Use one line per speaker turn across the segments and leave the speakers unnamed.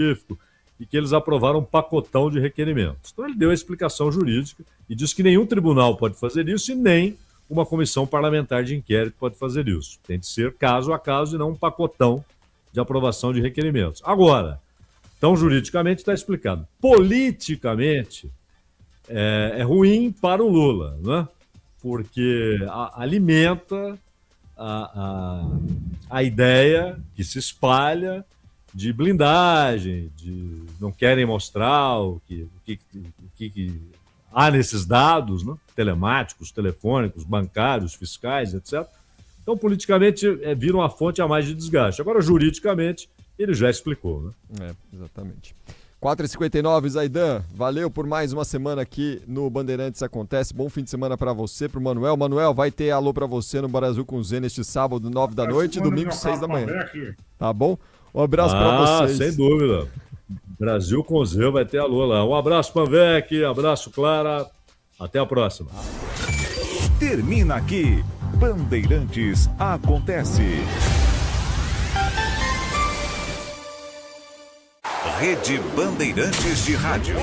específico, e que eles aprovaram um pacotão de requerimentos. Então ele deu a explicação jurídica e disse que nenhum tribunal pode fazer isso e nem uma comissão parlamentar de inquérito pode fazer isso. Tem de ser caso a caso e não um pacotão de aprovação de requerimentos. Agora, então juridicamente está explicado. Politicamente é ruim para o Lula, né? Porque alimenta a ideia que se espalha de blindagem, de não querem mostrar o que há nesses dados, né? Telemáticos, telefônicos, bancários, fiscais, etc. Então, politicamente, vira uma fonte a mais de desgaste. Agora, juridicamente, ele já explicou, né?
Exatamente. 4h59, Zaidan, valeu por mais uma semana aqui no Bandeirantes Acontece. Bom fim de semana pra você, pro Manuel. Manuel, vai ter alô pra você no Brasil com Z neste sábado, 9 da noite e domingo, 6 da manhã. Tá bom? Um abraço pra vocês.
Sem dúvida. Brasil com Z vai ter alô lá. Um abraço, Panvec, abraço, Clara. Até a próxima.
Termina aqui. Bandeirantes Acontece. Rede Bandeirantes de Rádio.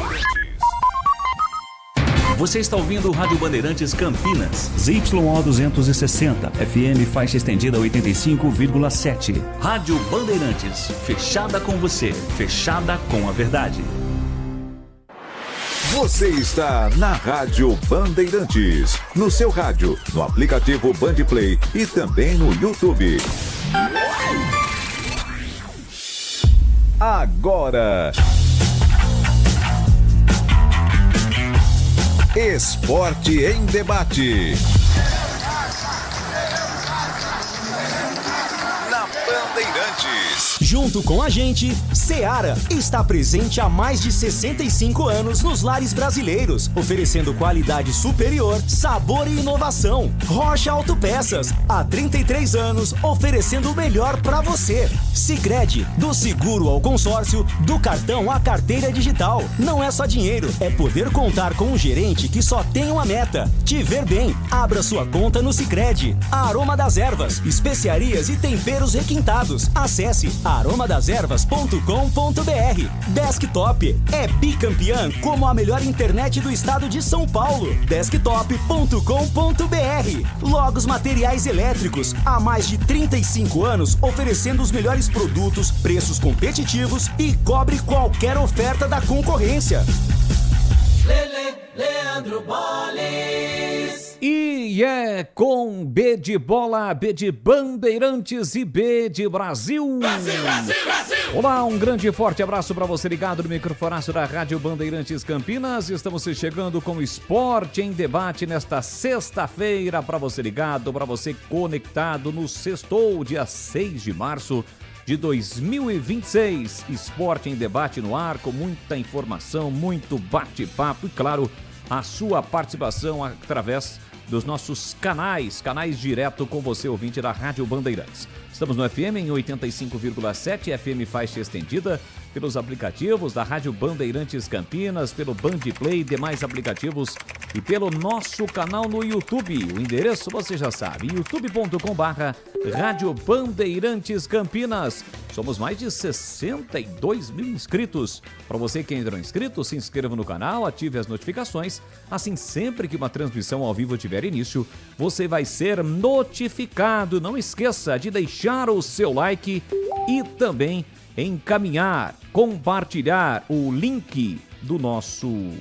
Você está ouvindo o Rádio Bandeirantes Campinas.
ZYO 260, FM faixa estendida 85,7.
Rádio Bandeirantes, fechada com você, fechada com a verdade.
Você está na Rádio Bandeirantes, no seu rádio, no aplicativo Bandplay e também no YouTube. Agora, Esporte em Debate. Na Bandeirantes.
Junto com a gente, Seara está presente há mais de 65 anos nos lares brasileiros, oferecendo qualidade superior, sabor e inovação. Rocha Autopeças, há 33 anos, oferecendo o melhor para você. Sicredi, do seguro ao consórcio, do cartão à carteira digital. Não é só dinheiro, é poder contar com um gerente que só tem uma meta: te ver bem. Abra sua conta no Sicredi. Aroma das Ervas, especiarias e temperos requintados. Acesse aromadaservas.com.br. Desktop é bicampeã como a melhor internet do estado de São Paulo. Desktop.com.br. Logos Materiais Elétricos, há mais de 35 anos oferecendo os melhores produtos, preços competitivos e cobre qualquer oferta da concorrência.
Leandro Bolles.
E é com B de bola, B de Bandeirantes e B de Brasil.
Brasil, Brasil, Brasil!
Olá, um grande e forte abraço para você ligado no microfonaço da Rádio Bandeirantes Campinas. Estamos chegando com o Esporte em Debate nesta sexta-feira, para você ligado, para você conectado no sextou, dia 6 de março de 2026. Esporte em Debate no ar, com muita informação, muito bate-papo e, claro, a sua participação através dos nossos canais direto com você, ouvinte da Rádio Bandeirantes. Estamos no FM em 85,7, FM faixa estendida, pelos aplicativos da Rádio Bandeirantes Campinas, pelo Bandplay, demais aplicativos e pelo nosso canal no YouTube. O endereço você já sabe, youtube.com/Rádio Bandeirantes Campinas. Somos mais de 62 mil inscritos. Para você que ainda não é inscrito, se inscreva no canal, ative as notificações. Assim, sempre que uma transmissão ao vivo tiver início, você vai ser notificado. Não esqueça de deixar o seu like e também encaminhar, compartilhar o link do nosso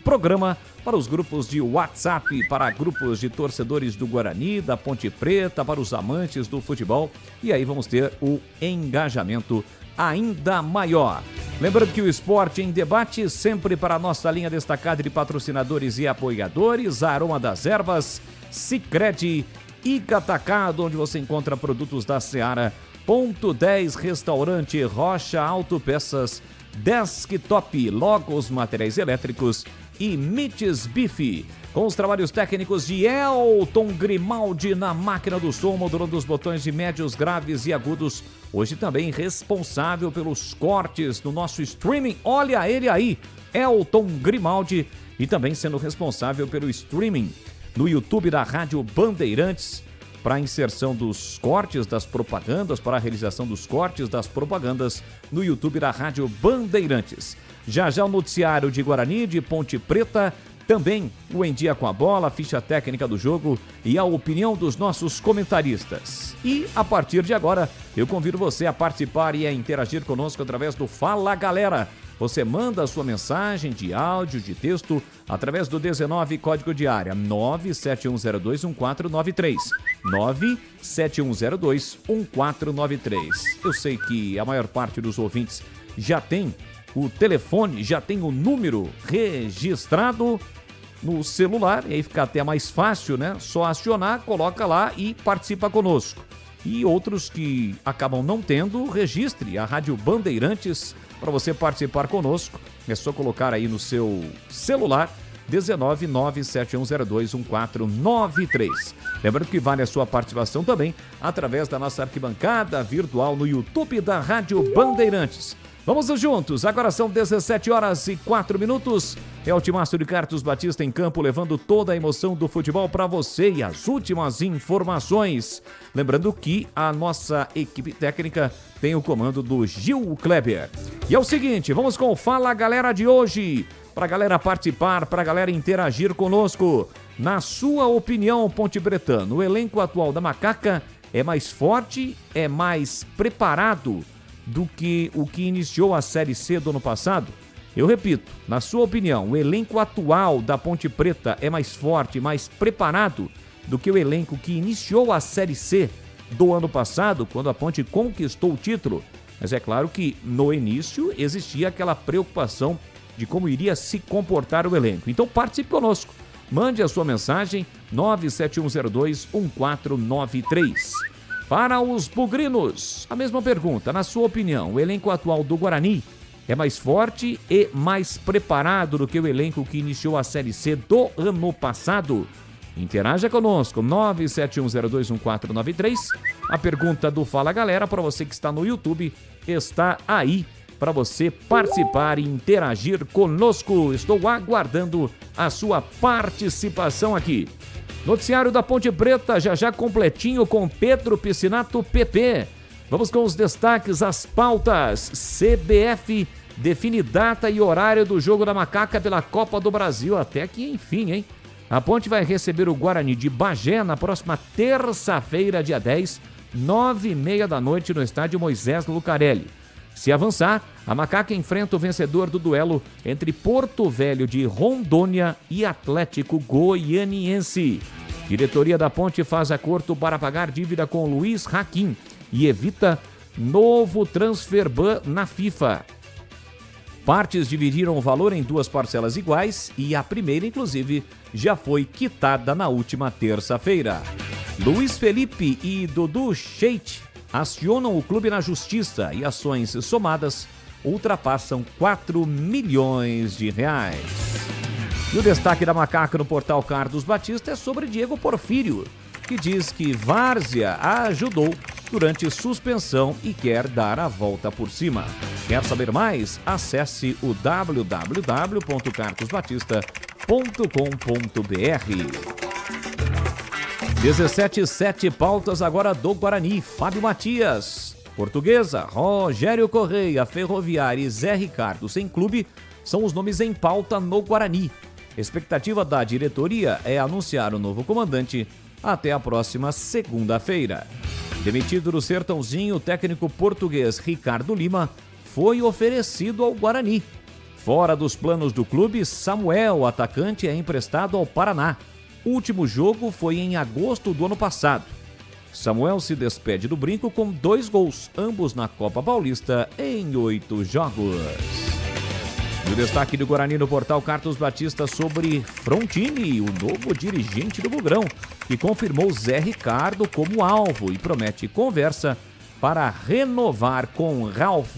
programa para os grupos de WhatsApp, para grupos de torcedores do Guarani, da Ponte Preta, para os amantes do futebol. E aí vamos ter o engajamento ainda maior. Lembrando que o Esporte em Debate, sempre para a nossa linha destacada de patrocinadores e apoiadores, Aroma das Ervas, Sicredi, Ica Atacado, onde você encontra produtos da Seara, Ponto 10 Restaurante, Rocha Autopeças, Desktop, Logos Materiais Elétricos e Mites Bife. Com os trabalhos técnicos de Elton Grimaldi na máquina do som, modulando os botões de médios, graves e agudos. Hoje também responsável pelos cortes no nosso streaming. Olha ele aí, Elton Grimaldi. E também sendo responsável pelo streaming no YouTube da Rádio Bandeirantes, para a inserção dos cortes das propagandas, para a realização dos cortes das propagandas no YouTube da Rádio Bandeirantes. Já já o noticiário de Guarani, de Ponte Preta, também o Em Dia com a Bola, a ficha técnica do jogo e a opinião dos nossos comentaristas. E a partir de agora, eu convido você a participar e a interagir conosco através do Fala Galera. Você manda a sua mensagem de áudio, de texto, através do 19 código de área 971021493. 971021493. Eu sei que a maior parte dos ouvintes já tem o telefone, já tem o número registrado no celular, e aí fica até mais fácil, né? Só acionar, coloca lá e participa conosco. E outros que acabam não tendo, registre a Rádio Bandeirantes para você participar conosco. É só colocar aí no seu celular 19971021493. Lembrando que vale a sua participação também através da nossa arquibancada virtual no YouTube da Rádio Bandeirantes. Vamos juntos, agora são 17h04. É o timaço de Carlos Batista em campo, levando toda a emoção do futebol para você e as últimas informações. Lembrando que a nossa equipe técnica tem o comando do Gil Kleber. E é o seguinte, vamos com o Fala Galera de hoje, para a galera participar, para a galera interagir conosco. Na sua opinião, Ponte Bretano, o elenco atual da Macaca é mais forte, é mais preparado do que o que iniciou a Série C do ano passado? Eu repito, na sua opinião, o elenco atual da Ponte Preta é mais forte, mais preparado do que o elenco que iniciou a Série C do ano passado, quando a Ponte conquistou o título? Mas é claro que no início existia aquela preocupação de como iria se comportar o elenco. Então participe conosco, mande a sua mensagem 971021493. Para os bugrinos, a mesma pergunta. Na sua opinião, o elenco atual do Guarani é mais forte e mais preparado do que o elenco que iniciou a Série C do ano passado? Interaja conosco, 971021493. A pergunta do Fala Galera, para você que está no YouTube, está aí para você participar e interagir conosco. Estou aguardando a sua participação aqui. Noticiário da Ponte Preta, já completinho com Pedro Piscinato, PP. Vamos com os destaques, as pautas. CBF define data e horário do jogo da Macaca pela Copa do Brasil. Até que enfim, hein? A Ponte vai receber o Guarani de Bagé na próxima terça-feira, dia 10, 21h30 no estádio Moisés Lucarelli. Se avançar, a Macaca enfrenta o vencedor do duelo entre Porto Velho de Rondônia e Atlético Goianiense. Diretoria da Ponte faz acordo para pagar dívida com Luiz Hakim e evita novo transfer ban na FIFA. Partes dividiram o valor em duas parcelas iguais e a primeira, inclusive, já foi quitada na última terça-feira. Luiz Felipe e Dudu Sheik acionam o clube na justiça e ações somadas ultrapassam 4 milhões de reais. E o destaque da Macaca no portal Carlos Batista é sobre Diego Porfírio, que diz que Várzea a ajudou durante suspensão e quer dar a volta por cima. Quer saber mais? Acesse o www.carlosbatista.com.br. 17h07, pautas agora do Guarani. Fábio Matias, Portuguesa, Rogério Correia, Ferroviária e Zé Ricardo sem clube são os nomes em pauta no Guarani. Expectativa da diretoria é anunciar o novo comandante até a próxima segunda-feira. Demitido do Sertãozinho, o técnico português Ricardo Lima foi oferecido ao Guarani. Fora dos planos do clube, Samuel, atacante, é emprestado ao Paraná. O último jogo foi em agosto do ano passado. Samuel se despede do Brinco com 2 gols, ambos na Copa Paulista em 8 jogos. E o destaque do Guarani no portal Carlos Batista sobre Frontini, o novo dirigente do Bugrão, que confirmou Zé Ricardo como alvo e promete conversa para renovar com Ralf.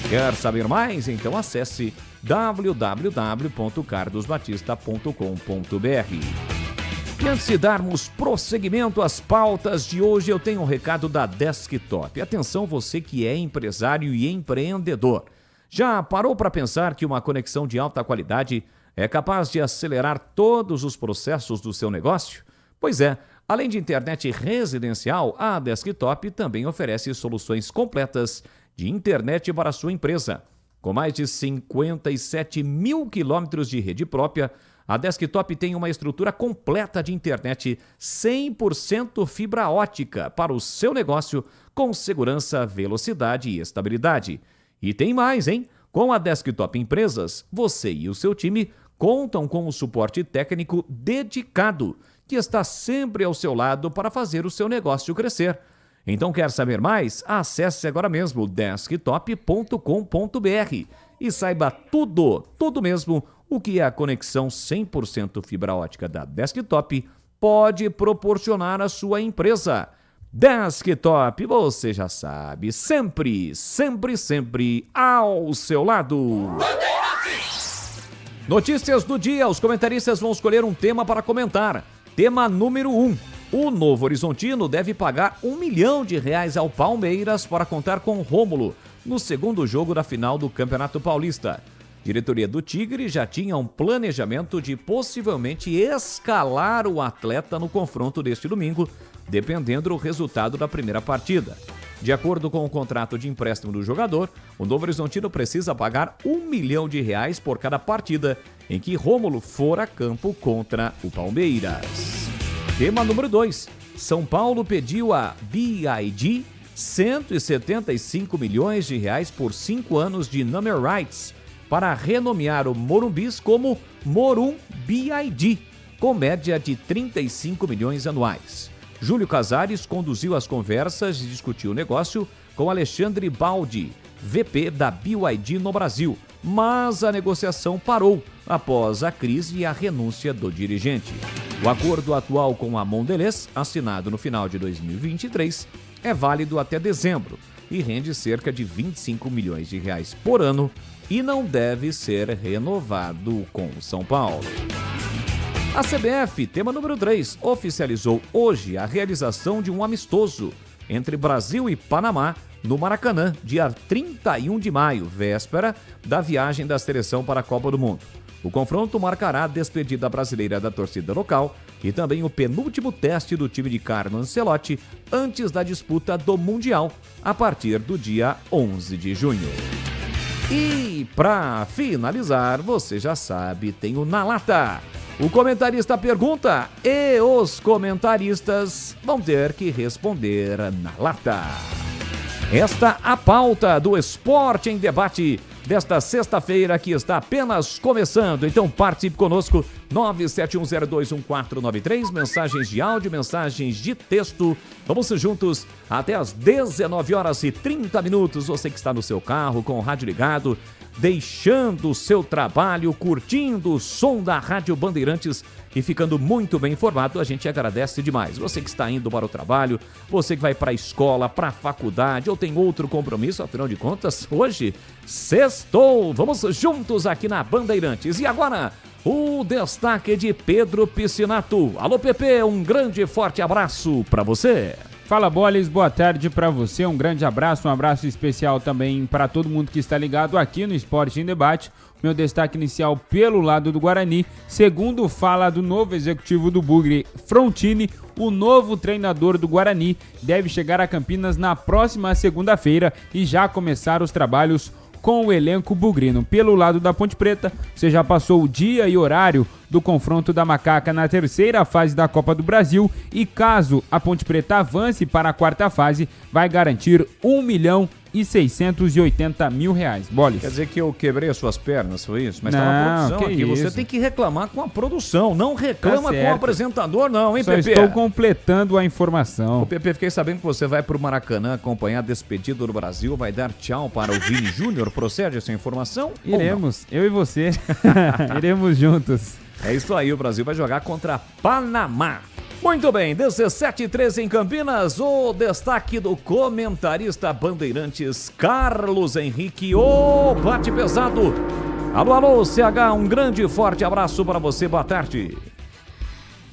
Quer saber mais? Então acesse www.carlosbatista.com.br. E antes de darmos prosseguimento às pautas de hoje, eu tenho um recado da Desktop. Atenção, você que é empresário e empreendedor. Já parou para pensar que uma conexão de alta qualidade é capaz de acelerar todos os processos do seu negócio? Pois é, Além de internet residencial, a Desktop também oferece soluções completas de internet para a sua empresa. Com mais de 57 mil quilômetros de rede própria, a Desktop tem uma estrutura completa de internet 100% fibra ótica para o seu negócio, com segurança, velocidade e estabilidade. E tem mais, hein? Com a Desktop Empresas, você e o seu time contam com um suporte técnico dedicado, que está sempre ao seu lado para fazer o seu negócio crescer. Então, quer saber mais? Acesse agora mesmo desktop.com.br e saiba tudo mesmo, o que a conexão 100% fibra ótica da Desktop pode proporcionar à sua empresa. Desktop, você já sabe, sempre ao seu lado. Notícias do dia, os comentaristas vão escolher um tema para comentar. Tema número 1. O Novo Horizontino deve pagar R$1 milhão ao Palmeiras para contar com Rômulo no segundo jogo da final do Campeonato Paulista. Diretoria do Tigre já tinha um planejamento de possivelmente escalar o atleta no confronto deste domingo, dependendo do resultado da primeira partida. De acordo com o contrato de empréstimo do jogador, o Novo Horizontino precisa pagar R$1 milhão por cada partida em que Rômulo for a campo contra o Palmeiras. Tema número 2. São Paulo pediu a BID R$175 milhões por 5 anos de number rights para renomear o Morumbis como Morumbid, com média de 35 milhões anuais. Júlio Casares conduziu as conversas e discutiu o negócio com Alexandre Baldi, VP da BYD no Brasil, mas a negociação parou após a crise e a renúncia do dirigente. O acordo atual com a Mondelez, assinado no final de 2023, é válido até dezembro e rende cerca de R$25 milhões por ano e não deve ser renovado com o São Paulo. A CBF, tema número 3, oficializou hoje a realização de um amistoso entre Brasil e Panamá no Maracanã, dia 31 de maio, véspera da viagem da seleção para a Copa do Mundo. O confronto marcará a despedida brasileira da torcida local e também o penúltimo teste do time de Carlo Ancelotti antes da disputa do Mundial, a partir do dia 11 de junho. E para finalizar, você já sabe, tem o Na Lata. O comentarista pergunta e os comentaristas vão ter que responder na lata. Esta a pauta do Esporte em Debate desta sexta-feira que está apenas começando. Então participe conosco, 971021493, mensagens de áudio, mensagens de texto. Vamos juntos até às 19h30. Você que está no seu carro com o rádio ligado, deixando o seu trabalho, curtindo o som da Rádio Bandeirantes e ficando muito bem informado, a gente agradece demais. Você que está indo para o trabalho, você que vai para a escola, para a faculdade ou tem outro compromisso, afinal de contas, hoje, sextou. Vamos juntos aqui na Bandeirantes. E agora, o destaque de Pedro Piscinato. Alô, Pepe, um grande e forte abraço para você.
Fala, Boles, boa tarde para você, um grande abraço, um abraço especial também para todo mundo que está ligado aqui no Esporte em Debate. Meu destaque inicial pelo lado do Guarani, segundo fala do novo executivo do Bugre, Frontini, o novo treinador do Guarani deve chegar a Campinas na próxima segunda-feira e já começar os trabalhos com o elenco bugrino. Pelo lado da Ponte Preta, você já passou o dia e horário do confronto da Macaca na terceira fase da Copa do Brasil e caso a Ponte Preta avance para a quarta fase, vai garantir R$1.680.000. Boles.
Quer dizer que eu quebrei as suas pernas, foi isso? Mas tá na produção aqui, você tem que reclamar com a produção, não reclama com o apresentador não, hein,
Só
Pepe?
Estou completando a informação.
Ô, Pepe, fiquei sabendo que você vai pro Maracanã acompanhar a despedida do Brasil, vai dar tchau para o Vini Júnior, procede essa informação?
Iremos, eu e você, iremos juntos.
É isso aí, o Brasil vai jogar contra Panamá. Muito bem, 17h13 em Campinas, o destaque do comentarista Bandeirantes Carlos Henrique, o bate pesado. Alô, CH, um grande e forte abraço para você, boa tarde.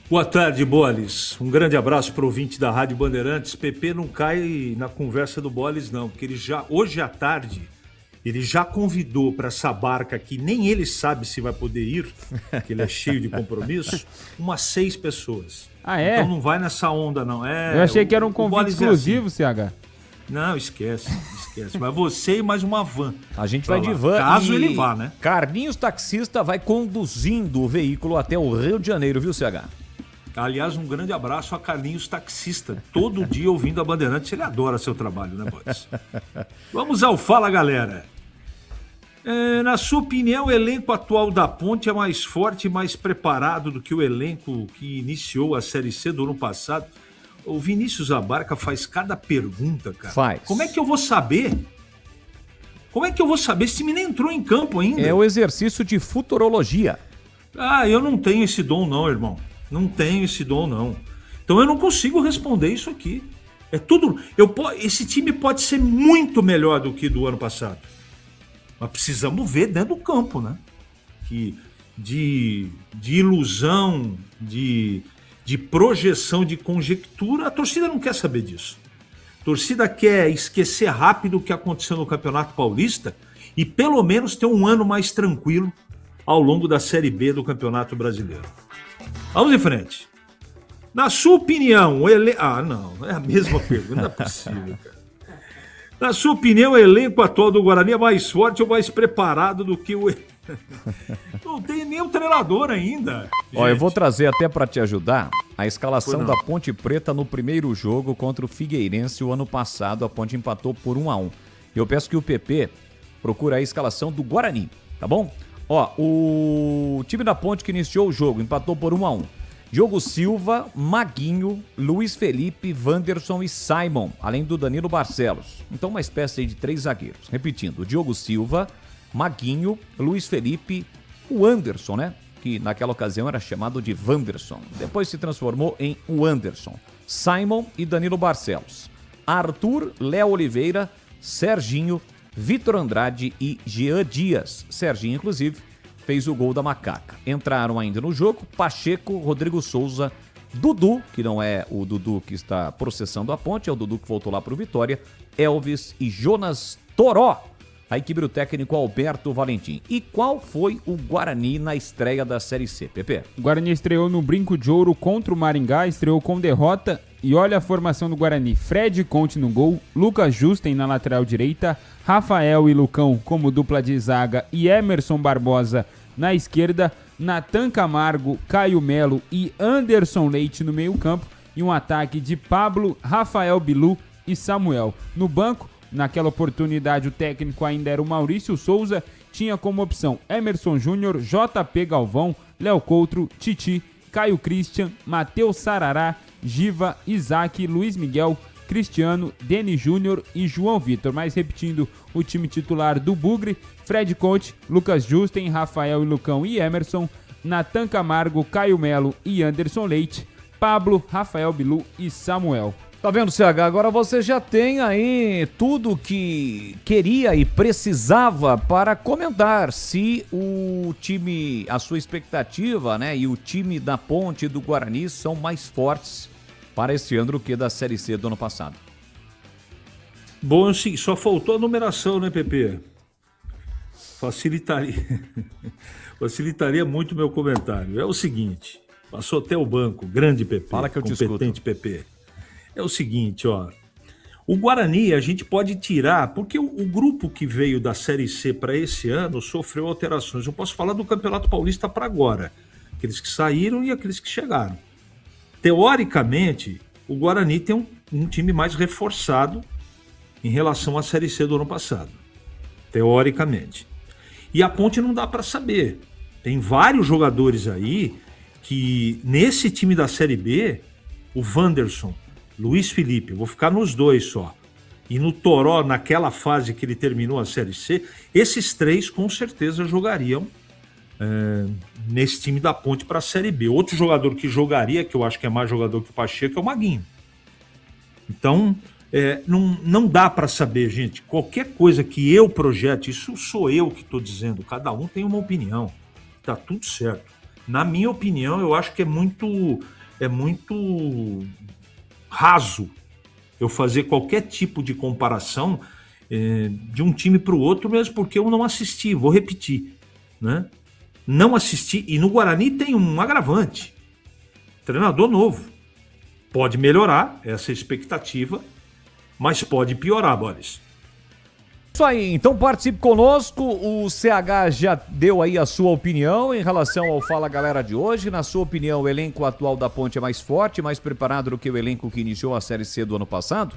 Boa tarde, Boles. Um grande abraço para o ouvinte da Rádio Bandeirantes. PP não cai na conversa do Boles não, porque ele já, hoje à tarde, Ele já convidou para essa barca que nem ele sabe se vai poder ir, que ele é cheio de compromisso, umas 6 pessoas.
Ah, é?
Então não vai nessa onda, não.
Eu achei que era um convite exclusivo, CH.
Não, esquece. Vai você e mais uma van.
A gente vai de van.
Caso ele vá, né?
Carlinhos Taxista vai conduzindo o veículo até o Rio de Janeiro, viu, CH?
Aliás, um grande abraço a Carlinhos Taxista. Todo dia ouvindo a Bandeirantes, ele adora seu trabalho, né, Boris? Vamos ao Fala, galera. Na sua opinião, o elenco atual da Ponte é mais forte e mais preparado do que o elenco que iniciou a Série C do ano passado? O Vinícius Abarca faz cada pergunta, cara.
Faz.
Como é que eu vou saber? Como é que eu vou saber se me nem entrou em campo ainda?
É o exercício de futurologia.
Eu não tenho esse dom não, irmão. Não tenho esse dom não. Então eu não consigo responder isso aqui. É tudo... Esse time pode ser muito melhor do que do ano passado. Mas precisamos ver dentro do campo, né? Que de ilusão, de projeção, de conjectura, a torcida não quer saber disso. A torcida quer esquecer rápido o que aconteceu no Campeonato Paulista e pelo menos ter um ano mais tranquilo ao longo da Série B do Campeonato Brasileiro. Vamos em frente. Na sua opinião, o elenco... não, é a mesma pergunta, não é possível, cara. Na sua opinião, o elenco atual do Guarani é mais forte ou mais preparado do que o... Não tem nem o treinador ainda.
Ó, eu vou trazer até para te ajudar a escalação da Ponte Preta no primeiro jogo contra o Figueirense o ano passado. A Ponte empatou por 1-1. Eu peço que o PP procure a escalação do Guarani, tá bom? Ó, o time da Ponte que iniciou o jogo empatou por 1-1. Diogo Silva, Maguinho, Luiz Felipe, Wanderson e Simon, além do Danilo Barcelos. Então uma espécie de 3 zagueiros. Repetindo, Diogo Silva, Maguinho, Luiz Felipe, o Anderson, né? Que naquela ocasião era chamado de Wanderson. Depois se transformou em Wanderson. Simon e Danilo Barcelos. Arthur, Léo Oliveira, Serginho, Vitor Andrade e Jean Dias. Serginho, inclusive, fez o gol da Macaca. Entraram ainda no jogo Pacheco, Rodrigo Souza, Dudu, que não é o Dudu que está processando a Ponte, é o Dudu que voltou lá para o Vitória, Elvis e Jonas Toró. A equipe do técnico Alberto Valentim. E qual foi o Guarani na estreia da Série C, Pepe?
O Guarani estreou no Brinco de Ouro contra o Maringá, estreou com derrota. E olha a formação do Guarani. Fred Conte no gol, Lucas Justen na lateral direita, Rafael e Lucão como dupla de zaga e Emerson Barbosa na esquerda, Natan Camargo, Caio Melo e Anderson Leite no meio campo e um ataque de Pablo, Rafael Bilu e Samuel. No banco, naquela oportunidade o técnico ainda era o Maurício Souza, tinha como opção Emerson Júnior, JP Galvão, Léo Coutro, Titi, Caio Christian, Matheus Sarará, Giva, Isaac, Luiz Miguel, Cristiano, Denis Júnior e João Vitor. Mas repetindo o time titular do Bugre: Fred Conte, Lucas Justen, Rafael e Lucão e Emerson, Natan Camargo, Caio Melo e Anderson Leite, Pablo, Rafael Bilu e Samuel.
Tá vendo, CH? Agora você já tem aí tudo que queria e precisava para comentar se o time, a sua expectativa, né, e o time da Ponte e do Guarani são mais fortes para esse ano do que da Série C do ano passado.
Bom, sim, só faltou a numeração, né, Pepe? Facilitaria muito o meu comentário. É o seguinte, passou até o banco, grande Pepe,
fala que eu te escuto.
Competente Pepe. É o seguinte, ó, o Guarani a gente pode tirar, porque o grupo que veio da Série C para esse ano sofreu alterações. Eu posso falar do Campeonato Paulista para agora, aqueles que saíram e aqueles que chegaram. Teoricamente, o Guarani tem um time mais reforçado em relação à Série C do ano passado, teoricamente. E a Ponte não dá para saber. Tem vários jogadores aí que nesse time da Série B, o Wanderson, Luiz Felipe, eu vou ficar nos dois só, e no Toró, naquela fase que ele terminou a Série C, esses 3 com certeza jogariam nesse time da Ponte para a Série B. Outro jogador que jogaria, que eu acho que é mais jogador que o Pacheco, é o Maguinho. Então, não dá para saber, gente. Qualquer coisa que eu projete, isso sou eu que estou dizendo, cada um tem uma opinião, tá tudo certo. Na minha opinião, eu acho que é muito raso eu fazer qualquer tipo de comparação de um time para o outro, mesmo porque eu não assisti, vou repetir, né? Não assisti, e no Guarani tem um agravante, treinador novo, pode melhorar, essa é a expectativa, mas pode piorar, Boris.
Isso aí, então participe conosco, o CH já deu aí a sua opinião em relação ao Fala Galera de hoje. Na sua opinião, o elenco atual da Ponte é mais forte, mais preparado do que o elenco que iniciou a Série C do ano passado?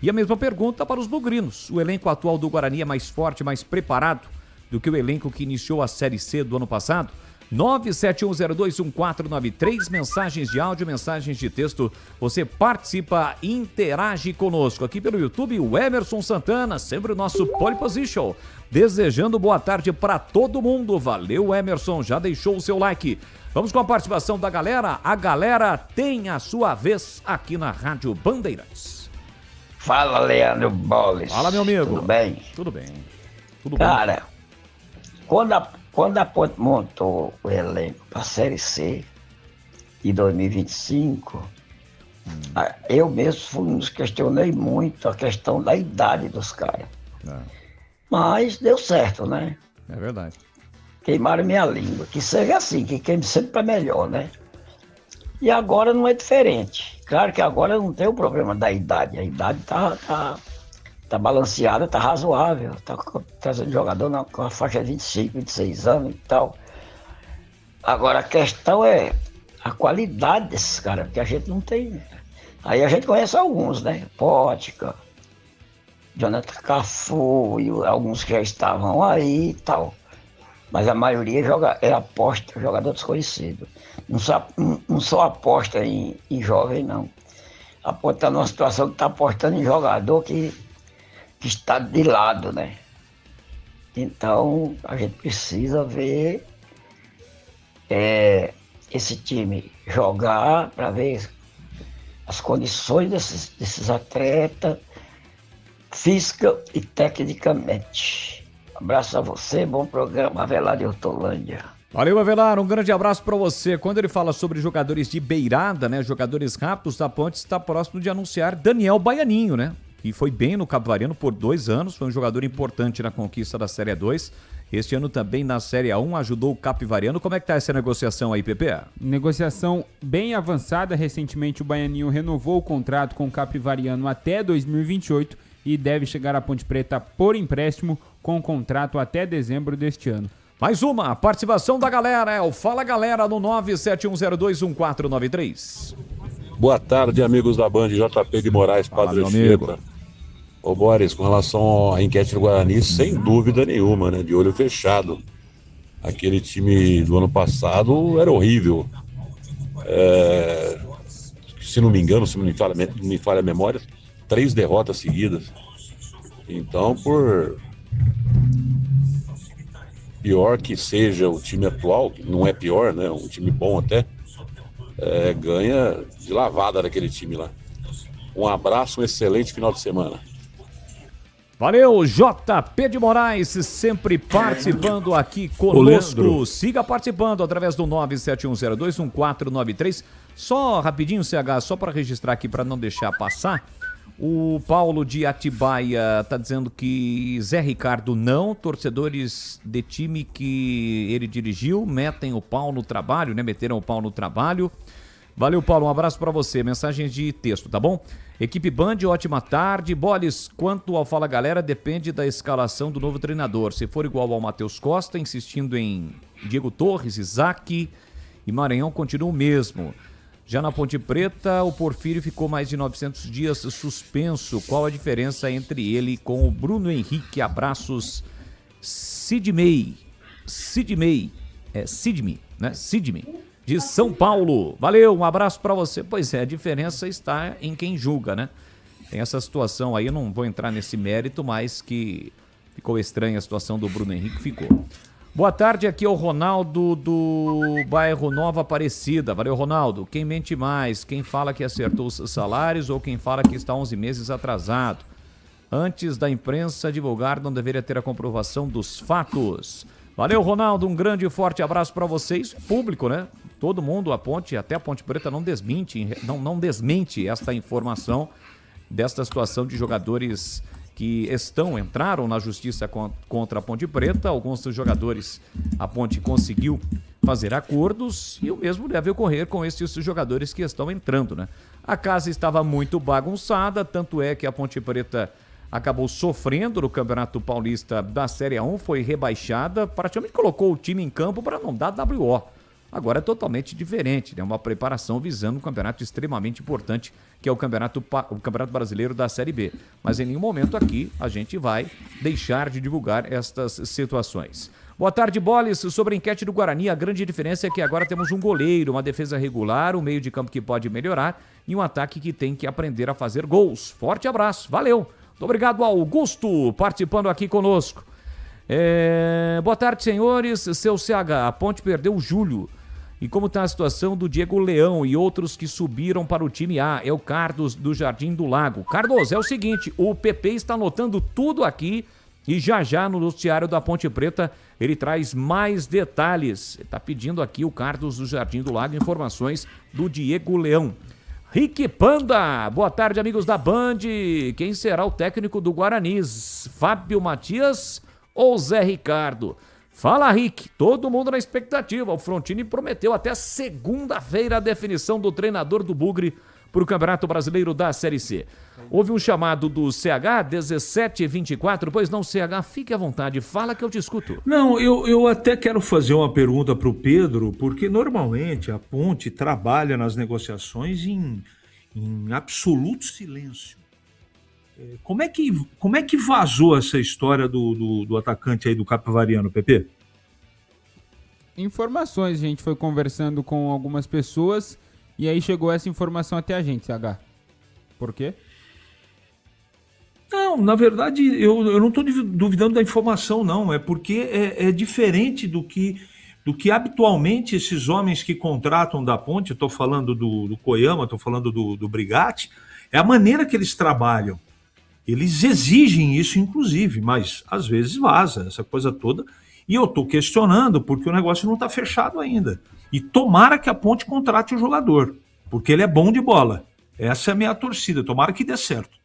E a mesma pergunta para os bugrinos, o elenco atual do Guarani é mais forte, mais preparado do que o elenco que iniciou a Série C do ano passado? 971021493, mensagens de áudio, mensagens de texto, você participa, interage conosco. Aqui pelo YouTube, o Emerson Santana, sempre o nosso pole position, desejando boa tarde para todo mundo. Valeu, Emerson, já deixou o seu like. Vamos com a participação da galera, a galera tem a sua vez aqui na Rádio Bandeirantes.
Fala, Leandro Boles.
Fala, meu amigo.
Tudo bem?
Tudo bem. Tudo
Cara,
bem.
Quando a Ponte montou o elenco para a Série C de 2025, eu mesmo questionei muito a questão da idade dos caras. Mas deu certo, né?
É verdade.
Queimaram minha língua. Que seja assim, que queime sempre para melhor, né? E agora não é diferente. Claro que agora não tem o problema da idade. A idade tá balanceada, tá razoável, tá trazendo jogador com a faixa de 25, 26 anos e tal. Agora a questão é a qualidade desses caras, porque a gente não tem. Aí a gente conhece alguns, né? Pótica, Jonathan Cafu e alguns que já estavam aí e tal. Mas a maioria é aposta, jogador desconhecido. Não só aposta em jovem, não. A Ponte está numa situação que está apostando em jogador que está de lado, né? Então, a gente precisa ver esse time jogar para ver as condições desses atletas, física e tecnicamente. Abraço a você, bom programa, Avelar de Hortolândia.
Valeu, Avelar, um grande abraço para você. Quando ele fala sobre jogadores de beirada, né, jogadores rápidos, a Ponte está próximo de anunciar Daniel Baianinho, né? Que foi bem no Capivariano por 2 anos, foi um jogador importante na conquista da Série 2. Este ano também na Série A1 ajudou o Capivariano. Como é que tá essa negociação aí, Pepe?
Negociação bem avançada. Recentemente o Baianinho renovou o contrato com o Capivariano até 2028 e deve chegar à Ponte Preta por empréstimo com contrato até dezembro deste ano.
Mais uma participação da galera, é o Fala Galera no 971021493.
Boa tarde, amigos da Band, JP de Moraes, Padre Anchieta. Ô Boris, com relação à enquete do Guarani, sem dúvida nenhuma, né? De olho fechado. Aquele time do ano passado era horrível. Se não me engano, se não me falha a memória, 3 derrotas seguidas. Então, por pior que seja o time atual, que não é pior, né? Um time bom até, ganha de lavada daquele time lá. Um abraço, um excelente final de semana.
Valeu, JP de Moraes, sempre participando aqui conosco. Siga participando através do 971021493. Só rapidinho, CH, só para registrar aqui, para não deixar passar. O Paulo de Atibaia está dizendo que Zé Ricardo não, torcedores de time que ele dirigiu metem o pau no trabalho, né? Meteram o pau no trabalho. Valeu, Paulo, um abraço para você. Mensagens de texto, tá bom? Equipe Band, ótima tarde. Boles, quanto ao Fala Galera, depende da escalação do novo treinador. Se for igual ao Matheus Costa, insistindo em Diego Torres, Isaac e Maranhão, continua o mesmo. Já na Ponte Preta, o Porfírio ficou mais de 900 dias suspenso. Qual a diferença entre ele com o Bruno Henrique? Abraços, Sidney, né? Sidney, de São Paulo. Valeu, um abraço para você. Pois é, a diferença está em quem julga, né? Tem essa situação aí, eu não vou entrar nesse mérito, mas que ficou estranha a situação do Bruno Henrique, ficou. Boa tarde, aqui é o Ronaldo do bairro Nova Aparecida. Valeu, Ronaldo. Quem mente mais? Quem fala que acertou os salários ou quem fala que está 11 meses atrasado? Antes da imprensa divulgar, não deveria ter a comprovação dos fatos. Valeu, Ronaldo. Um grande e forte abraço para vocês. Público, né? Todo mundo, a Ponte, até a Ponte Preta não desmente esta informação desta situação de jogadores que entraram na justiça contra a Ponte Preta. Alguns dos jogadores, a Ponte conseguiu fazer acordos e o mesmo deve ocorrer com esses jogadores que estão entrando, né? A casa estava muito bagunçada, tanto é que a Ponte Preta acabou sofrendo no Campeonato Paulista da Série A1, foi rebaixada, praticamente colocou o time em campo para não dar WO. Agora é totalmente diferente, né? Uma preparação visando um campeonato extremamente importante, que é o Campeonato Brasileiro da Série B. Mas em nenhum momento aqui a gente vai deixar de divulgar estas situações. Boa tarde, Boles. Sobre a enquete do Guarani, a grande diferença é que agora temos um goleiro, uma defesa regular, um meio de campo que pode melhorar e um ataque que tem que aprender a fazer gols. Forte abraço, valeu. Muito obrigado, Augusto, participando aqui conosco. Boa tarde, senhores. Seu CH, a Ponte perdeu o Júlio. E como está a situação do Diego Leão e outros que subiram para o time A? É o Carlos do Jardim do Lago. Carlos, é o seguinte, o PP está anotando tudo aqui e já no noticiário da Ponte Preta ele traz mais detalhes. Ele está pedindo aqui o Carlos do Jardim do Lago informações do Diego Leão. Rick Panda, boa tarde, amigos da Band. Quem será o técnico do Guarani? Fábio Matias ou Zé Ricardo? Fala, Rick, todo mundo na expectativa. O Frontini prometeu até segunda-feira a definição do treinador do Bugre para o Campeonato Brasileiro da Série C. Houve um chamado do CH 1724, pois não, CH, fique à vontade, fala que eu te escuto.
Não, eu até quero fazer uma pergunta para o Pedro, porque normalmente a Ponte trabalha nas negociações em absoluto silêncio. Como é que vazou essa história do atacante aí do Capivariano, PP?
Informações, a gente foi conversando com algumas pessoas e aí chegou essa informação até a gente, CH. Por quê?
Não, na verdade, eu não estou duvidando da informação, não. É porque é diferente do que habitualmente esses homens que contratam da Ponte, estou falando do Koyama, estou falando do Brigatti, é a maneira que eles trabalham. Eles exigem isso, inclusive, mas às vezes vaza essa coisa toda. E eu estou questionando porque o negócio não está fechado ainda. E tomara que a Ponte contrate o jogador, porque ele é bom de bola. Essa é a minha torcida, tomara que dê certo.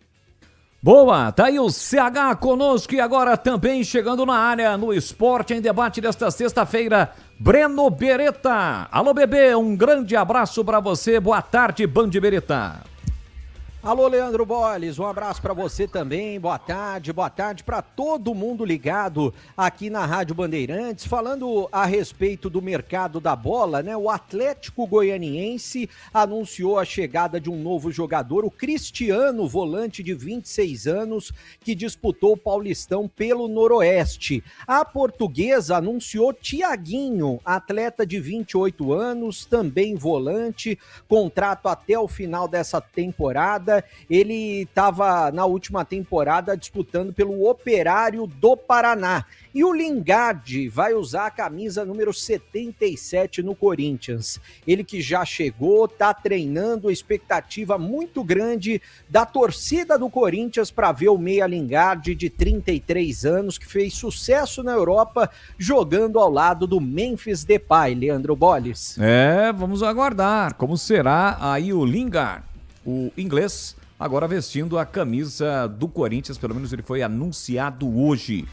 Boa, tá aí o CH conosco e agora também chegando na área no Esporte em Debate desta sexta-feira, Breno Beretta. Alô, bebê, um grande abraço para você, boa tarde, Band Beretta.
Alô, Leandro Boles, um abraço para você também, boa tarde para todo mundo ligado aqui na Rádio Bandeirantes, falando a respeito do mercado da bola, né? O Atlético Goianiense anunciou a chegada de um novo jogador, o Cristiano, volante de 26 anos, que disputou o Paulistão pelo Noroeste. A Portuguesa anunciou Thiaguinho, atleta de 28 anos, também volante, contrato até o final dessa temporada. Ele estava na última temporada disputando pelo Operário do Paraná. E o Lingard vai usar a camisa número 77 no Corinthians. Ele que já chegou, está treinando, expectativa muito grande da torcida do Corinthians para ver o meia Lingard de 33 anos, que fez sucesso na Europa jogando ao lado do Memphis Depay, Leandro Boles.
Vamos aguardar como será aí o Lingard, o inglês, agora vestindo a camisa do Corinthians, pelo menos ele foi anunciado hoje.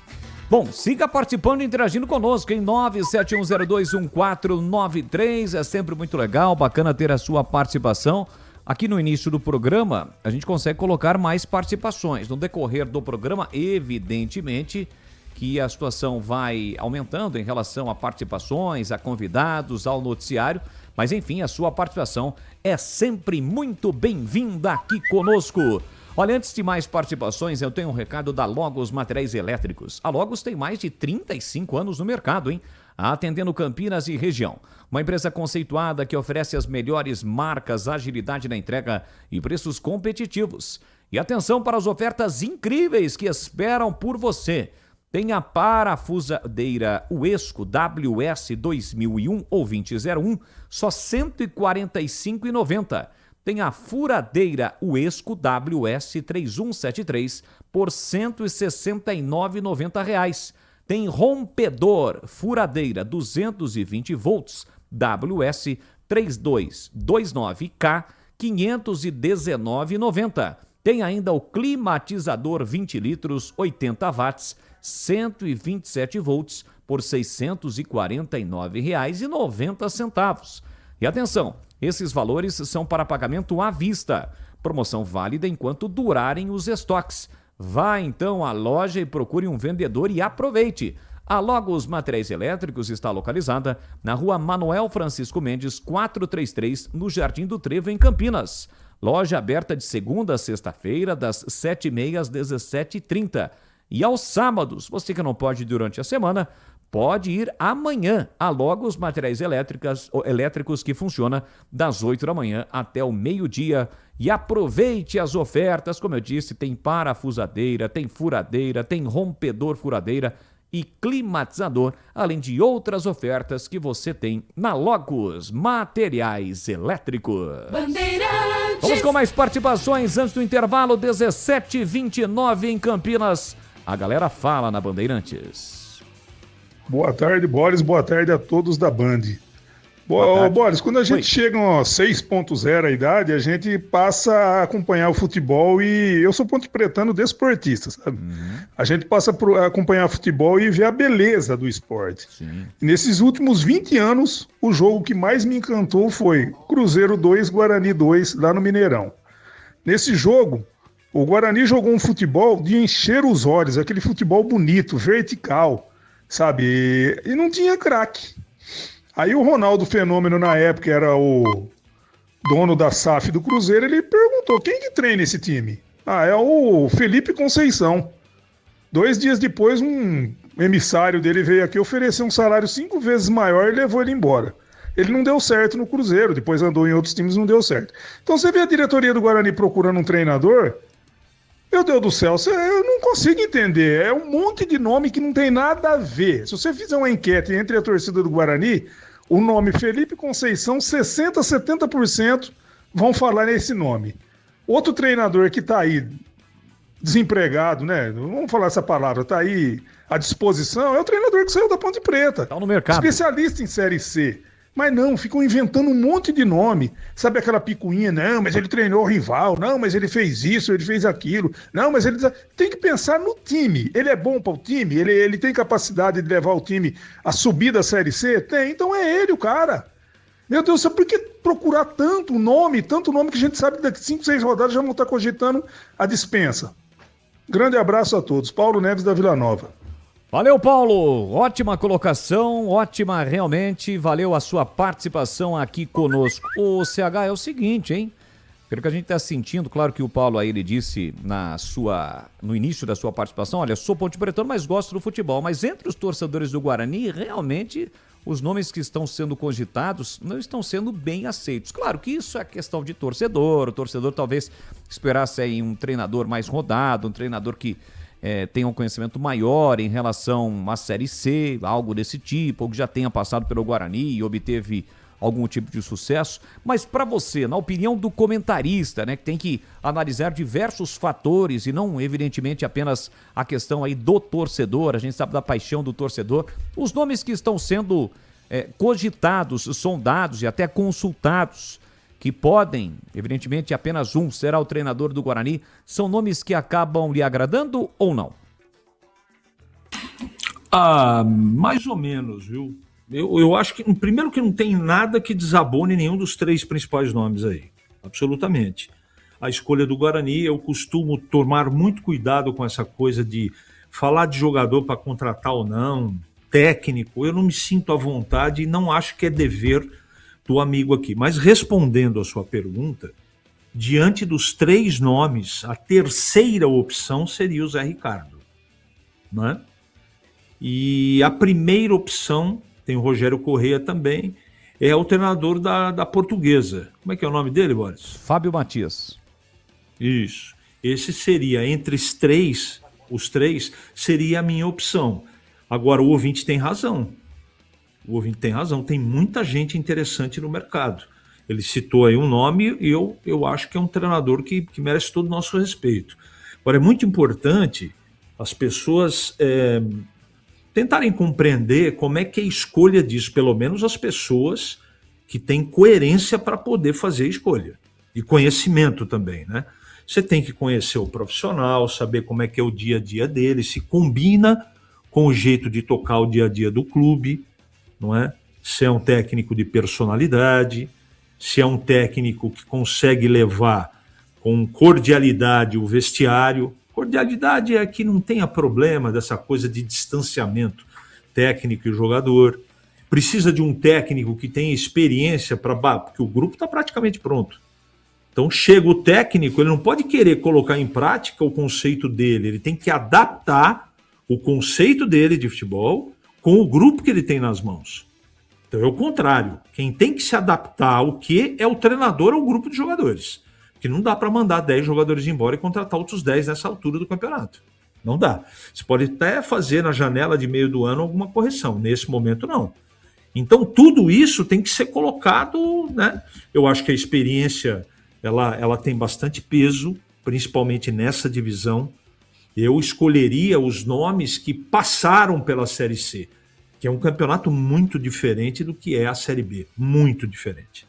Bom, siga participando e interagindo conosco em 971021493, é sempre muito legal, bacana ter a sua participação. Aqui no início do programa, a gente consegue colocar mais participações. No decorrer do programa, evidentemente, que a situação vai aumentando em relação a participações, a convidados, ao noticiário, mas enfim, a sua participação é sempre muito bem-vinda aqui conosco. Olha, antes de mais participações, eu tenho um recado da Logos Materiais Elétricos. A Logos tem mais de 35 anos no mercado, hein? Atendendo Campinas e região. Uma empresa conceituada que oferece as melhores marcas, agilidade na entrega e preços competitivos. E atenção para as ofertas incríveis que esperam por você. Tem a parafusadeira Uesco WS 2001 ou 2001, só R$ 145,90. Tem a furadeira Uesco WS 3173 por R$ 169,90. Tem rompedor furadeira 220 volts WS 3229K 519,90. Tem ainda o climatizador 20 litros, 80 watts, 127 volts por R$ 649,90. E atenção, esses valores são para pagamento à vista. Promoção válida enquanto durarem os estoques. Vá então à loja e procure um vendedor e aproveite. A Logos Materiais Elétricos está localizada na rua Manuel Francisco Mendes, 433, no Jardim do Trevo, em Campinas. Loja aberta de segunda a sexta-feira, das 7h30 às 17h30. E aos sábados, você que não pode ir durante a semana, pode ir amanhã a Logos Materiais Elétricos, que funciona das 8 da manhã até o meio-dia. E aproveite as ofertas, como eu disse, tem parafusadeira, tem furadeira, tem rompedor furadeira e climatizador, além de outras ofertas que você tem na Logos Materiais Elétricos. Vamos com mais participações antes do intervalo, 17h29 em Campinas. A galera fala na Bandeirantes.
Boa tarde, Boris. Boa tarde a todos da Band. Boris, quando a gente chega a 6.0 a idade, a gente passa a acompanhar o futebol e eu sou pontepretano desportista, sabe? A gente passa a acompanhar o futebol e ver a beleza do esporte. Nesses últimos 20 anos, o jogo que mais me encantou foi Cruzeiro 2, Guarani 2, lá no Mineirão. Nesse jogo, o Guarani jogou um futebol de encher os olhos, aquele futebol bonito, vertical, sabe? E não tinha craque. Aí o Ronaldo Fenômeno, na época, era o dono da SAF do Cruzeiro, ele perguntou, quem que treina esse time? É o Felipe Conceição. 2 dias depois, um emissário dele veio aqui oferecer um salário 5 vezes maior e levou ele embora. Ele não deu certo no Cruzeiro, depois andou em outros times e não deu certo. Então você vê a diretoria do Guarani procurando um treinador, meu Deus do céu, eu não consigo entender. É um monte de nome que não tem nada a ver. Se você fizer uma enquete entre a torcida do Guarani, o nome Felipe Conceição, 60%, 70% vão falar nesse nome. Outro treinador que está aí desempregado, né? Vamos falar essa palavra, está aí à disposição, é o treinador que saiu da Ponte Preta.
Está no mercado.
Especialista em Série C. Mas não, ficam inventando um monte de nome. Sabe aquela picuinha? Não, mas ele treinou o rival. Não, mas ele fez isso, ele fez aquilo. Não, mas ele... Tem que pensar no time. Ele é bom para o time? Ele tem capacidade de levar o time a subir da Série C? Tem, então é ele o cara. Meu Deus, por que procurar tanto nome que a gente sabe que daqui 5, 6 rodadas já vão estar cogitando a dispensa? Grande abraço a todos. Paulo Neves da Vila Nova.
Valeu, Paulo. Ótima colocação, ótima realmente. Valeu a sua participação aqui conosco. O CH é o seguinte, hein? Pelo que a gente está sentindo, claro que o Paulo aí, ele disse no início da sua participação, olha, sou pontepretano, mas gosto do futebol. Mas entre os torcedores do Guarani, realmente, os nomes que estão sendo cogitados não estão sendo bem aceitos. Claro que isso é questão de torcedor. O torcedor talvez esperasse aí um treinador mais rodado, um treinador que tenha um conhecimento maior em relação à Série C, algo desse tipo, ou que já tenha passado pelo Guarani e obteve algum tipo de sucesso. Mas para você, na opinião do comentarista, né, que tem que analisar diversos fatores e não, evidentemente, apenas a questão aí do torcedor, a gente sabe da paixão do torcedor, os nomes que estão sendo cogitados, sondados e até consultados, que podem, evidentemente, apenas um será o treinador do Guarani, são nomes que acabam lhe agradando ou não?
Mais ou menos, viu? Eu acho que, primeiro, que não tem nada que desabone nenhum dos 3 principais nomes aí, absolutamente. A escolha do Guarani, eu costumo tomar muito cuidado com essa coisa de falar de jogador para contratar ou não, técnico, eu não me sinto à vontade e não acho que é dever do amigo aqui. Mas respondendo a sua pergunta, diante dos 3 nomes, a terceira opção seria o Zé Ricardo, né? E a primeira opção, tem o Rogério Corrêa também, é o treinador da Portuguesa. Como é que é o nome dele, Boris?
Fábio Matias.
Isso. Esse seria, entre os três, seria a minha opção. Agora, o ouvinte tem razão. Tem muita gente interessante no mercado. Ele citou aí um nome e eu acho que é um treinador que merece todo o nosso respeito. Agora, é muito importante as pessoas tentarem compreender como é que é a escolha disso, pelo menos as pessoas que têm coerência para poder fazer a escolha. E conhecimento também, né? Você tem que conhecer o profissional, saber como é que é o dia a dia dele, se combina com o jeito de tocar o dia a dia do clube, não é? Se é um técnico de personalidade, se é um técnico que consegue levar com cordialidade o vestiário. Cordialidade é que não tenha problema dessa coisa de distanciamento técnico e jogador. Precisa de um técnico que tenha experiência porque o grupo está praticamente pronto. Então chega o técnico, ele não pode querer colocar em prática o conceito dele, ele tem que adaptar o conceito dele de futebol com o grupo que ele tem nas mãos. Então é o contrário, quem tem que se adaptar ao que é o treinador ou o grupo de jogadores. Porque não dá para mandar 10 jogadores embora e contratar outros 10 nessa altura do campeonato. Não dá. Você pode até fazer na janela de meio do ano alguma correção, nesse momento não. Então tudo isso tem que ser colocado, né? Eu acho que a experiência ela tem bastante peso, principalmente nessa divisão. Eu escolheria os nomes que passaram pela Série C, que é um campeonato muito diferente do que é a Série B, muito diferente.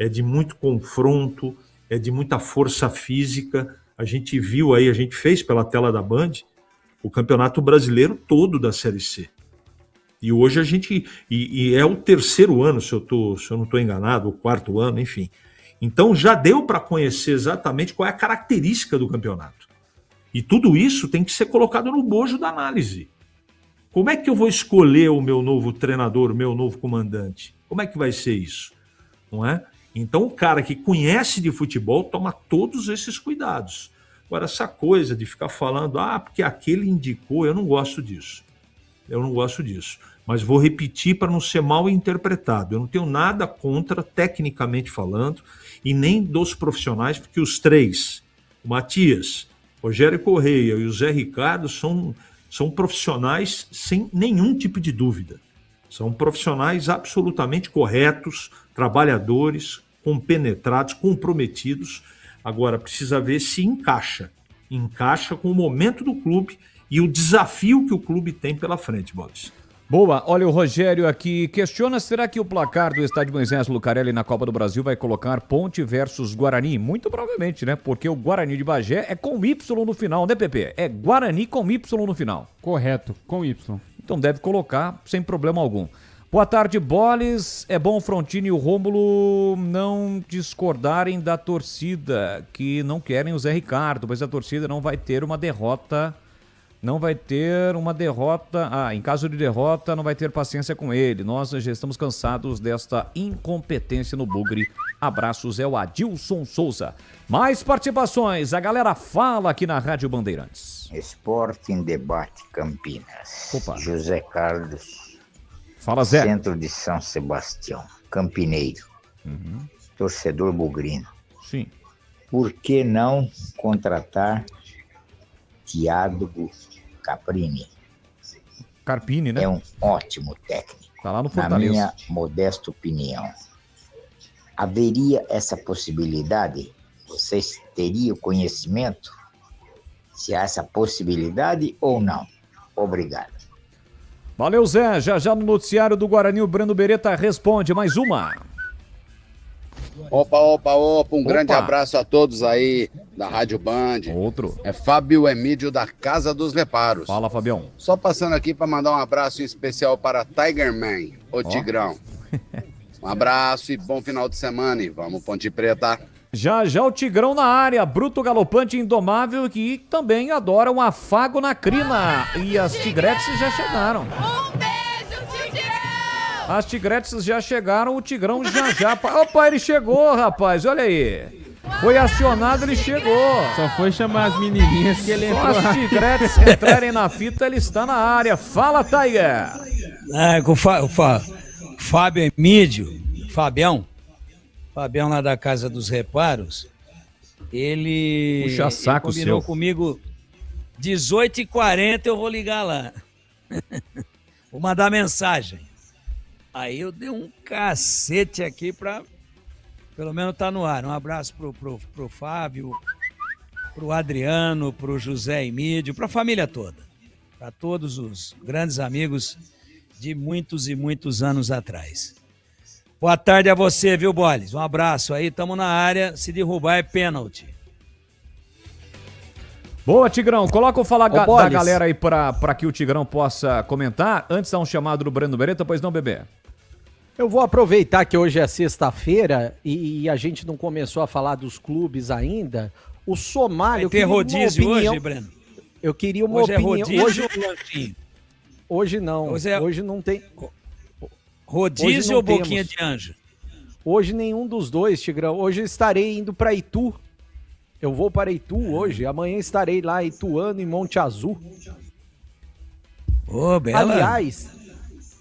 É de muito confronto, é de muita força física. A gente viu aí, a gente fez pela tela da Band, o campeonato brasileiro todo da Série C. E hoje a gente, e é o terceiro ano, se eu não estou enganado, o quarto ano, enfim. Então já deu para conhecer exatamente qual é a característica do campeonato. E tudo isso tem que ser colocado no bojo da análise. Como é que eu vou escolher o meu novo treinador, o meu novo comandante? Como é que vai ser isso? Não é? Então o cara que conhece de futebol toma todos esses cuidados. Agora essa coisa de ficar falando, porque aquele indicou, eu não gosto disso. Eu não gosto disso. Mas vou repetir para não ser mal interpretado. Eu não tenho nada contra, tecnicamente falando, e nem dos profissionais, porque os três, o Matias, Rogério Correia e o Zé Ricardo, são profissionais sem nenhum tipo de dúvida. São profissionais absolutamente corretos, trabalhadores, compenetrados, comprometidos. Agora, precisa ver se encaixa com o momento do clube e o desafio que o clube tem pela frente, Boris.
Boa, olha o Rogério aqui, questiona, será que o placar do estádio Moisés Lucarelli na Copa do Brasil vai colocar Ponte versus Guarani? Muito provavelmente, né? Porque o Guarani de Bagé é com Y no final, né, Pepe? É Guarani com Y no final.
Correto, com Y.
Então deve colocar sem problema algum. Boa tarde, Boles. É bom o Frontini e o Rômulo não discordarem da torcida, que não querem o Zé Ricardo, mas a torcida não vai ter uma derrota. Não vai ter uma derrota. Em caso de derrota, não vai ter paciência com ele. Nós já estamos cansados desta incompetência no Bugre. Abraços, é o Adilson Souza. Mais participações. A galera fala aqui na Rádio Bandeirantes.
Esporte em Debate Campinas.
Opa.
José Carlos.
Fala, Zé.
Centro de São Sebastião. Campineiro. Torcedor bugrino.
Sim.
Por que não contratar Thiago
Carpini, né?
É um ótimo técnico.
Tá lá no
Na
Fortaleza.
minha modesta opinião. Haveria essa possibilidade? Vocês teriam conhecimento se há essa possibilidade ou não? Obrigado.
Valeu, Zé. Já no noticiário do Guarani, o Brando Beretta responde. Mais uma.
Opa. Grande abraço a todos aí da Rádio Band.
Outro.
É Fábio Emídio da Casa dos Reparos.
Fala, Fabião.
Só passando aqui para mandar um abraço em especial para Tiger Man, o Tigrão. Um abraço e bom final de semana e vamos Ponte Preta.
Já o Tigrão na área, bruto, galopante, indomável, que também adora um afago na crina. E as tigretes já chegaram.
Um beijo, Tigrão!
As tigretes já chegaram, o Tigrão já. Opa, ele chegou, rapaz, olha aí. Foi acionado, ele chegou.
Só foi chamar as menininhas que ele entrou.
Só as tigretes entrarem na fita, ele está na área. Fala, Tiger.
Com o Fábio Emídio, Fabião lá da Casa dos Reparos, ele
Puxa saco
ele combinou
seu.
comigo 18h40 eu vou ligar lá. Vou mandar mensagem. Aí eu dei um cacete aqui pra pelo menos tá no ar. Um abraço pro Fábio, pro Adriano, pro José Emídio, pra família toda. Pra todos os grandes amigos de muitos e muitos anos atrás. Boa tarde a você, viu, Boles? Um abraço aí, tamo na área. Se derrubar é pênalti.
Boa, Tigrão. Coloca o Fala da
Boles.
galera aí pra que o Tigrão possa comentar. Antes dá um chamado do Breno Beretta, pois não, bebê?
Eu vou aproveitar que hoje é sexta-feira e a gente não começou a falar dos clubes ainda. O Somália...
Vai ter rodízio hoje, Breno?
Eu queria uma
hoje
opinião...
É rodízio ou lanchinho?
Hoje não. Hoje não tem...
Rodízio ou boquinha de anjo?
Hoje nenhum dos dois, Tigrão. Hoje eu estarei indo para Itu. Eu vou para Itu hoje. Amanhã estarei lá em Ituano, em Monte Azul.
Ô, bela.
Aliás...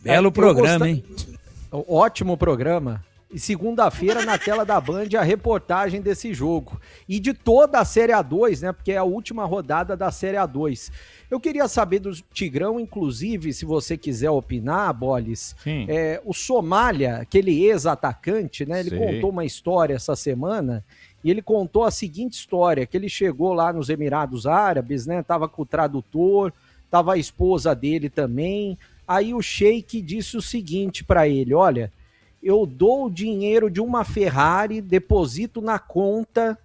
Belo programa, hein?
Ótimo programa. E segunda-feira na tela da Band a reportagem desse jogo. E de toda a Série A2, né? Porque é a última rodada da Série A2. Eu queria saber do Tigrão, inclusive, se você quiser opinar, Boles, o Somália, aquele ex-atacante, né? Ele contou uma história essa semana e ele contou a seguinte história, que ele chegou lá nos Emirados Árabes, né? Tava com o tradutor, tava a esposa dele também. Aí o Sheik disse o seguinte para ele, olha... Eu dou o dinheiro de uma Ferrari, deposito na conta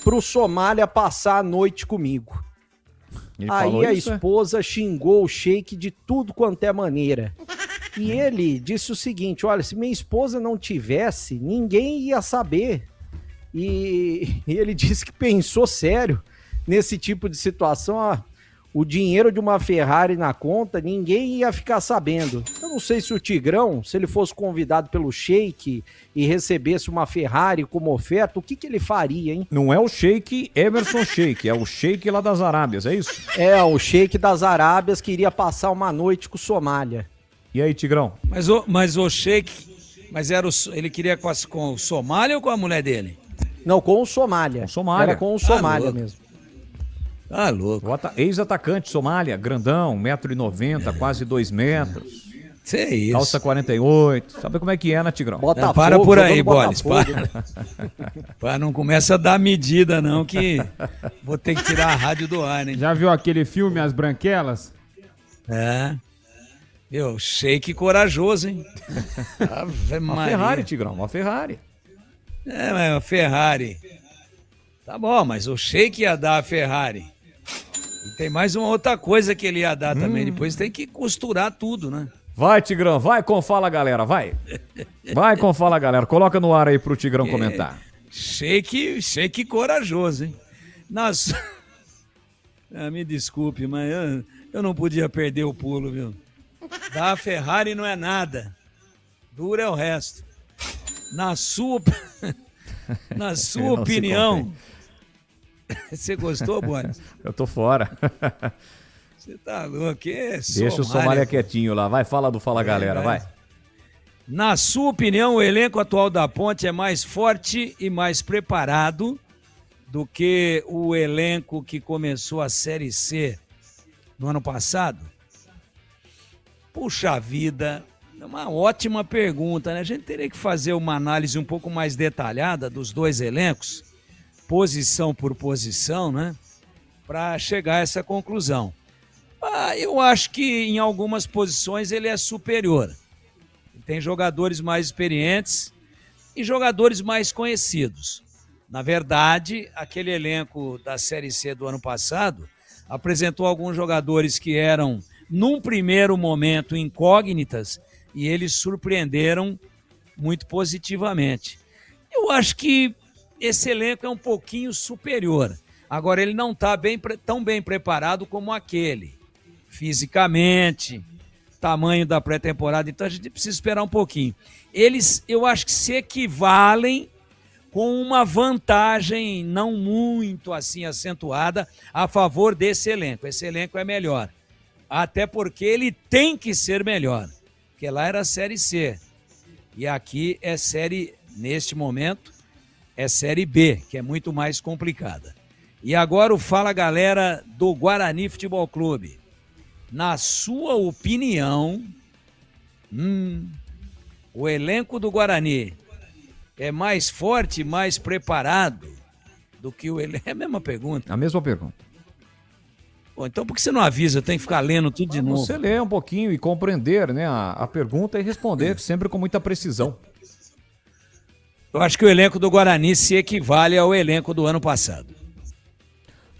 pro Somália passar a noite comigo. Aí a esposa xingou o Sheik de tudo quanto é maneira. E ele disse o seguinte, olha, se minha esposa não tivesse, ninguém ia saber. E ele disse que pensou sério nesse tipo de situação, ó. O dinheiro de uma Ferrari na conta, ninguém ia ficar sabendo. Eu não sei se o Tigrão, se ele fosse convidado pelo Sheik e recebesse uma Ferrari como oferta, o que ele faria, hein?
Não é o Sheik Emerson Sheik, é o Sheik lá das Arábias, é isso?
É, o Sheik das Arábias que iria passar uma noite com o Somália.
E aí, Tigrão?
Mas o Sheik, ele queria com o Somália ou com a mulher dele?
Não, com o Somália.
Com o Somália.
Era com o Somália mesmo.
Ah, louco.
Ex-atacante, Somália, grandão, 1,90 m, quase 2 metros.
Isso é isso.
Calça 48. Sabe como é que é, né, Tigrão?
Para por aí, Boles. Para. Não começa a dar medida, não, que vou ter que tirar a rádio do ar, né?
Já viu aquele filme As Branquelas?
É. Meu, Sheik corajoso, hein?
Uma Ferrari, Tigrão, uma Ferrari.
É, mas uma Ferrari. Tá bom, mas o Sheik ia dar a Ferrari. E tem mais uma outra coisa que ele ia dar também. Depois tem que costurar tudo, né?
Vai, Tigrão, vai com Fala Galera, vai. Vai com Fala Galera. Coloca no ar aí pro Tigrão comentar.
Sheik corajoso, hein? Me desculpe, mas eu não podia perder o pulo, viu? Dar a Ferrari não é nada. Dura é o resto. Na sua opinião... Você gostou, Boris?
Eu tô fora.
Você tá louco?
Deixa o Somália quietinho lá. Vai, fala do Fala Galera, vai.
Na sua opinião, o elenco atual da Ponte é mais forte e mais preparado do que o elenco que começou a Série C no ano passado? Puxa vida, é uma ótima pergunta, né? A gente teria que fazer uma análise um pouco mais detalhada dos dois elencos, posição por posição, né? Para chegar a essa conclusão. Eu acho que em algumas posições ele é superior. Tem jogadores mais experientes e jogadores mais conhecidos. Na verdade, aquele elenco da Série C do ano passado apresentou alguns jogadores que eram, num primeiro momento, incógnitas e eles surpreenderam muito positivamente. Eu acho que esse elenco é um pouquinho superior. Agora, ele não está tão bem preparado como aquele. Fisicamente, tamanho da pré-temporada, então a gente precisa esperar um pouquinho. Eles, eu acho que se equivalem com uma vantagem não muito assim acentuada a favor desse elenco. Esse elenco é melhor. Até porque ele tem que ser melhor. Porque lá era a Série C. E aqui é Série, neste momento, é Série B, que é muito mais complicada. E agora o Fala Galera do Guarani Futebol Clube. Na sua opinião, o elenco do Guarani é mais forte, mais preparado do que o elenco? É a mesma pergunta.
A mesma pergunta.
Pô, então por que você não avisa? Eu tenho que ficar lendo tudo de novo.
Você lê um pouquinho e compreender, né, a pergunta e responder sempre com muita precisão.
Eu acho que o elenco do Guarani se equivale ao elenco do ano passado.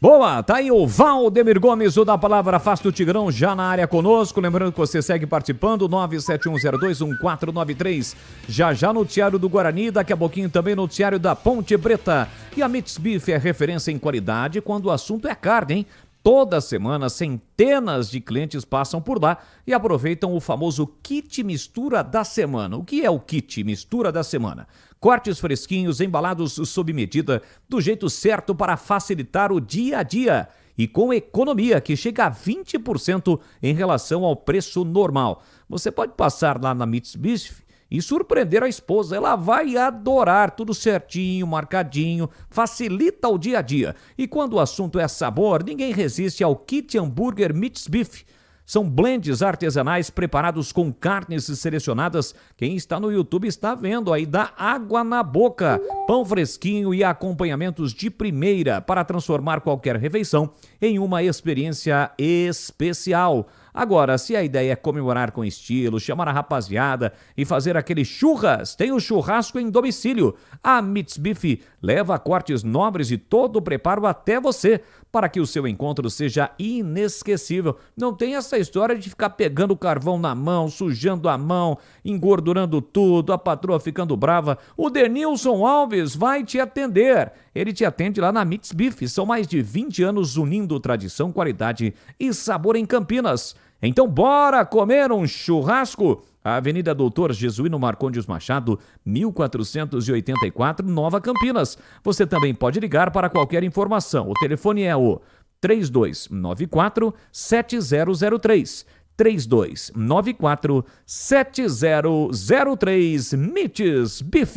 Boa, tá aí o Valdemir Gomes, o da Palavra Fácil do Tigrão, já na área conosco. Lembrando que você segue participando, 971021493. Já noticiário do Guarani, daqui a pouquinho também noticiário da Ponte Preta. E a Mits Beef é referência em qualidade quando o assunto é carne, hein? Toda semana, centenas de clientes passam por lá e aproveitam o famoso kit mistura da semana. O que é o kit mistura da semana? Cortes fresquinhos, embalados sob medida, do jeito certo para facilitar o dia a dia. E com economia que chega a 20% em relação ao preço normal. Você pode passar lá na Mits Beef e surpreender a esposa. Ela vai adorar, tudo certinho, marcadinho, facilita o dia a dia. E quando o assunto é sabor, ninguém resiste ao kit hambúrguer Mits Beef. São blends artesanais preparados com carnes selecionadas. Quem está no YouTube está vendo aí, dá água na boca. Pão fresquinho e acompanhamentos de primeira para transformar qualquer refeição em uma experiência especial. Agora, se a ideia é comemorar com estilo, chamar a rapaziada e fazer aquele churras, tem o churrasco em domicílio. A Mits Beef leva cortes nobres e todo o preparo até você, para que o seu encontro seja inesquecível. Não tem essa história de ficar pegando o carvão na mão, sujando a mão, engordurando tudo, a patroa ficando brava. O Denilson Alves vai te atender. Ele te atende lá na Mits Beef. São mais de 20 anos unindo tradição, qualidade e sabor em Campinas. Então bora comer um churrasco? A Avenida Doutor Jesuíno Marcondes Machado, 1484, Nova Campinas. Você também pode ligar para qualquer informação. O telefone é o 3294-7003. 3294-7003. Mits Beef.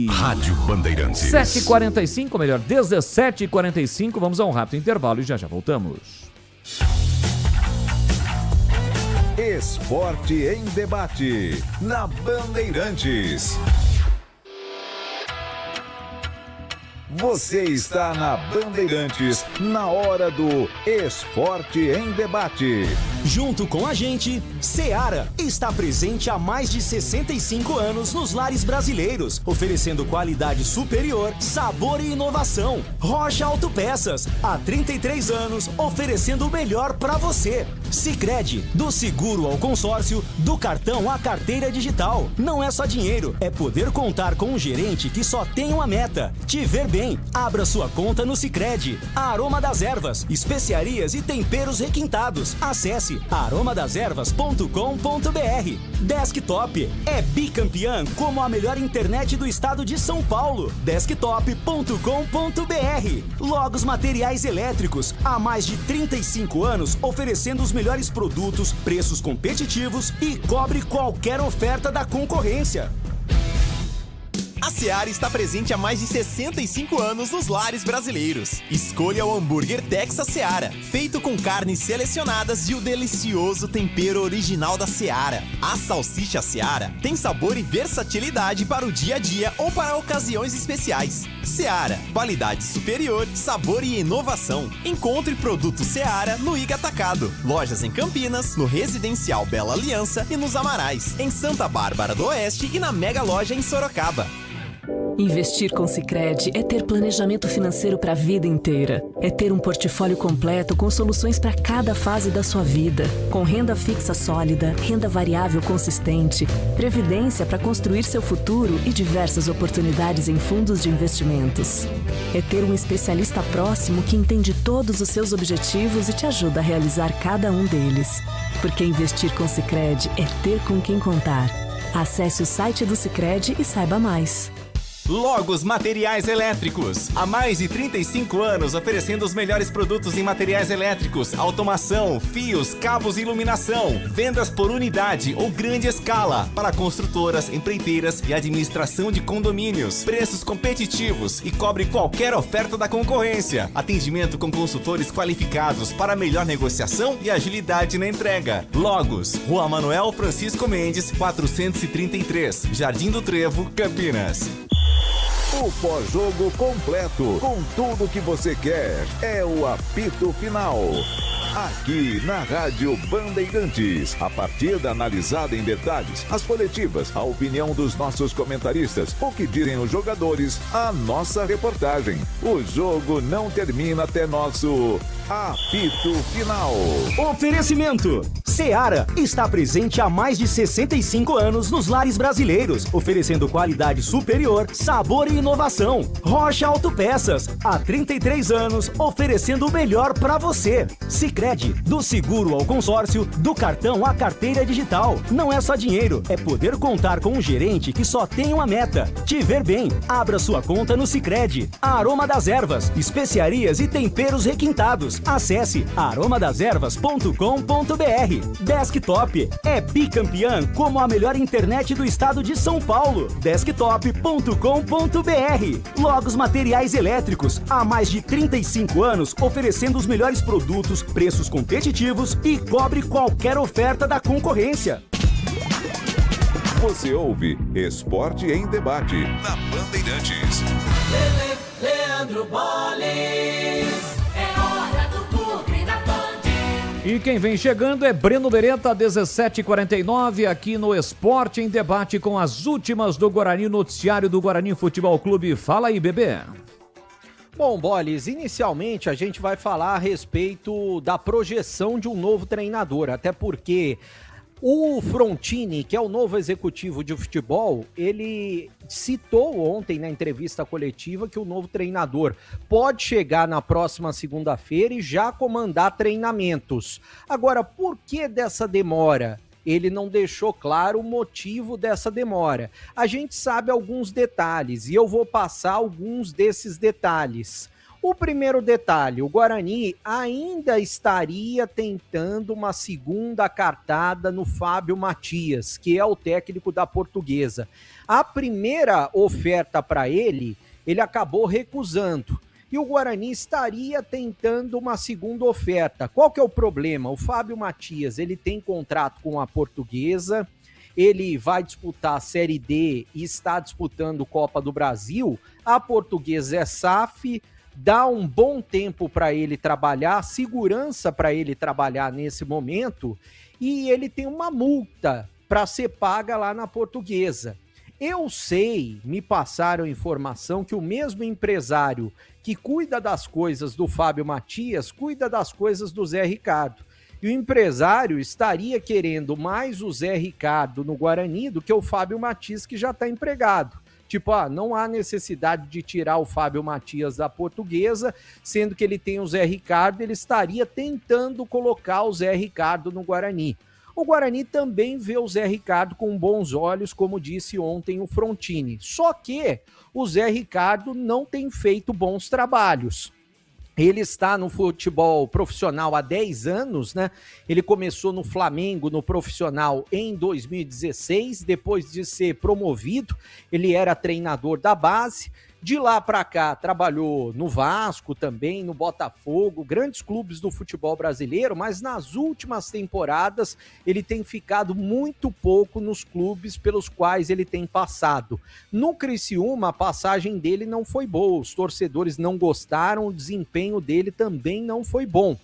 Rádio Bandeirantes.
7h45, melhor, 17h45. Vamos a um rápido intervalo e já voltamos.
Esporte em debate, na Bandeirantes. Você está na Bandeirantes, na hora do Esporte em Debate.
Junto com a gente, Seara está presente há mais de 65 anos nos lares brasileiros, oferecendo qualidade superior, sabor e inovação. Rocha Autopeças, há 33 anos, oferecendo o melhor para você. Sicredi, do seguro ao consórcio, do cartão à carteira digital. Não é só dinheiro, é poder contar com um gerente que só tem uma meta: te ver bem. Abra sua conta no Sicredi. Aroma das Ervas, especiarias e temperos requintados. Acesse aromadeservas.com.br. Desktop é bicampeã como a melhor internet do estado de São Paulo. Desktop.com.br. Logos Materiais Elétricos, há mais de 35 anos oferecendo os melhores produtos, preços competitivos e cobre qualquer oferta da concorrência.
A Seara está presente há mais de 65 anos nos lares brasileiros. Escolha o hambúrguer Texas Seara, feito com carnes selecionadas e o delicioso tempero original da Seara. A salsicha Seara tem sabor e versatilidade para o dia a dia ou para ocasiões especiais. Seara, qualidade superior, sabor e inovação. Encontre produto Seara no Iga Atacado. Lojas em Campinas, no Residencial Bela Aliança e nos Amarais, em Santa Bárbara do Oeste e na Mega Loja em Sorocaba.
Investir com Sicredi é ter planejamento financeiro para a vida inteira. É ter um portfólio completo com soluções para cada fase da sua vida. Com renda fixa sólida, renda variável consistente, previdência para construir seu futuro e diversas oportunidades em fundos de investimentos. É ter um especialista próximo que entende todos os seus objetivos e te ajuda a realizar cada um deles. Porque investir com Sicredi é ter com quem contar. Acesse o site do Sicredi e saiba mais.
Logos Materiais Elétricos. Há mais de 35 anos oferecendo os melhores produtos em materiais elétricos, automação, fios, cabos e iluminação. Vendas por unidade ou grande escala para construtoras, empreiteiras e administração de condomínios. Preços competitivos e cobre qualquer oferta da concorrência. Atendimento com consultores qualificados para melhor negociação e agilidade na entrega. Logos, Rua Manuel Francisco Mendes, 433, Jardim do Trevo, Campinas.
O pós-jogo completo, com tudo que você quer, é o apito final. Aqui na Rádio Bandeirantes, a partida analisada em detalhes, as coletivas, a opinião dos nossos comentaristas, o que dizem os jogadores, a nossa reportagem. O jogo não termina até nosso apito final.
Oferecimento: Seara está presente há mais de 65 anos nos lares brasileiros, oferecendo qualidade superior, sabor e inovação. Rocha Autopeças, há 33 anos, oferecendo o melhor para você. Sicredi, do seguro ao consórcio, do cartão à carteira digital. Não é só dinheiro, é poder contar com um gerente que só tem uma meta: te ver bem. Abra sua conta no Sicredi. Aroma das Ervas, especiarias e temperos requintados. Acesse aromadeservas.com.br. Desktop é bicampeã como a melhor internet do estado de São Paulo. Desktop.com.br. Logos Materiais Elétricos, há mais de 35 anos oferecendo os melhores produtos, preços competitivos e cobre qualquer oferta da concorrência.
Você ouve Esporte em Debate na Bandeirantes.
Leandro Bolles, é hora do Clube da Band.
E quem vem chegando é Breno Beretta, 17h49, aqui no Esporte em Debate com as últimas do Guarani, noticiário do Guarani Futebol Clube. Fala aí, bebê.
Bom, Boles, inicialmente a gente vai falar a respeito da projeção de um novo treinador, até porque o Frontini, que é o novo executivo de futebol, ele citou ontem na entrevista coletiva que o novo treinador pode chegar na próxima segunda-feira e já comandar treinamentos. Agora, por que dessa demora? Ele não deixou claro o motivo dessa demora. A gente sabe alguns detalhes e eu vou passar alguns desses detalhes. O primeiro detalhe: o Guarani ainda estaria tentando uma segunda cartada no Fábio Matias, que é o técnico da Portuguesa. A primeira oferta para ele acabou recusando. E o Guarani estaria tentando uma segunda oferta. Qual que é o problema? O Fábio Matias, ele tem contrato com a Portuguesa, ele vai disputar a Série D e está disputando Copa do Brasil. A Portuguesa é SAF, dá um bom tempo para ele trabalhar, segurança para ele trabalhar nesse momento, e ele tem uma multa para ser paga lá na Portuguesa. Eu sei, me passaram informação que o mesmo empresário que cuida das coisas do Fábio Matias, cuida das coisas do Zé Ricardo. E o empresário estaria querendo mais o Zé Ricardo no Guarani do que o Fábio Matias, que já está empregado. Tipo, não há necessidade de tirar o Fábio Matias da Portuguesa, sendo que ele tem o Zé Ricardo, ele estaria tentando colocar o Zé Ricardo no Guarani. O Guarani também vê o Zé Ricardo com bons olhos, como disse ontem o Frontini. Só que o Zé Ricardo não tem feito bons trabalhos. Ele está no futebol profissional há 10 anos, né? Ele começou no Flamengo, no profissional, em 2016. Depois de ser promovido, ele era treinador da base. De lá para cá, trabalhou no Vasco também, no Botafogo, grandes clubes do futebol brasileiro, mas nas últimas temporadas ele tem ficado muito pouco nos clubes pelos quais ele tem passado. No Criciúma, a passagem dele não foi boa, os torcedores não gostaram, o desempenho dele também não foi bom.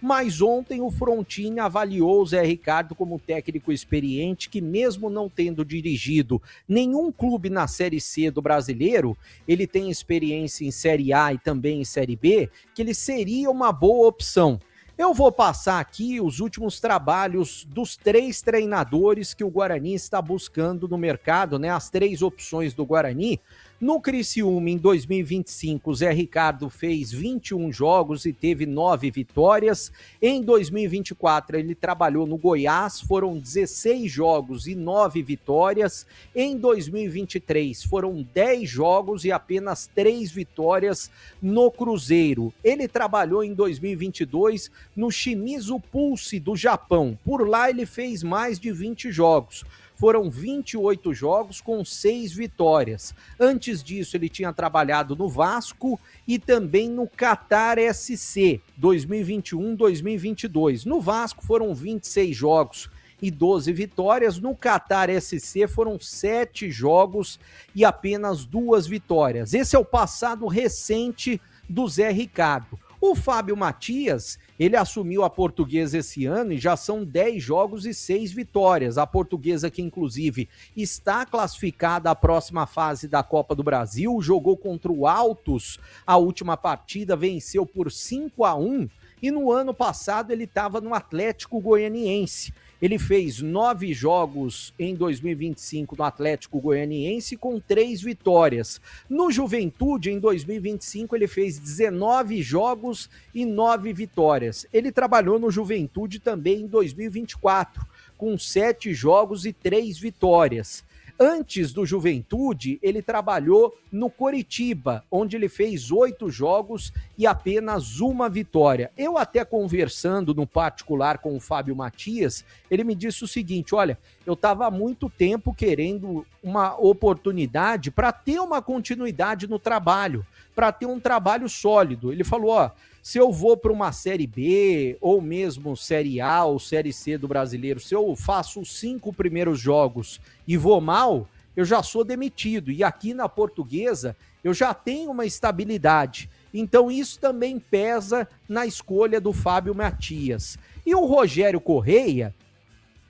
Mas ontem o Frontini avaliou o Zé Ricardo como um técnico experiente que, mesmo não tendo dirigido nenhum clube na Série C do brasileiro, ele tem experiência em Série A e também em Série B, que ele seria uma boa opção. Eu vou passar aqui os últimos trabalhos dos 3 treinadores que o Guarani está buscando no mercado, né? As 3 opções do Guarani. No Criciúma, em 2025, o Zé Ricardo fez 21 jogos e teve 9 vitórias. Em 2024, ele trabalhou no Goiás, foram 16 jogos e 9 vitórias. Em 2023, foram 10 jogos e apenas 3 vitórias no Cruzeiro. Ele trabalhou em 2022 no Shimizu Pulse do Japão. Por lá, ele fez mais de 20 jogos. Foram 28 jogos com 6 vitórias. Antes disso, ele tinha trabalhado no Vasco e também no Qatar SC, 2021-2022. No Vasco foram 26 jogos e 12 vitórias. No Qatar SC foram 7 jogos e apenas 2 vitórias. Esse é o passado recente do Zé Ricardo. O Fábio Matias, ele assumiu a Portuguesa esse ano e já são 10 jogos e 6 vitórias. A Portuguesa que, inclusive, está classificada à próxima fase da Copa do Brasil, jogou contra o Altos a última partida, venceu por 5-1 e no ano passado ele estava no Atlético Goianiense. Ele fez 9 jogos em 2025 no Atlético Goianiense com 3 vitórias. No Juventude, em 2025, ele fez 19 jogos e 9 vitórias. Ele trabalhou no Juventude também em 2024, com 7 jogos e 3 vitórias. Antes do Juventude, ele trabalhou no Coritiba, onde ele fez 8 jogos e apenas 1 vitória. Eu até conversando no particular com o Fábio Matias, ele me disse o seguinte, olha, eu estava há muito tempo querendo uma oportunidade para ter uma continuidade no trabalho, para ter um trabalho sólido. Ele falou, ó, se eu vou para uma Série B, ou mesmo Série A ou Série C do Brasileiro, se eu faço os 5 primeiros jogos e vou mal, eu já sou demitido. E aqui na Portuguesa, eu já tenho uma estabilidade. Então isso também pesa na escolha do Fábio Matias. E o Rogério Correia,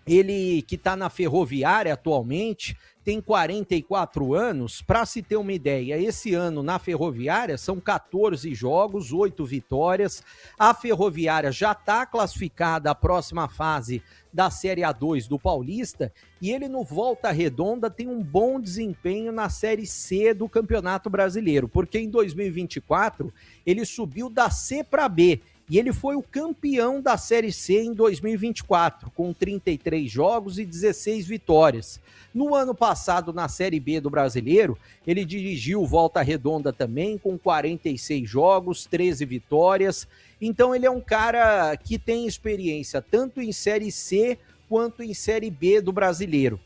ele que está na Ferroviária atualmente, tem 44 anos, para se ter uma ideia, esse ano na Ferroviária são 14 jogos, 8 vitórias, a Ferroviária já está classificada à próxima fase da Série A2 do Paulista, e ele no Volta Redonda tem um bom desempenho na Série C do Campeonato Brasileiro, porque em 2024 ele subiu da C para B, e ele foi o campeão da Série C em 2024, com 33 jogos e 16 vitórias. No ano passado, na Série B do Brasileiro, ele dirigiu Volta Redonda também, com 46 jogos, 13 vitórias. Então ele é um cara que tem experiência tanto em Série C quanto em Série B do Brasileiro.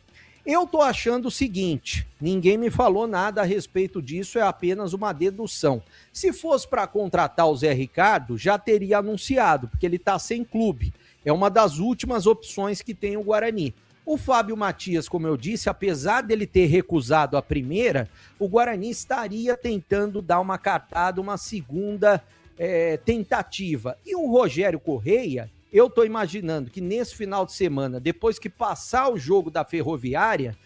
Eu tô achando o seguinte, ninguém me falou nada a respeito disso, é apenas uma dedução. Se fosse para contratar o Zé Ricardo, já teria anunciado, porque ele tá sem clube. É uma das últimas opções que tem o Guarani. O Fábio Matias, como eu disse, apesar dele ter recusado a primeira, o Guarani estaria tentando dar uma cartada, uma segunda tentativa. E o Rogério Correia, eu estou imaginando que nesse final de semana, depois que passar o jogo da Ferroviária,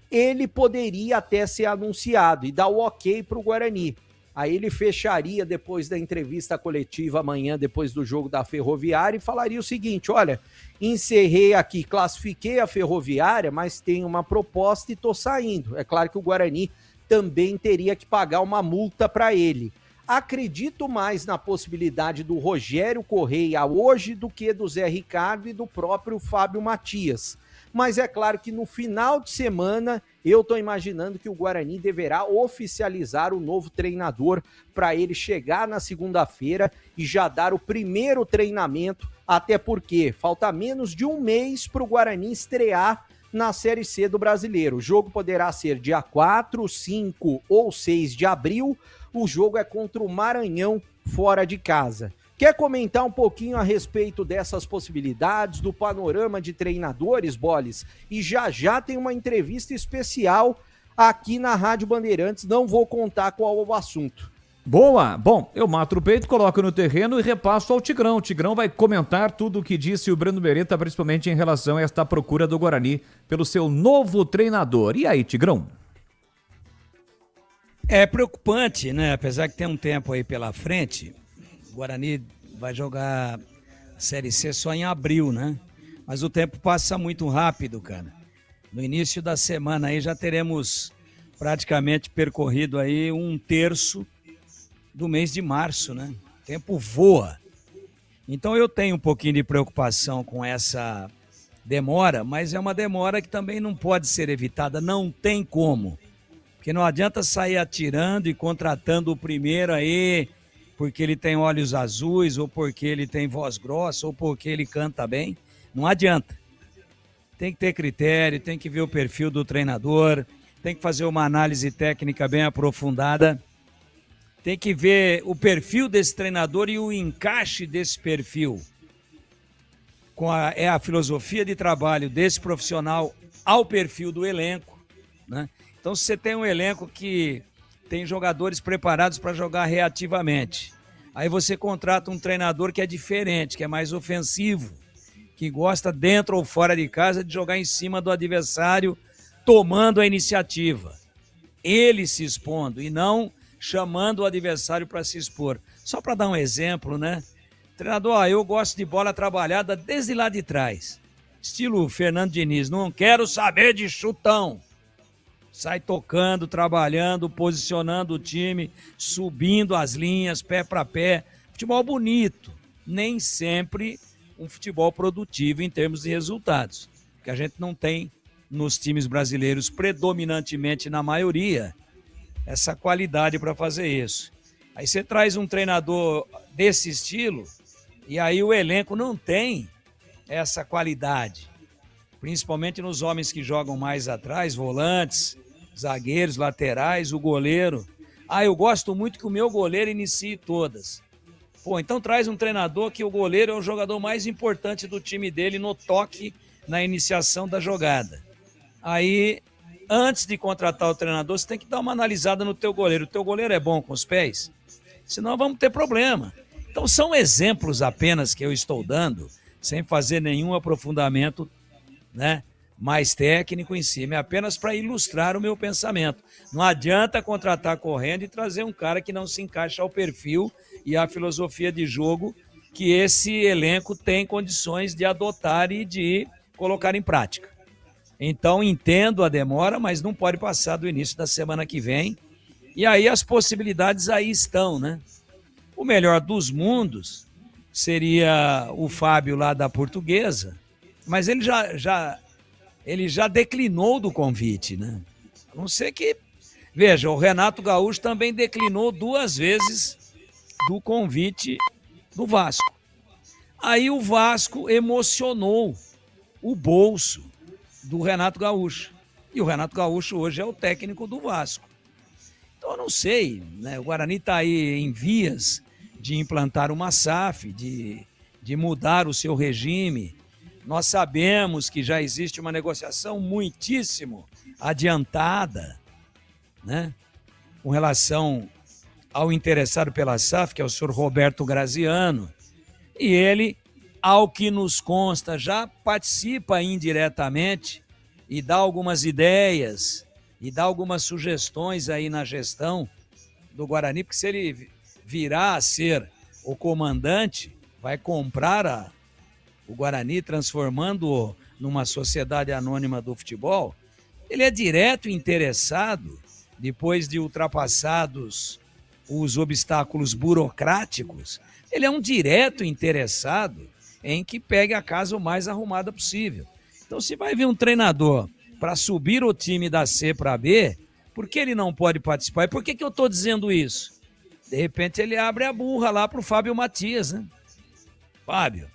ele poderia até ser anunciado e dar o ok para o Guarani. Aí ele fecharia depois da entrevista coletiva amanhã, depois do jogo da Ferroviária, e falaria o seguinte, olha, encerrei aqui, classifiquei a Ferroviária, mas tenho uma proposta e estou saindo. É claro que o Guarani também teria que pagar uma multa para ele. Acredito mais na possibilidade do Rogério Correia hoje do que do Zé Ricardo e do próprio Fábio Matias. Mas é claro que no final de semana eu estou imaginando que o Guarani deverá oficializar o novo treinador para ele chegar na segunda-feira e já dar o primeiro treinamento, até porque falta menos de um mês para o Guarani estrear na Série C do Brasileiro. O jogo poderá ser dia 4, 5 ou 6 de abril. O jogo é contra o Maranhão, fora de casa. Quer comentar um pouquinho a respeito dessas possibilidades, do panorama de treinadores, Boles? E já tem uma entrevista especial aqui na Rádio Bandeirantes, não vou contar qual é o assunto.
Boa! Bom, eu mato o peito, coloco no terreno e repasso ao Tigrão. O Tigrão vai comentar tudo o que disse o Breno Beretta, principalmente em relação a esta procura do Guarani pelo seu novo treinador. E aí, Tigrão?
É preocupante, né? Apesar que tem um tempo aí pela frente, o Guarani vai jogar a Série C só em abril, né? Mas o tempo passa muito rápido, cara. No início da semana aí já teremos praticamente percorrido aí 1/3 do mês de março, né? O tempo voa. Então eu tenho um pouquinho de preocupação com essa demora, mas é uma demora que também não pode ser evitada, não tem como. Porque não adianta sair atirando e contratando o primeiro aí porque ele tem olhos azuis, ou porque ele tem voz grossa, ou porque ele canta bem. Não adianta. Tem que ter critério, tem que ver o perfil do treinador, tem que fazer uma análise técnica bem aprofundada, tem que ver o perfil desse treinador e o encaixe desse perfil com a filosofia de trabalho desse profissional ao perfil do elenco, né? Então, se você tem um elenco que tem jogadores preparados para jogar reativamente, Aí você contrata um treinador que é diferente, que é mais ofensivo, que gosta dentro ou fora de casa de jogar em cima do adversário, tomando a iniciativa. Ele se expondo e não chamando o adversário para se expor. Só para dar um exemplo, né? Treinador, eu gosto de bola trabalhada desde lá de trás. Estilo Fernando Diniz, não quero saber de chutão. Sai tocando, trabalhando, posicionando o time, subindo as linhas, pé para pé. Futebol bonito. Nem sempre um futebol produtivo em termos de resultados. Que a gente não tem nos times brasileiros, predominantemente na maioria, essa qualidade para fazer isso. Aí você traz um treinador desse estilo e aí o elenco não tem essa qualidade. Principalmente nos homens que jogam mais atrás, volantes, zagueiros, laterais, o goleiro. Eu gosto muito que o meu goleiro inicie todas. Pô, então traz um treinador que o goleiro é o jogador mais importante do time dele no toque, na iniciação da jogada. Aí, antes de contratar o treinador, você tem que dar uma analisada no teu goleiro. O teu goleiro é bom com os pés? Senão vamos ter problema. Então são exemplos apenas que eu estou dando, sem fazer nenhum aprofundamento, né, mais técnico em cima. É apenas para ilustrar o meu pensamento. Não adianta contratar correndo e trazer um cara que não se encaixa ao perfil e à filosofia de jogo que esse elenco tem condições de adotar e de colocar em prática. Então, entendo a demora, mas não pode passar do início da semana que vem. E aí as possibilidades aí estão, né? O melhor dos mundos seria o Fábio lá da Portuguesa, mas ele já declinou do convite, né? A não ser que... Veja, o Renato Gaúcho também declinou 2 vezes do convite do Vasco. Aí o Vasco emocionou o bolso do Renato Gaúcho. E o Renato Gaúcho hoje é o técnico do Vasco. Então eu não sei, né? O Guarani está aí em vias de implantar uma SAF, de mudar o seu regime. Nós sabemos que já existe uma negociação muitíssimo adiantada, né, com relação ao interessado pela SAF, que é o senhor Roberto Graziano. E ele, ao que nos consta, já participa indiretamente e dá algumas ideias e dá algumas sugestões aí na gestão do Guarani, porque se ele virar a ser o comandante, vai comprar o Guarani, transformando-o numa sociedade anônima do futebol. Ele é direto interessado, depois de ultrapassados os obstáculos burocráticos, ele é um direto interessado em que pegue a casa o mais arrumada possível. Então, se vai vir um treinador para subir o time da C para B, por que ele não pode participar? E por que eu estou dizendo isso? De repente ele abre a burra lá para o Fábio Matias, né? Fábio,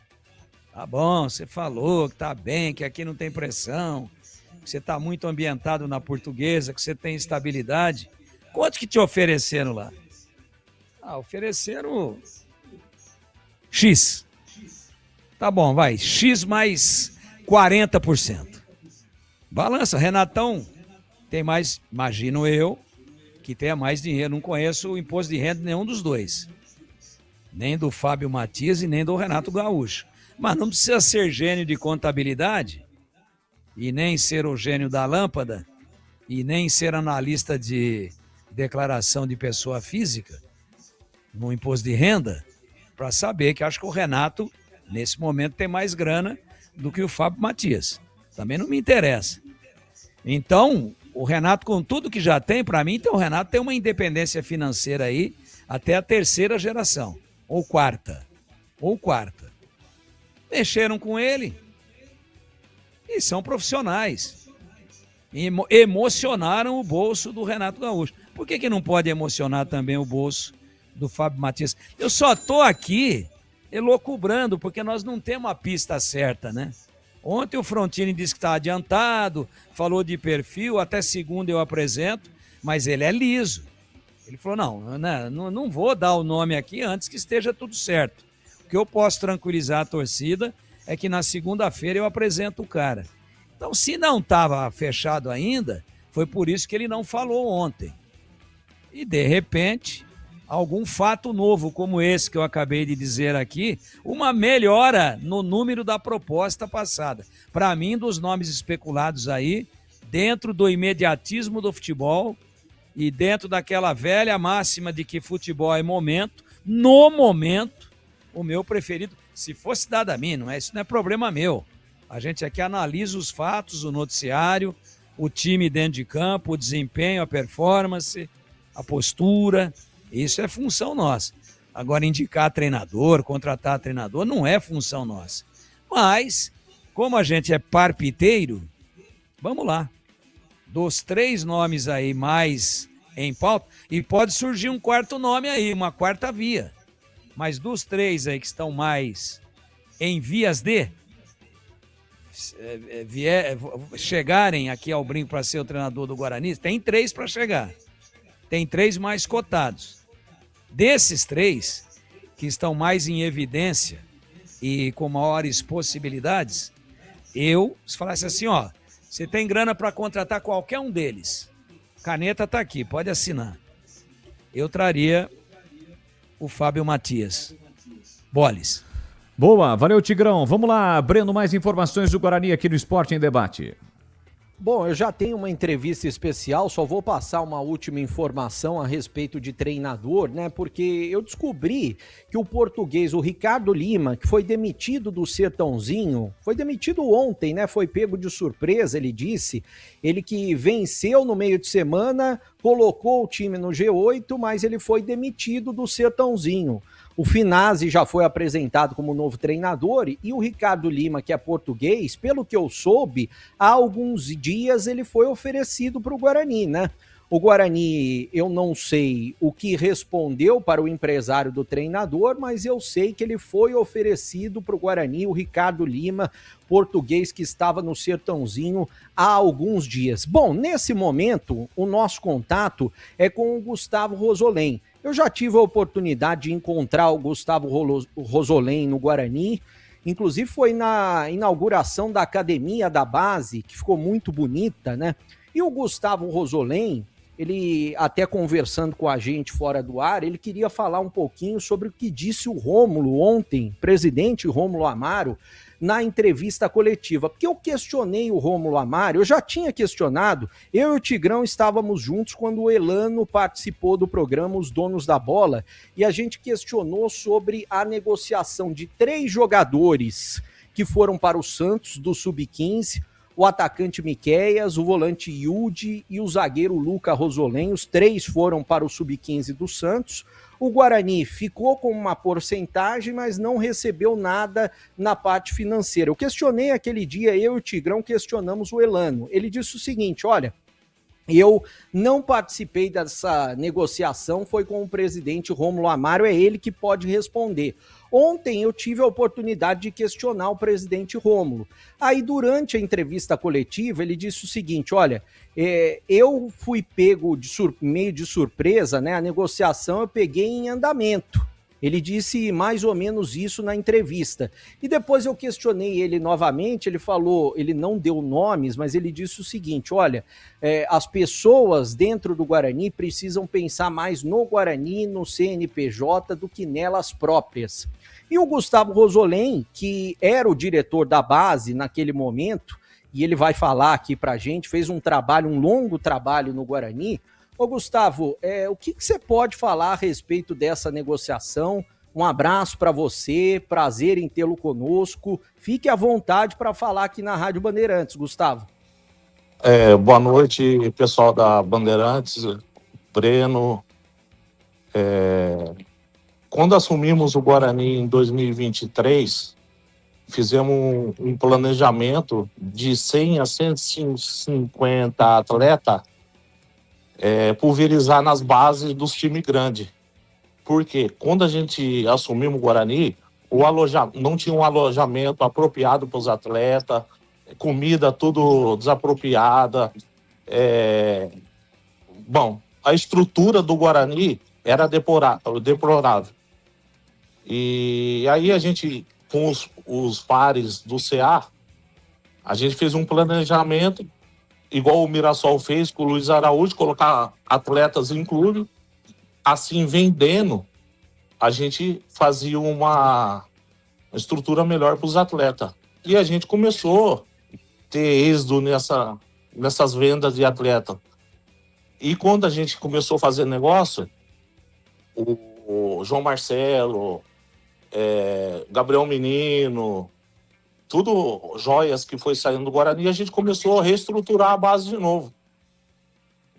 tá bom, você falou que tá bem, que aqui não tem pressão, que você tá muito ambientado na Portuguesa, que você tem estabilidade. Quanto que te ofereceram lá? Ofereceram X. Tá bom, vai, X mais 40%. Balança, Renatão tem mais, imagino eu, que tenha mais dinheiro. Não conheço o imposto de renda de nenhum dos dois. Nem do Fábio Matias e nem do Renato Gaúcho. Mas não precisa ser gênio de contabilidade, e nem ser o gênio da lâmpada, e nem ser analista de declaração de pessoa física no imposto de renda, para saber que acho que o Renato, nesse momento, tem mais grana do que o Fábio Matias. Também não me interessa. Então, o Renato, com tudo que já tem, para mim, então o Renato tem uma independência financeira aí até a 3ª geração, ou quarta. Mexeram com ele e são profissionais. Emocionaram o bolso do Renato Gaúcho. Por que não pode emocionar também o bolso do Fábio Matias? Eu só estou aqui elocubrando, porque nós não temos a pista certa, né? Ontem o Frontini disse que está adiantado, falou de perfil, até segunda eu apresento, mas ele é liso. Ele falou, não vou dar o nome aqui antes que esteja tudo certo. O que eu posso tranquilizar a torcida é que na segunda-feira eu apresento o cara. Então, se não estava fechado ainda, foi por isso que ele não falou ontem. E, de repente, algum fato novo como esse que eu acabei de dizer aqui, uma melhora no número da proposta passada. Para mim, dos nomes especulados aí, dentro do imediatismo do futebol e dentro daquela velha máxima de que futebol é momento, no momento, o meu preferido, se fosse dado a mim, isso não é problema meu. A gente aqui analisa os fatos, o noticiário, o time dentro de campo, o desempenho, a performance, a postura, isso é função nossa. Agora, indicar treinador, contratar treinador, não é função nossa. Mas, como a gente é parpiteiro, vamos lá. Dos 3 nomes aí mais em pauta, e pode surgir um quarto nome aí, uma quarta via. Mas dos 3 aí que estão mais em vias de chegarem aqui ao brinco para ser o treinador do Guarani, tem 3 para chegar. Tem 3 mais cotados. Desses 3 que estão mais em evidência e com maiores possibilidades, se falasse assim, ó, você tem grana para contratar qualquer um deles, caneta tá aqui, pode assinar. Eu traria o Fábio Matias. Boles.
Boa, valeu Tigrão. Vamos lá, Breno, mais informações do Guarani aqui no Esporte em Debate.
Bom, eu já tenho uma entrevista especial, só vou passar uma última informação a respeito de treinador, né? Porque eu descobri que o português, o Ricardo Lima, que foi demitido do Sertãozinho, foi demitido ontem, né? Foi pego de surpresa, ele disse. Ele que venceu no meio de semana, colocou o time no G8, mas ele foi demitido do Sertãozinho. O Finazzi já foi apresentado como novo treinador e o Ricardo Lima, que é português, pelo que eu soube, há alguns dias ele foi oferecido para o Guarani, né? O Guarani, eu não sei o que respondeu para o empresário do treinador, mas eu sei que ele foi oferecido para o Guarani, o Ricardo Lima, português que estava no Sertãozinho há alguns dias. Bom, nesse momento, o nosso contato é com o Gustavo Rosolém. Eu já tive a oportunidade de encontrar o Gustavo Rosolém no Guarani, inclusive foi na inauguração da academia da base, que ficou muito bonita, né? E o Gustavo Rosolém, ele até conversando com a gente fora do ar, ele queria falar um pouquinho sobre o que disse o Rômulo ontem, presidente Rômulo Amaro, na entrevista coletiva, porque eu questionei o Rômulo Amaro, eu já tinha questionado, eu e o Tigrão estávamos juntos quando o Elano participou do programa Os Donos da Bola, e a gente questionou sobre a negociação de 3 jogadores que foram para o Santos do Sub-15, o atacante Miqueias, o volante Yudi e o zagueiro Luca Rosolém, os 3 foram para o Sub-15 do Santos. O Guarani ficou com uma porcentagem, mas não recebeu nada na parte financeira. Eu questionei aquele dia, eu e o Tigrão questionamos o Elano. Ele disse o seguinte, olha, eu não participei dessa negociação, foi com o presidente Rômulo Amaro, é ele que pode responder. Ontem eu tive a oportunidade de questionar o presidente Rômulo. Aí, durante a entrevista coletiva, ele disse o seguinte, olha, eu fui pego meio de surpresa, né? A negociação eu peguei em andamento. Ele disse mais ou menos isso na entrevista. E depois eu questionei ele novamente, ele falou, ele não deu nomes, mas ele disse o seguinte, olha, as pessoas dentro do Guarani precisam pensar mais no Guarani, no CNPJ, do que nelas próprias. E o Gustavo Rosolém, que era o diretor da base naquele momento, e ele vai falar aqui pra gente, fez um longo trabalho no Guarani. Ô Gustavo, o que você pode falar a respeito dessa negociação? Um abraço para você, prazer em tê-lo conosco. Fique à vontade para falar aqui na Rádio Bandeirantes, Gustavo.
Boa noite, pessoal da Bandeirantes, Breno. Quando assumimos o Guarani em 2023, fizemos um planejamento de 100 a 150 atletas pulverizar nas bases dos times grandes. Porque quando a gente assumiu o Guarani, não tinha um alojamento apropriado para os atletas, comida tudo desapropriada. A estrutura do Guarani era deplorável. E aí a gente, com os pares do CA, a gente fez um planejamento igual o Mirassol fez com o Luiz Araújo, colocar atletas em clube, assim, vendendo, a gente fazia uma estrutura melhor para os atletas. E a gente começou a ter êxito nessas vendas de atleta. E quando a gente começou a fazer negócio, o João Marcelo, Gabriel Menino, tudo joias que foi saindo do Guarani, a gente começou a reestruturar a base de novo.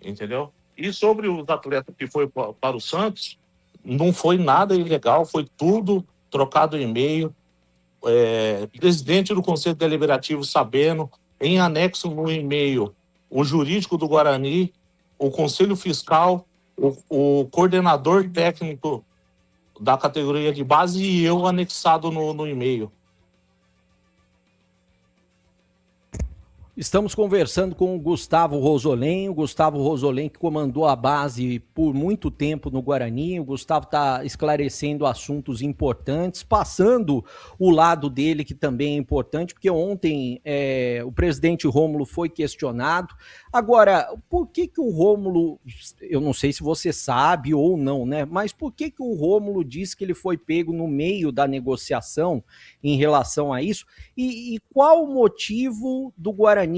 Entendeu? E sobre os atletas que foi para o Santos, não foi nada ilegal, foi tudo trocado em e-mail. Presidente do Conselho Deliberativo sabendo, em anexo no e-mail, o jurídico do Guarani, o Conselho Fiscal, o coordenador técnico da categoria de base e eu anexado no e-mail.
Estamos conversando com o Gustavo Rosolém que comandou a base por muito tempo no Guarani. O Gustavo está esclarecendo assuntos importantes, passando o lado dele, que também é importante, porque ontem o presidente Rômulo foi questionado. Agora, por que o Rômulo, eu não sei se você sabe ou não, né? Mas por que o Rômulo disse que ele foi pego no meio da negociação em relação a isso? E qual o motivo do Guarani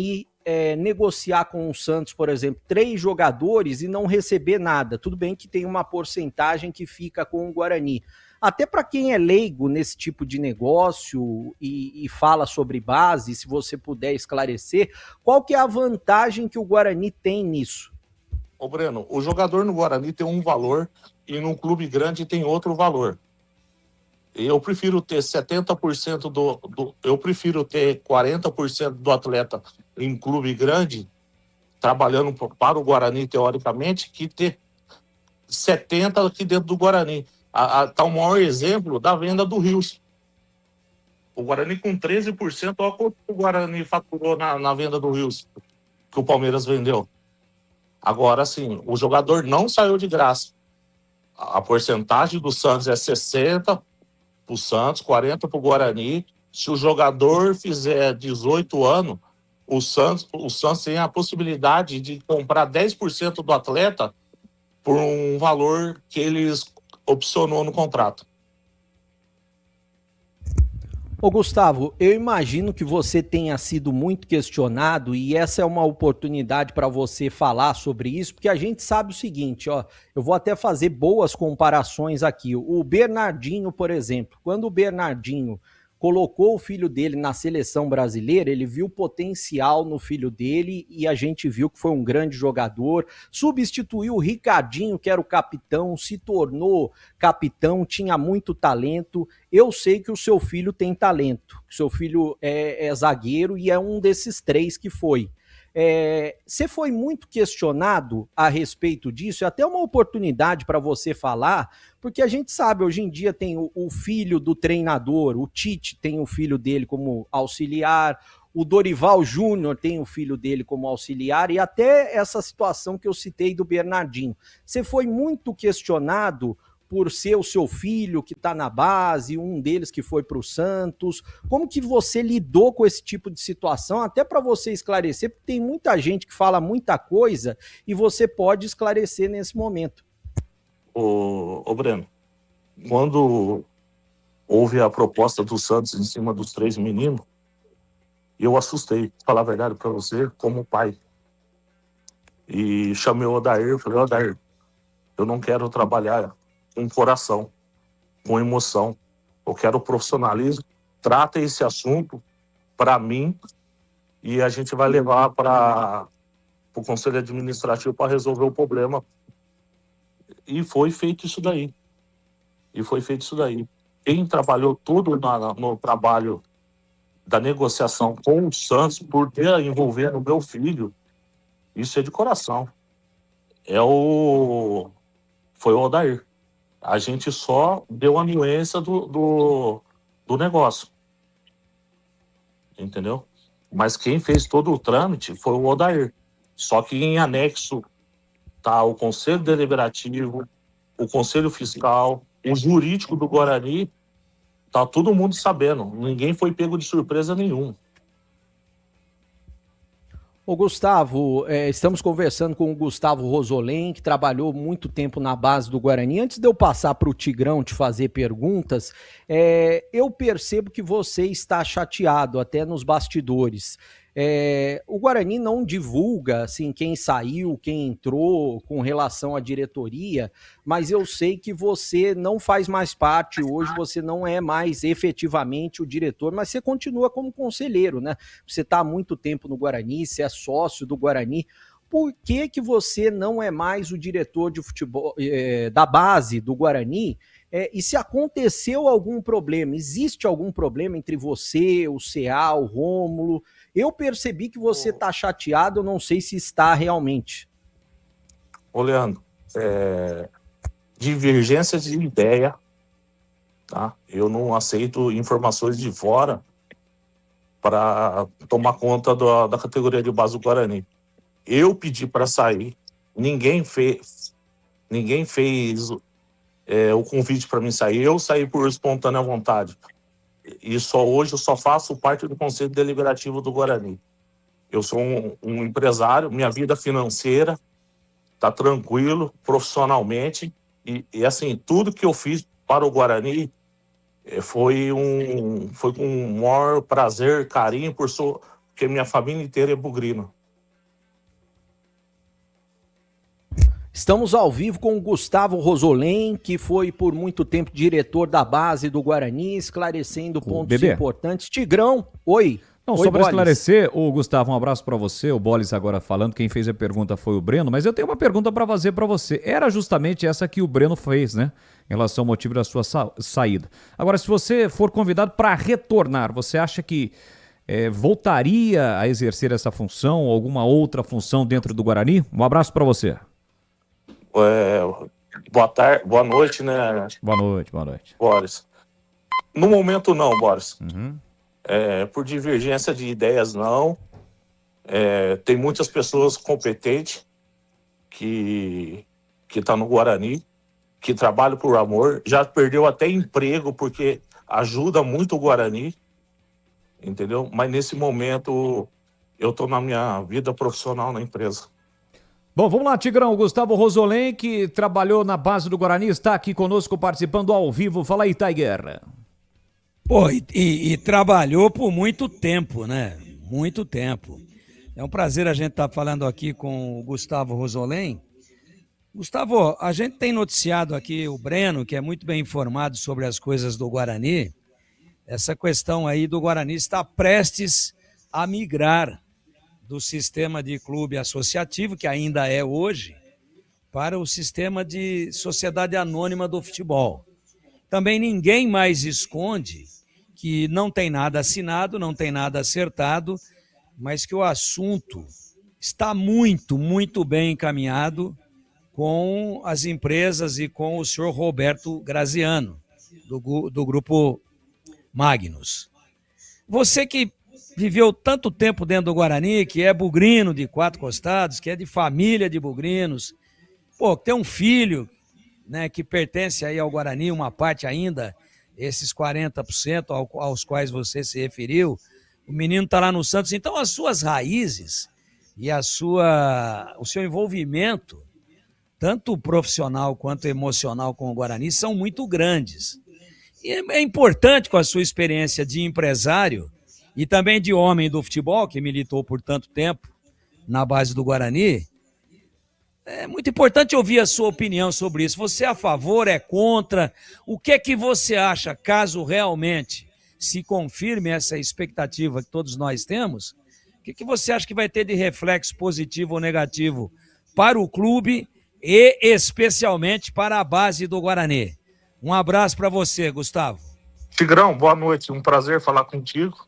negociar com o Santos, por exemplo, 3 jogadores e não receber nada? Tudo bem que tem uma porcentagem que fica com o Guarani. Até para quem é leigo nesse tipo de negócio e fala sobre base, se você puder esclarecer, qual que é a vantagem que o Guarani tem nisso?
Ô Breno, o jogador no Guarani tem um valor e num clube grande tem outro valor. Eu prefiro ter 70% eu prefiro ter 40% do atleta em clube grande, trabalhando para o Guarani, teoricamente, que ter 70% aqui dentro do Guarani. Tá o maior exemplo da venda do Rios. O Guarani com 13%, olha quanto o Guarani faturou na venda do Rios, que o Palmeiras vendeu. Agora, sim, o jogador não saiu de graça. A porcentagem do Santos é 60% para o Santos, 40% para o Guarani. Se o jogador fizer 18 anos, o Santos tem a possibilidade de comprar 10% do atleta por um valor que eles opcionou no contrato.
Ô Gustavo, eu imagino que você tenha sido muito questionado e essa é uma oportunidade para você falar sobre isso, porque a gente sabe o seguinte, ó, eu vou até fazer boas comparações aqui. O Bernardinho, por exemplo, quando o Bernardinho colocou o filho dele na seleção brasileira, ele viu potencial no filho dele e a gente viu que foi um grande jogador, substituiu o Ricardinho, que era o capitão, se tornou capitão, tinha muito talento. Eu sei que o seu filho tem talento, que o seu filho é zagueiro e é um desses 3 que foi. Você foi muito questionado a respeito disso, é até uma oportunidade para você falar, porque a gente sabe, hoje em dia tem o filho do treinador, o Tite tem o filho dele como auxiliar, o Dorival Júnior tem o filho dele como auxiliar, e até essa situação que eu citei do Bernardinho. Você foi muito questionado por ser o seu filho que está na base, um deles que foi para o Santos. Como que você lidou com esse tipo de situação? Até para você esclarecer, porque tem muita gente que fala muita coisa e você pode esclarecer nesse momento.
Ô Breno, quando houve a proposta do Santos em cima dos 3 meninos, eu assustei, pra falar a verdade para você, como pai. E chamei o Odair, falei, Odair, eu não quero trabalhar com coração, com emoção. Eu quero profissionalismo. Trata esse assunto para mim e a gente vai levar para o Conselho Administrativo para resolver o problema. E foi feito isso daí. Quem trabalhou tudo no trabalho da negociação com o Santos, por ter envolvendo o meu filho, isso é de coração. Foi o Odair. A gente só deu a anuência do negócio. Entendeu? Mas quem fez todo o trâmite foi o Odair. Só que em anexo tá o Conselho Deliberativo, o Conselho Fiscal, o jurídico do Guarani, tá todo mundo sabendo. Ninguém foi pego de surpresa nenhuma.
Ô Gustavo, estamos conversando com o Gustavo Rosolém, que trabalhou muito tempo na base do Guarani. Antes de eu passar para o Tigrão te fazer perguntas, eu percebo que você está chateado, até nos bastidores. O Guarani não divulga assim, quem saiu, quem entrou com relação à diretoria, mas eu sei que você não faz mais parte hoje, você não é mais efetivamente o diretor, mas você continua como conselheiro, né? Você está há muito tempo no Guarani, você é sócio do Guarani. Por que você não é mais o diretor de futebol da base do Guarani? E se aconteceu algum problema, existe algum problema entre você, o CA, o Rômulo? Eu percebi que você está chateado, eu não sei se está realmente.
Ô, Leandro, divergência de ideia, tá? Eu não aceito informações de fora para tomar conta da categoria de base do Guarani. Eu pedi para sair, ninguém fez o convite para mim sair, eu saí por espontânea vontade. E hoje eu só faço parte do Conselho Deliberativo do Guarani. Eu sou um empresário, minha vida financeira está tranquilo, profissionalmente, e assim, tudo que eu fiz para o Guarani foi com o maior prazer, carinho, porque minha família inteira é bugrina.
Estamos ao vivo com o Gustavo Rosolém, que foi por muito tempo diretor da base do Guarani, esclarecendo pontos importantes. Tigrão, oi.
Não,
oi,
só para
Bolis.
esclarecer, Gustavo, um abraço para você, o Bolis agora falando, quem fez a pergunta foi o Breno, mas eu tenho uma pergunta para fazer para você. Era justamente essa que o Breno fez, né? Em relação ao motivo da sua saída. Agora, se você for convidado para retornar, você acha que voltaria a exercer essa função ou alguma outra função dentro do Guarani? Um abraço para você.
Boa tarde, boa noite, né?
Boa noite.
Boris. No momento não, Boris. Por divergência de ideias não. Tem muitas pessoas competentes que tá no Guarani, que trabalham por amor, já perdeu até emprego porque ajuda muito o Guarani, entendeu? Mas nesse momento eu tô na minha vida profissional na empresa.
Bom, vamos lá, Tigrão. O Gustavo Rosolém, que trabalhou na base do Guarani, está aqui conosco participando ao vivo. Fala aí, Tiger.
Pô, e trabalhou por muito tempo, né? Muito tempo. É um prazer a gente estar falando aqui com o Gustavo Rosolém. Gustavo, a gente tem noticiado aqui o Breno, que é muito bem informado sobre as coisas do Guarani. Essa questão aí do Guarani está prestes a migrar do sistema de clube associativo, que ainda é hoje, para o sistema de sociedade anônima do futebol. Também ninguém mais esconde que não tem nada assinado, não tem nada acertado, mas que o assunto está muito, muito bem encaminhado com as empresas e com o senhor Roberto Graziano, do Grupo Magnus. Você que viveu tanto tempo dentro do Guarani, que é bugrino de Quatro Costados, que é de família de bugrinos, pô, tem um filho, né, que pertence aí ao Guarani, uma parte ainda, esses 40% aos quais você se referiu, o menino está lá no Santos, então as suas raízes e o seu envolvimento, tanto profissional quanto emocional com o Guarani, são muito grandes. E é importante, com a sua experiência de empresário e também de homem do futebol, que militou por tanto tempo na base do Guarani, é muito importante ouvir a sua opinião sobre isso. Você é a favor, é contra? O que é que você acha, caso realmente se confirme essa expectativa que todos nós temos? O que você acha que vai ter de reflexo positivo ou negativo para o clube e especialmente para a base do Guarani? Um abraço para você, Gustavo.
Tigrão, boa noite. Um prazer falar contigo.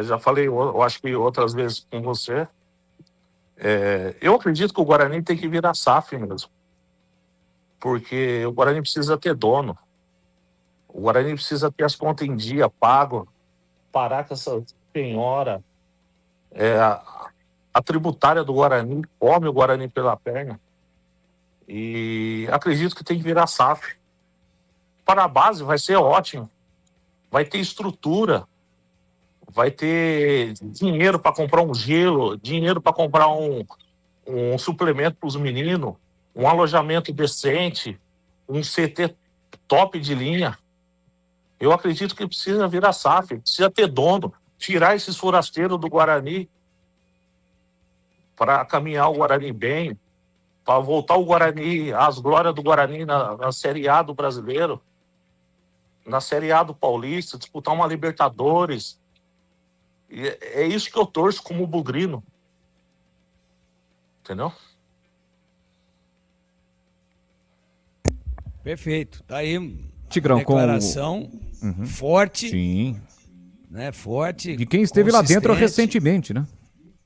Já falei, eu acho que outras vezes com você. Eu acredito que o Guarani tem que virar SAF mesmo. Porque o Guarani precisa ter dono. O Guarani precisa ter as contas em dia, pago. Parar com essa senhora. A tributária do Guarani come o Guarani pela perna. E acredito que tem que virar SAF. Para a base vai ser ótimo. Vai ter estrutura. vai ter dinheiro para comprar um gelo, dinheiro para comprar um suplemento para os meninos, um alojamento decente, um CT top de linha. Eu acredito que precisa virar SAF, precisa ter dono, tirar esses forasteiros do Guarani para caminhar o Guarani bem, para voltar o Guarani, as glórias do Guarani na Série A do Brasileiro, na Série A do Paulista, disputar uma Libertadores. E é isso que eu torço como bugrino. Entendeu?
Perfeito. Tá aí
Tigrão,
declaração forte.
Sim.
Né, forte.
De quem esteve lá dentro recentemente, né?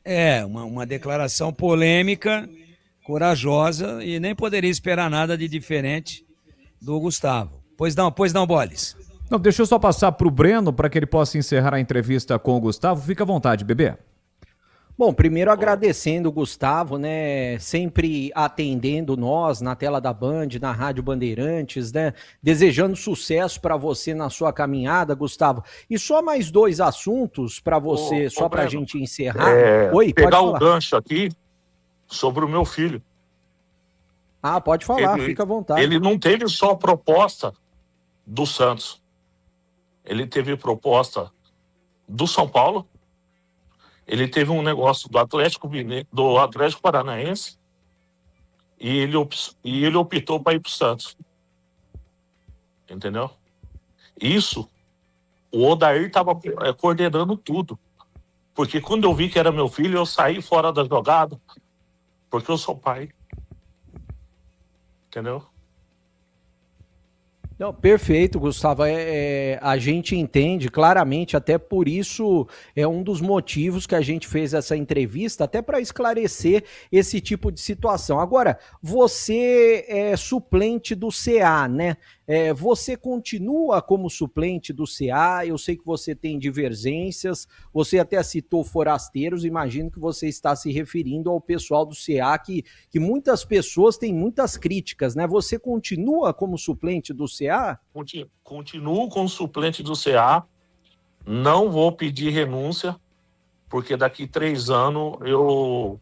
É, uma declaração polêmica, corajosa, e nem poderia esperar nada de diferente do Gustavo. Pois não, Boles.
Não, deixa eu só passar para o Breno para que ele possa encerrar a entrevista com o Gustavo. Fica à vontade, bebê.
Bom, primeiro agradecendo o Gustavo, né, sempre atendendo nós na tela da Band, na Rádio Bandeirantes, né, desejando sucesso para você na sua caminhada, Gustavo. E só mais 2 assuntos para você, só para a gente encerrar. Oi,
pegar
pode
o gancho aqui sobre o meu filho.
Ah, pode falar, fica à vontade.
Ele não teve só proposta do Santos. Ele teve proposta do São Paulo. Ele teve um negócio do Atlético Paranaense e ele optou para ir para o Santos. Entendeu? Isso, o Odair estava coordenando tudo. Porque quando eu vi que era meu filho, eu saí fora da jogada, porque eu sou pai. Entendeu?
Não, perfeito, Gustavo. A gente entende claramente, até por isso é um dos motivos que a gente fez essa entrevista, até para esclarecer esse tipo de situação. Agora, você é suplente do CA, né? Você continua como suplente do CA, eu sei que você tem divergências, você até citou forasteiros, imagino que você está se referindo ao pessoal do CA, que muitas pessoas têm muitas críticas, né? Você continua como suplente do CA?
Continuo como suplente do CA, não vou pedir renúncia, porque daqui 3 anos eu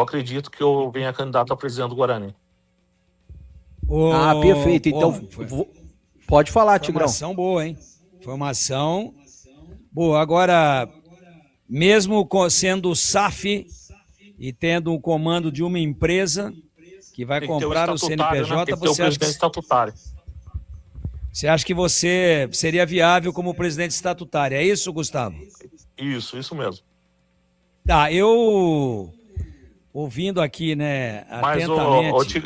acredito que eu venha candidato a presidente do Guarani.
Perfeito. Então, pode falar, Tigrão.
Informação boa, hein? Informação boa. Agora, mesmo sendo SAF e tendo o comando de uma empresa que vai comprar o CNPJ, você acha que você seria viável como presidente estatutário? É isso, Gustavo?
Isso mesmo.
Tá, eu... ouvindo aqui, né, atentamente...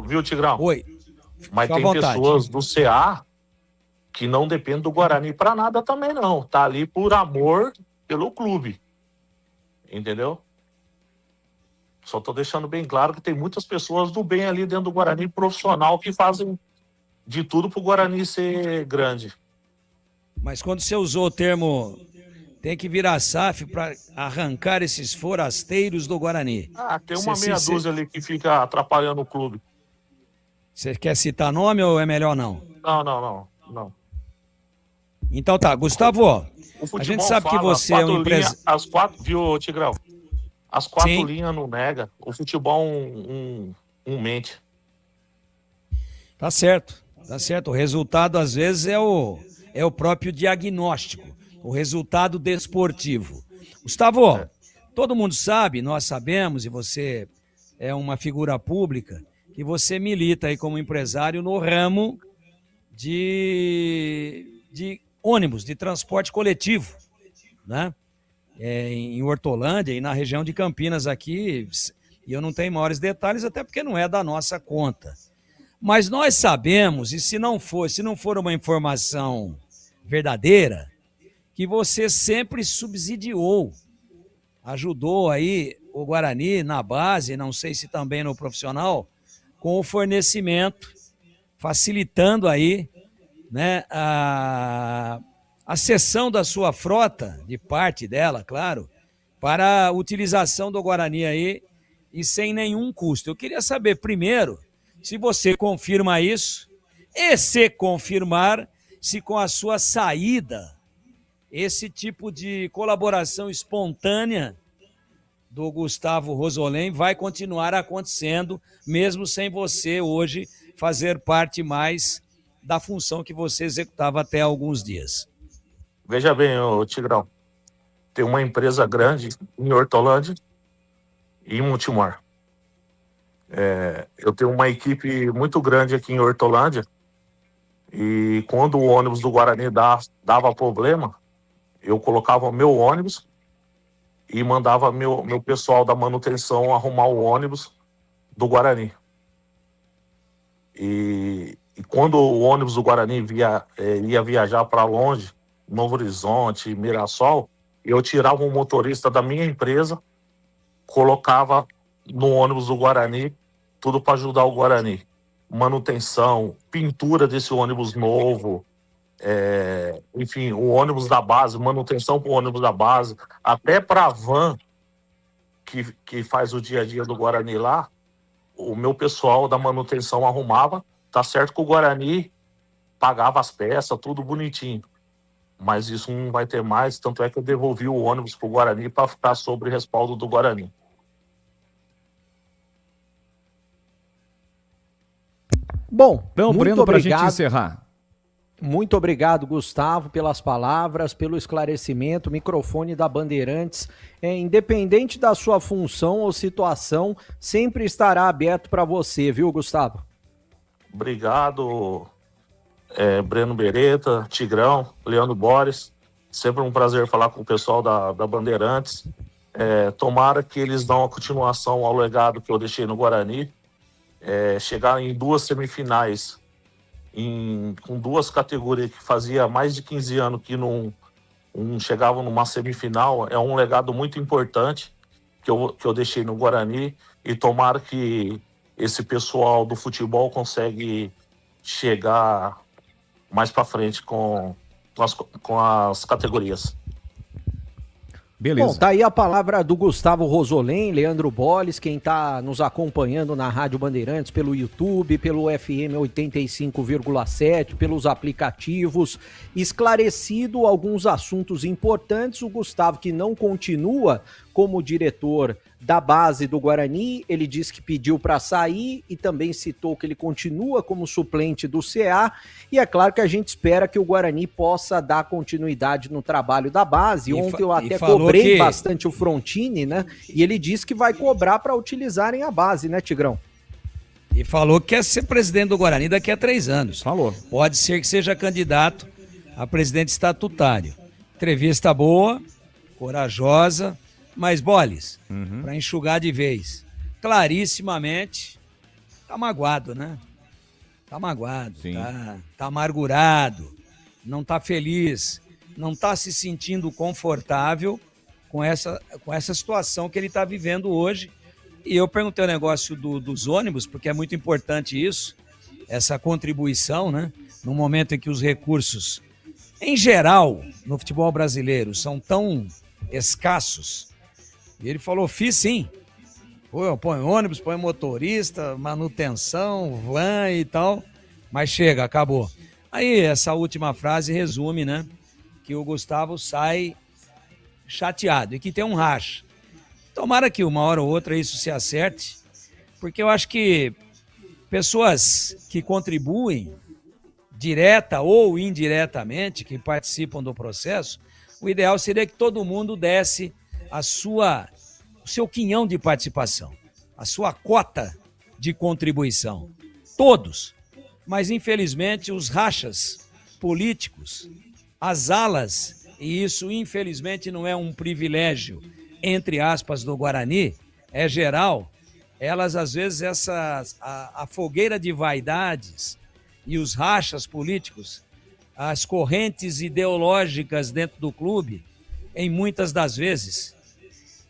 Viu, Tigrão?
Oi.
Mas tem pessoas do CA que não dependem do Guarani para nada também, não. Tá ali por amor pelo clube. Entendeu? Só tô deixando bem claro que tem muitas pessoas do bem ali dentro do Guarani, profissional, que fazem de tudo pro Guarani ser grande.
Mas quando você usou o termo... tem que virar SAF para arrancar esses forasteiros do Guarani.
Tem uma meia dúzia ali que fica atrapalhando o clube.
Você quer citar nome ou é melhor não?
Não.
Então tá, Gustavo, a gente sabe que você é um empresário...
Viu, Tigrão? As 4 linhas não nega. O futebol mente.
Tá certo. O resultado, às vezes, é o próprio diagnóstico. O resultado desportivo. Gustavo, todo mundo sabe, nós sabemos, e você é uma figura pública, que você milita aí como empresário no ramo de ônibus, de transporte coletivo, né? Em Hortolândia e na região de Campinas aqui, e eu não tenho maiores detalhes, até porque não é da nossa conta. Mas nós sabemos, e se não for uma informação verdadeira, que você sempre subsidiou, ajudou aí o Guarani na base, não sei se também no profissional, com o fornecimento, facilitando aí, né, a cessão da sua frota, de parte dela, claro, para a utilização do Guarani aí e sem nenhum custo. Eu queria saber primeiro se você confirma isso e, se confirmar, se com a sua saída esse tipo de colaboração espontânea do Gustavo Rosolém vai continuar acontecendo, mesmo sem você hoje fazer parte mais da função que você executava até alguns dias.
Veja bem, ô Tigrão, tem uma empresa grande em Hortolândia e em Montemor. Eu tenho uma equipe muito grande aqui em Hortolândia e quando o ônibus do Guarani dava problema, eu colocava o meu ônibus e mandava meu pessoal da manutenção arrumar o ônibus do Guarani. E quando o ônibus do Guarani ia viajar para longe, Novo Horizonte, Mirassol, eu tirava um motorista da minha empresa, colocava no ônibus do Guarani, tudo para ajudar o Guarani. Manutenção, pintura desse ônibus novo, enfim, o ônibus da base, manutenção para o ônibus da base, até para a van que faz o dia a dia do Guarani lá, o meu pessoal da manutenção arrumava. Tá certo que o Guarani pagava as peças, tudo bonitinho, mas isso não vai ter mais, tanto é que eu devolvi o ônibus para o Guarani para ficar sob respaldo do Guarani.
Bom,
então,
muito
Breno, para a
obrigado.
gente encerrar.
Muito obrigado, Gustavo, pelas palavras, pelo esclarecimento. O microfone da Bandeirantes, independente da sua função ou situação, sempre estará aberto para você, viu, Gustavo?
Obrigado, Breno Beretta, Tigrão, Leandro Boris. Sempre um prazer falar com o pessoal da Bandeirantes. Tomara que eles dão a continuação ao legado que eu deixei no Guarani. Chegar em 2 semifinais com 2 categorias que fazia mais de 15 anos que não chegavam numa semifinal, é um legado muito importante que eu deixei no Guarani, e tomara que esse pessoal do futebol consegue chegar mais para frente com as categorias.
Beleza. Bom, tá aí a palavra do Gustavo Rosolém, Leandro Bolis, quem tá nos acompanhando na Rádio Bandeirantes pelo YouTube, pelo FM 85,7, pelos aplicativos, esclarecido alguns assuntos importantes. O Gustavo, que não continua como diretor da base do Guarani, ele disse que pediu para sair e também citou que ele continua como suplente do CA, e é claro que a gente espera que o Guarani possa dar continuidade no trabalho da base. Ontem eu até cobrei bastante o Frontini, né? E ele disse que vai cobrar para utilizarem a base, né, Tigrão?
E falou que quer ser presidente do Guarani daqui a 3 anos.
Falou.
Pode ser que seja candidato a presidente estatutário. Entrevista boa, corajosa, mas, Bolis, para enxugar de vez, clarissimamente, tá magoado, né? Tá magoado, tá amargurado, não tá feliz, não tá se sentindo confortável com essa situação que ele tá vivendo hoje. E eu perguntei o negócio dos ônibus, porque é muito importante isso, essa contribuição, né? No momento em que os recursos, em geral, no futebol brasileiro, são tão escassos. E ele falou, fiz sim. Põe ônibus, põe motorista, manutenção, van e tal. Mas chega, acabou. Aí essa última frase resume, né? Que o Gustavo sai chateado e que tem um racha. Tomara que uma hora ou outra isso se acerte, porque eu acho que pessoas que contribuem, direta ou indiretamente, que participam do processo, o ideal seria que todo mundo desse o seu quinhão de participação, a sua cota de contribuição. Todos. Mas, infelizmente, os rachas políticos, as alas, e isso, infelizmente, não é um privilégio, entre aspas, do Guarani, é geral, elas, às vezes, a fogueira de vaidades e os rachas políticos, as correntes ideológicas dentro do clube, em muitas das vezes,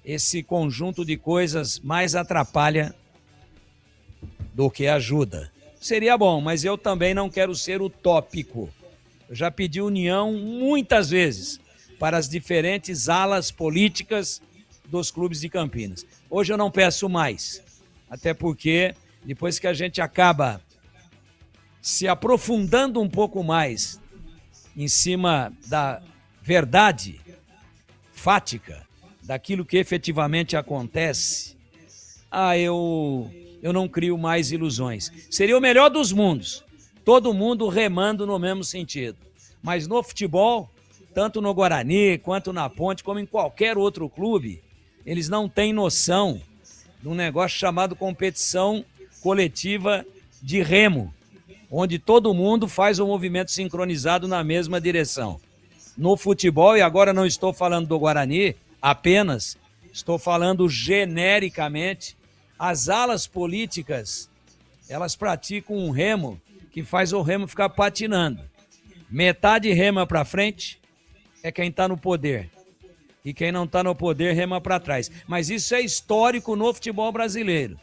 esse conjunto de coisas mais atrapalha do que ajuda. Seria bom, mas eu também não quero ser utópico. Eu já pedi união muitas vezes para as diferentes alas políticas dos clubes de Campinas. Hoje eu não peço mais, até porque depois que a gente acaba se aprofundando um pouco mais em cima verdade fática daquilo que efetivamente acontece, eu não crio mais ilusões. Seria o melhor dos mundos, todo mundo remando no mesmo sentido. Mas no futebol, tanto no Guarani, quanto na Ponte, como em qualquer outro clube, eles não têm noção de um negócio chamado competição coletiva de remo, onde todo mundo faz um movimento sincronizado na mesma direção. No futebol, e agora não estou falando do Guarani apenas, estou falando genericamente, as alas políticas, elas praticam um remo que faz o remo ficar patinando. Metade rema para frente é quem está no poder. E quem não está no poder rema para trás. Mas isso é histórico no futebol brasileiro.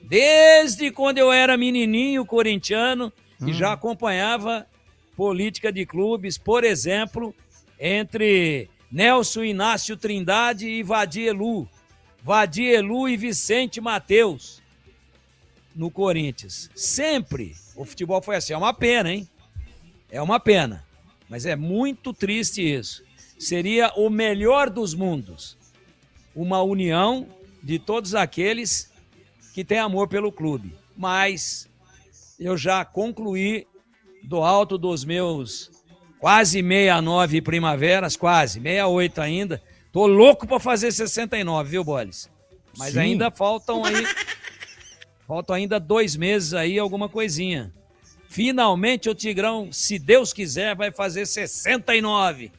Desde quando eu era menininho corintiano e já acompanhava política de clubes, por exemplo, entre Nelson Inácio Trindade e Vadielu e Vicente Mateus no Corinthians. Sempre o futebol foi assim. É uma pena, hein? É uma pena. Mas é muito triste isso. Seria o melhor dos mundos. Uma união de todos aqueles que têm amor pelo clube. Mas eu já concluí do alto dos meus quase 69 primaveras, quase, 68 ainda. Tô louco para fazer 69, viu, Boles? Mas sim, ainda faltam ainda 2 meses aí, alguma coisinha. Finalmente o Tigrão, se Deus quiser, vai fazer 69.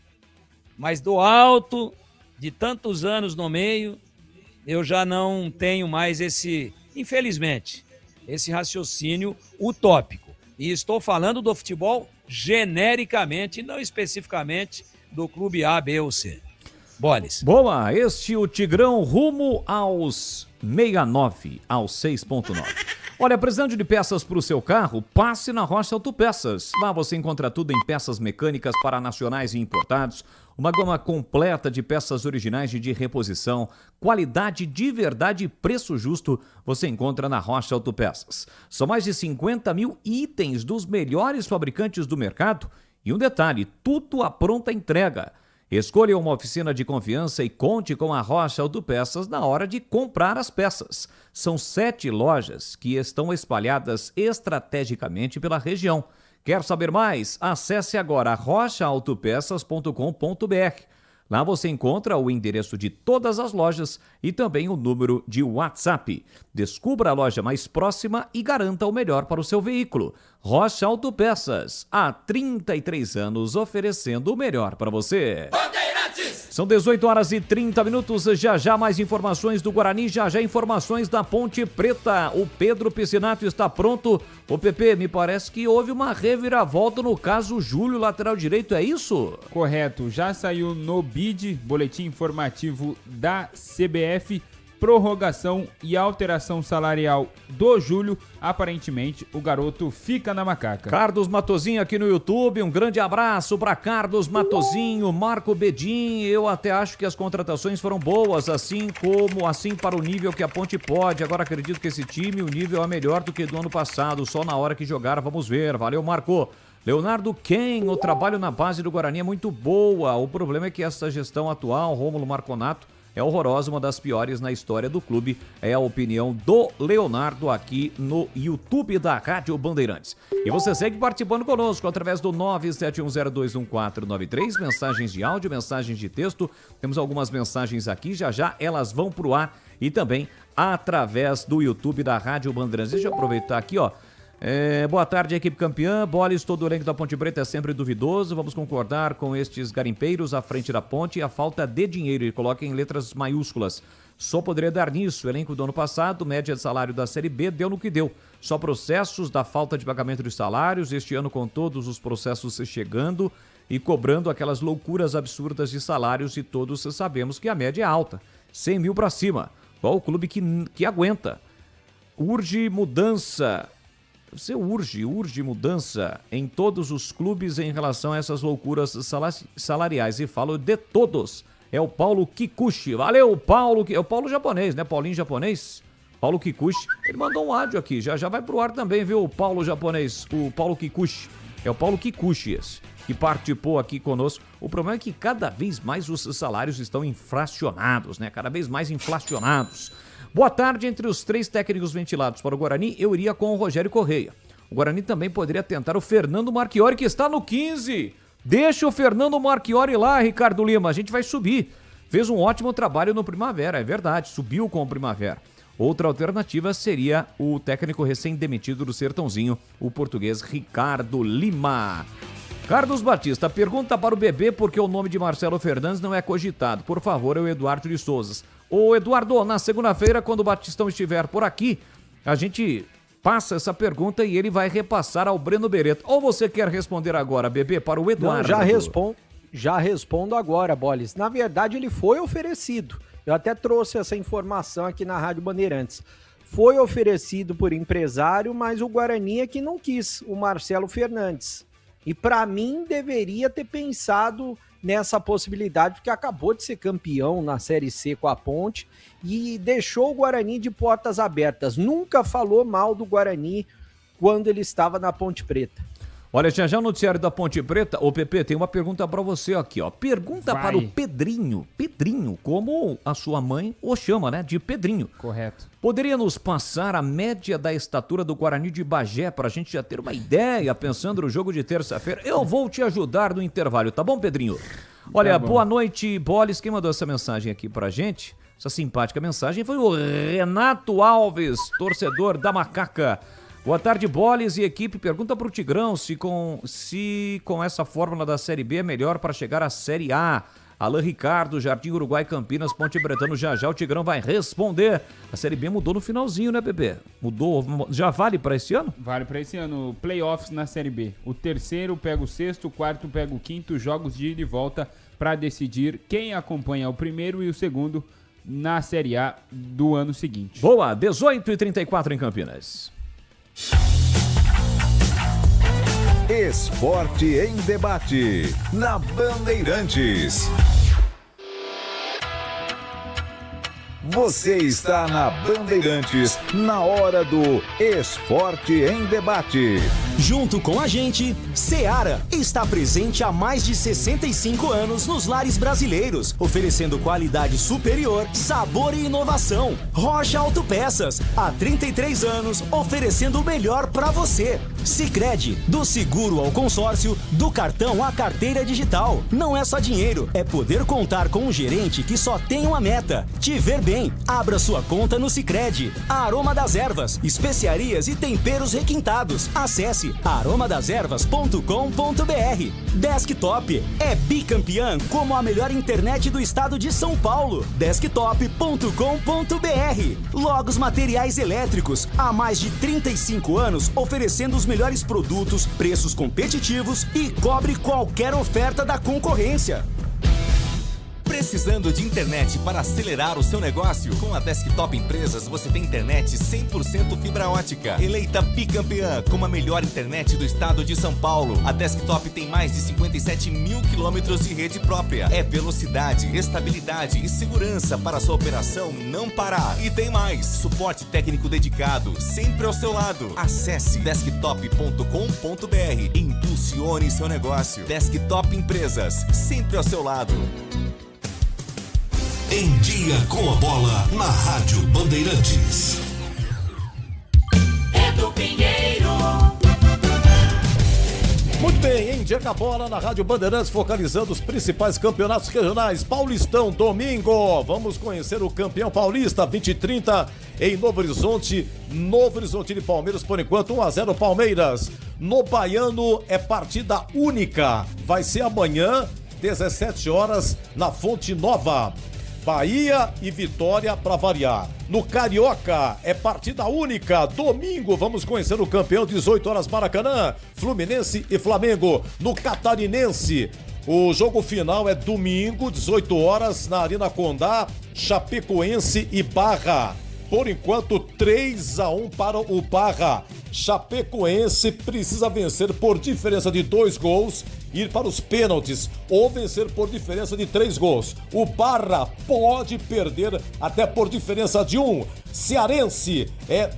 Mas do alto de tantos anos no meio, eu já não tenho mais infelizmente, esse raciocínio utópico. E estou falando do futebol genericamente, não especificamente do clube A, B ou C. Boles.
Boa, o Tigrão rumo aos 69, aos 6.9. Olha, precisando de peças para o seu carro, passe na Rocha Autopeças. Lá você encontra tudo em peças mecânicas para nacionais e importados, uma gama completa de peças originais de reposição, qualidade de verdade e preço justo você encontra na Rocha Autopeças. São mais de 50 mil itens dos melhores fabricantes do mercado e um detalhe, tudo à pronta entrega. Escolha uma oficina de confiança e conte com a Rocha Autopeças na hora de comprar as peças. São 7 lojas que estão espalhadas estrategicamente pela região. Quer saber mais? Acesse agora rochaautopeças.com.br. Lá você encontra o endereço de todas as lojas e também o número de WhatsApp. Descubra a loja mais próxima e garanta o melhor para o seu veículo. Rocha Autopeças, há 33 anos oferecendo o melhor para você. São 18 horas e 30 minutos, já mais informações do Guarani, já informações da Ponte Preta. O Pedro Piscinato está pronto. Ô Pepe, me parece que houve uma reviravolta no caso Júlio, lateral direito, é isso?
Correto, já saiu no BID, Boletim Informativo da CBF, prorrogação e alteração salarial do Júlio. Aparentemente, o garoto fica na macaca.
Carlos Matozinho aqui no YouTube, um grande abraço para Carlos Matozinho, Marco Bedin. Eu até acho que as contratações foram boas, assim para o nível que a Ponte pode. Agora acredito que esse time, o nível é melhor do que do ano passado, só na hora que jogar, vamos ver. Valeu, Marco. Leonardo Ken, o trabalho na base do Guarani é muito boa. O problema é que essa gestão atual, Rômulo Marconato, é horrorosa, uma das piores na história do clube. É a opinião do Leonardo aqui no YouTube da Rádio Bandeirantes. E você segue participando conosco através do 971021493, mensagens de áudio, mensagens de texto. Temos algumas mensagens aqui, já elas vão pro ar e também através do YouTube da Rádio Bandeirantes. Deixa eu aproveitar aqui, ó. Boa tarde, equipe campeã. Boles, todo o elenco da Ponte Preta é sempre duvidoso. Vamos concordar com estes garimpeiros à frente da ponte e a falta de dinheiro. E coloca em letras maiúsculas. Só poderia dar nisso. O elenco do ano passado, média de salário da Série B, deu no que deu. Só processos da falta de pagamento de salários. Este ano, com todos os processos chegando e cobrando aquelas loucuras absurdas de salários, e todos sabemos que a média é alta. 100 mil para cima. Qual o clube que aguenta? Urge mudança. Você urge mudança em todos os clubes em relação a essas loucuras salariais. E falo de todos. É o Paulo Kikuchi. Valeu, Paulo. É o Paulo japonês, né? Paulinho japonês. Paulo Kikuchi. Ele mandou um áudio aqui. Já vai pro ar também, viu? O Paulo japonês. O Paulo Kikuchi. É o Paulo Kikuchi esse, que participou aqui conosco. O problema é que cada vez mais os salários estão inflacionados, né? Cada vez mais inflacionados. Boa tarde. Entre os 3 técnicos ventilados para o Guarani, eu iria com o Rogério Correia. O Guarani também poderia tentar o Fernando Marchiori, que está no 15. Deixa o Fernando Marchiori lá, Ricardo Lima. A gente vai subir. Fez um ótimo trabalho no Primavera, é verdade. Subiu com o Primavera. Outra alternativa seria o técnico recém-demitido do Sertãozinho, o português Ricardo Lima. Carlos Batista, pergunta para o Bebê por que o nome de Marcelo Fernandes não é cogitado. Por favor, é o Eduardo de Souza. Ô Eduardo, na segunda-feira, quando o Batistão estiver por aqui, a gente passa essa pergunta e ele vai repassar ao Breno Beretta. Ou você quer responder agora, Bebê, para o Eduardo?
Não, já respondo agora, Bolis. Na verdade, ele foi oferecido. Eu até trouxe essa informação aqui na Rádio Bandeirantes. Foi oferecido por empresário, mas o Guarani é que não quis, o Marcelo Fernandes. E para mim, deveria ter pensado nessa possibilidade, porque acabou de ser campeão na Série C com a Ponte e deixou o Guarani de portas abertas. Nunca falou mal do Guarani quando ele estava na Ponte Preta.
Olha, já o noticiário da Ponte Preta, ô Pepe, tem uma pergunta para você aqui, ó. Pergunta para o Pedrinho, como a sua mãe o chama, né, de Pedrinho.
Correto.
Poderia nos passar a média da estatura do Guarani de Bagé para a gente já ter uma ideia, pensando no jogo de terça-feira? Eu vou te ajudar no intervalo, tá bom, Pedrinho? Olha, tá bom. Boa noite, Bolis. Quem mandou essa mensagem aqui pra gente, essa simpática mensagem, foi o Renato Alves, torcedor da Macaca. Boa tarde, Bolis e equipe. Pergunta para o Tigrão se com essa fórmula da Série B é melhor para chegar à Série A. Alain Ricardo, Jardim Uruguai, Campinas, Ponte Bretano. Já o Tigrão vai responder. A Série B mudou no finalzinho, né, Bebê? Mudou. Já vale para esse ano?
Vale para esse ano. Playoffs na Série B. O terceiro pega o sexto, o quarto pega o quinto. Jogos de ida e volta para decidir quem acompanha o primeiro e o segundo na Série A do ano seguinte.
Boa, 18h34 em Campinas.
Esporte em debate na Bandeirantes. Você está na Bandeirantes, na hora do Esporte em Debate.
Junto com a gente, Seara está presente há mais de 65 anos nos lares brasileiros, oferecendo qualidade superior, sabor e inovação. Rocha Autopeças, há 33 anos, oferecendo o melhor para você. Sicredi, do seguro ao consórcio, do cartão à carteira digital. Não é só dinheiro, é poder contar com um gerente que só tem uma meta: te ver bem. Abra sua conta no Sicredi. Aroma das Ervas, especiarias e temperos requintados. Acesse aromadaservas.com.br. Desktop é bicampeã como a melhor internet do estado de São Paulo. Desktop.com.br. Logos Materiais Elétricos, há mais de 35 anos oferecendo os melhores produtos, preços competitivos e cobre qualquer oferta da concorrência.
Precisando de internet para acelerar o seu negócio? Com a Desktop Empresas você tem internet 100% fibra ótica. Eleita bicampeã como a melhor internet do estado de São Paulo. A Desktop tem mais de 57 mil quilômetros de rede própria. É velocidade, estabilidade e segurança para a sua operação não parar. E tem mais, suporte técnico dedicado, sempre ao seu lado. Acesse desktop.com.br e impulsione seu negócio. Desktop Empresas, sempre ao seu lado.
Em Dia com a Bola, na Rádio Bandeirantes.
Edu Pinheiro.
Muito bem, em Dia com a Bola, na Rádio Bandeirantes, focalizando os principais campeonatos regionais. Paulistão, domingo, vamos conhecer o campeão paulista, 20 e 30 em Novo Horizonte. Novo Horizonte de Palmeiras, por enquanto, 1-0 Palmeiras. No Baiano é partida única, vai ser amanhã, 17 horas, na Fonte Nova. Bahia e Vitória para variar. No Carioca é partida única. Domingo vamos conhecer o campeão, 18 horas Maracanã, Fluminense e Flamengo. No Catarinense, o jogo final é domingo, 18 horas na Arena Condá, Chapecoense e Barra. Por enquanto, 3-1 para o Barra. Chapecoense precisa vencer por diferença de 2 gols, ir para os pênaltis ou vencer por diferença de 3 gols. O Barra pode perder até por diferença de 1. Cearense,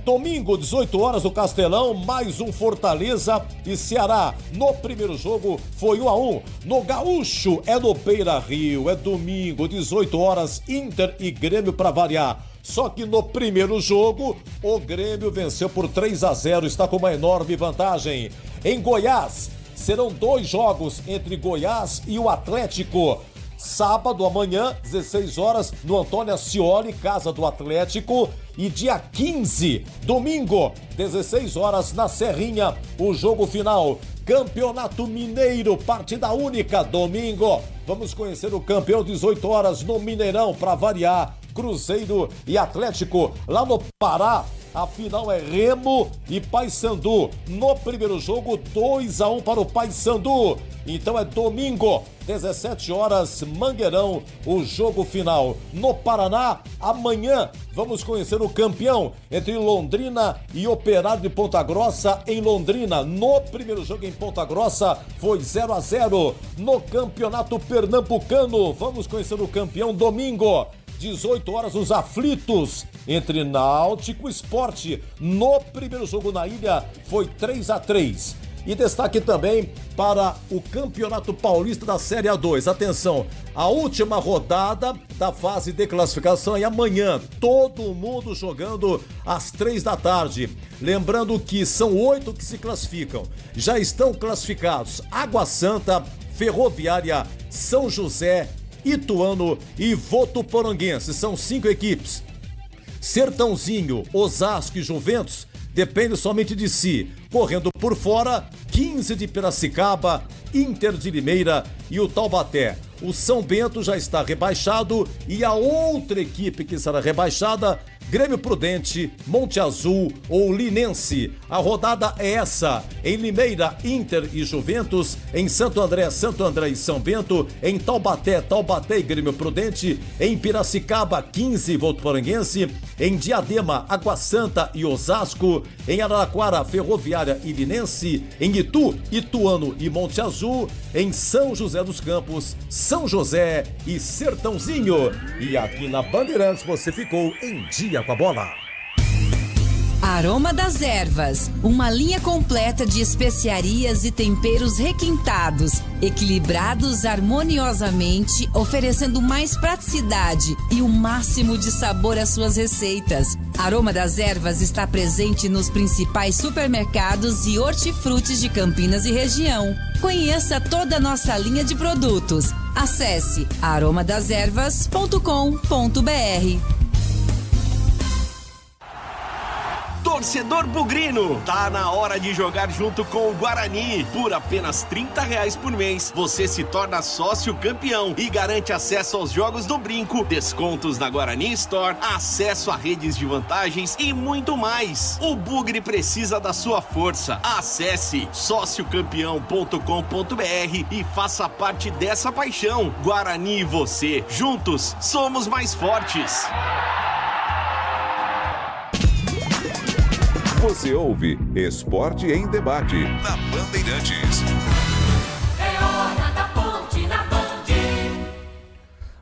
domingo, 18 horas no Castelão, mais um Fortaleza e Ceará. No primeiro jogo foi 1-1. No Gaúcho, no Beira-Rio, domingo, 18 horas, Inter e Grêmio para variar. Só que no primeiro jogo, o Grêmio venceu por 3-0, está com uma enorme vantagem. Em Goiás, serão 2 jogos entre Goiás e o Atlético. Sábado, amanhã, 16 horas, no Antônio Ascioli, casa do Atlético. E dia 15, domingo, 16 horas, na Serrinha, o jogo final. Campeonato Mineiro, partida única, domingo. Vamos conhecer o campeão, 18 horas, no Mineirão, para variar. Cruzeiro e Atlético. Lá no Pará, a final é Remo e Paysandu. No primeiro jogo, 2-1 para o Paysandu. Então é domingo, 17 horas, Mangueirão, o jogo final. No Paraná, amanhã, vamos conhecer o campeão entre Londrina e Operário de Ponta Grossa em Londrina. No primeiro jogo em Ponta Grossa, foi 0-0. No Campeonato Pernambucano, vamos conhecer o campeão domingo. 18 horas, os aflitos entre Náutico e Sport. No primeiro jogo na ilha foi 3-3. E destaque também para o Campeonato Paulista da Série A2. Atenção, a última rodada da fase de classificação é amanhã. Todo mundo jogando às 3 da tarde. Lembrando que são 8 que se classificam. Já estão classificados Água Santa, Ferroviária, São José, Ituano e Votuporanguense. São 5 equipes. Sertãozinho, Osasco e Juventus depende somente de si. Correndo por fora, 15 de Piracicaba, Inter de Limeira e o Taubaté. O São Bento já está rebaixado e a outra equipe que será rebaixada, Grêmio Prudente, Monte Azul ou Linense. A rodada é essa: em Limeira, Inter e Juventus; em Santo André e São Bento; em Taubaté e Grêmio Prudente; em Piracicaba, 15 Votuporanguense; em Diadema, Água Santa e Osasco; em Araraquara, Ferroviária e Linense; em Itu, Ituano e Monte Azul; em São José dos Campos, São José e Sertãozinho. E aqui na Bandeirantes você ficou em dia com a bola.
Aroma das Ervas, uma linha completa de especiarias e temperos requintados, equilibrados harmoniosamente, oferecendo mais praticidade e o máximo de sabor às suas receitas. Aroma das Ervas está presente nos principais supermercados e hortifrutis de Campinas e região. Conheça toda a nossa linha de produtos. Acesse aromadaservas.com.br.
Torcedor bugrino, tá na hora de jogar junto com o Guarani. Por apenas R$30 por mês, você se torna sócio campeão e garante acesso aos jogos do Brinco, descontos na Guarani Store, acesso a redes de vantagens e muito mais. O Bugre precisa da sua força. Acesse sociocampeão.com.br e faça parte dessa paixão. Guarani e você, juntos, somos mais fortes.
Você ouve Esporte em Debate na Bandeirantes.
É hora da Ponte na Band.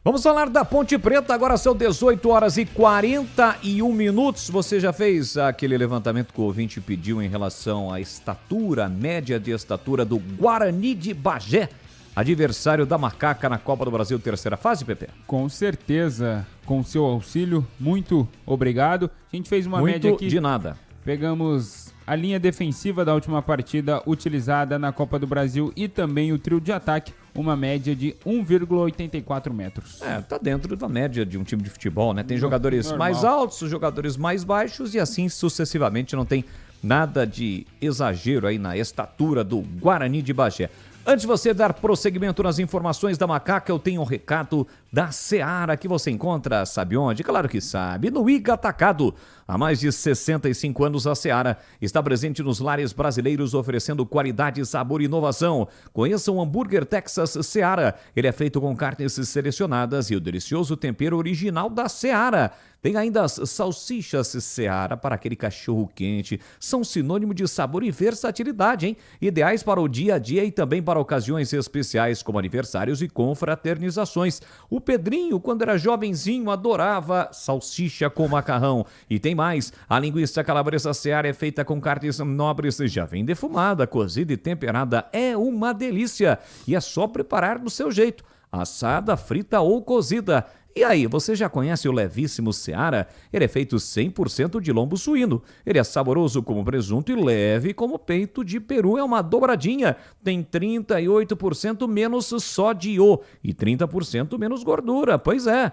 Vamos falar da Ponte Preta, agora são 18 horas e 41 minutos. Você já fez aquele levantamento que o ouvinte pediu em relação à estatura, a média de estatura do Guarani de Bagé, adversário da Macaca na Copa do Brasil, terceira fase, Pepe?
Com certeza, com seu auxílio, muito obrigado. A gente fez uma média aqui.
De nada.
Pegamos a linha defensiva da última partida utilizada na Copa do Brasil e também o trio de ataque, uma média de 1,84 metros.
Tá dentro da média de um time de futebol, né? Tem jogadores mais altos, jogadores mais baixos e assim sucessivamente, não tem nada de exagero aí na estatura do Guarani de Bagé. Antes de você dar prosseguimento nas informações da Macaca, eu tenho um recado da Seara que você encontra, sabe onde? Claro que sabe, no Iga Atacado. Há mais de 65 anos, a Seara está presente nos lares brasileiros, oferecendo qualidade, sabor e inovação. Conheça o hambúrguer Texas Seara. Ele é feito com carnes selecionadas e o delicioso tempero original da Seara. Tem ainda as salsichas Seara para aquele cachorro quente. São sinônimo de sabor e versatilidade, hein? Ideais para o dia a dia e também para ocasiões especiais como aniversários e confraternizações. O Pedrinho, quando era jovenzinho, adorava salsicha com macarrão. E tem mais, a linguiça calabresa Seara é feita com carnes nobres, já vem defumada, cozida e temperada. É uma delícia e é só preparar do seu jeito. Assada, frita ou cozida. E aí, você já conhece o levíssimo Seara? Ele é feito 100% de lombo suíno. Ele é saboroso como presunto e leve como peito de peru. É uma dobradinha. Tem 38% menos sódio e 30% menos gordura. Pois é.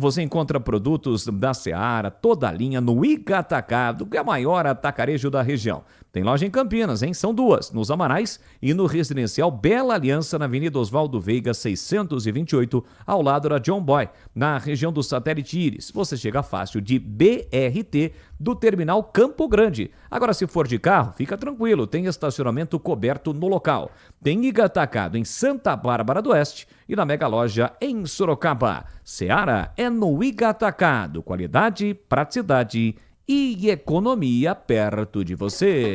Você encontra produtos da Seara, toda a linha, no Iga Atacado, que é o maior atacarejo da região. Tem loja em Campinas, hein? São duas, nos Amarais e no residencial Bela Aliança, na Avenida Oswaldo Veiga, 628, ao lado da John Boy, na região do Satélite Íris. Você chega fácil de BRT do terminal Campo Grande. Agora, se for de carro, fica tranquilo, tem estacionamento coberto no local. Tem Iga Atacado em Santa Bárbara do Oeste e na Mega Loja em Sorocaba. Seara é no Iga Atacado. Qualidade, praticidade e economia perto de você.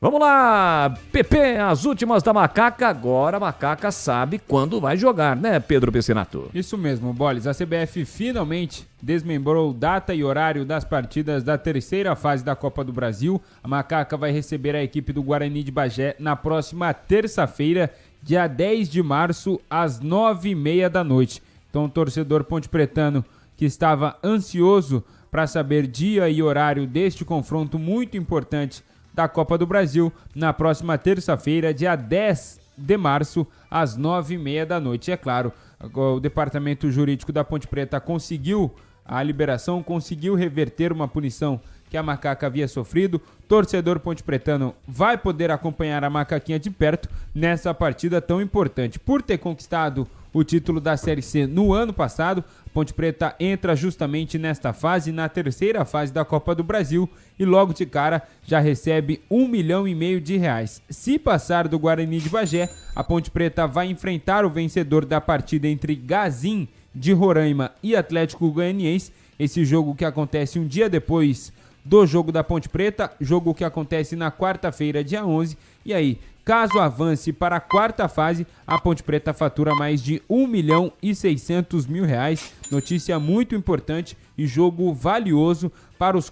Vamos lá, Pepe, as últimas da Macaca. Agora a Macaca sabe quando vai jogar, né, Pedro Pecinato?
Isso mesmo, Boles. A CBF finalmente desmembrou data e horário das partidas da terceira fase da Copa do Brasil. A Macaca vai receber a equipe do Guarani de Bagé na próxima terça-feira, dia 10 de março, às 9h30 da noite. Então, o torcedor pontepretano que estava ansioso para saber dia e horário deste confronto muito importante da Copa do Brasil, na próxima terça-feira, dia 10 de março, às 9h30 da noite. É claro, o departamento jurídico da Ponte Preta conseguiu a liberação, conseguiu reverter uma punição que a Macaca havia sofrido. Torcedor pontepretano vai poder acompanhar a Macaquinha de perto nessa partida tão importante. Por ter conquistado o título da Série C no ano passado, Ponte Preta entra justamente nesta fase, na terceira fase da Copa do Brasil, e logo de cara já recebe R$1,5 milhão de reais. Se passar do Guarani de Bagé, a Ponte Preta vai enfrentar o vencedor da partida entre Gazin de Roraima e Atlético Goianiense. Esse jogo que acontece um dia depois do jogo da Ponte Preta, jogo que acontece na quarta-feira, dia 11. E aí, caso avance para a quarta fase, a Ponte Preta fatura mais de R$1,6 milhão. Notícia muito importante e jogo valioso para os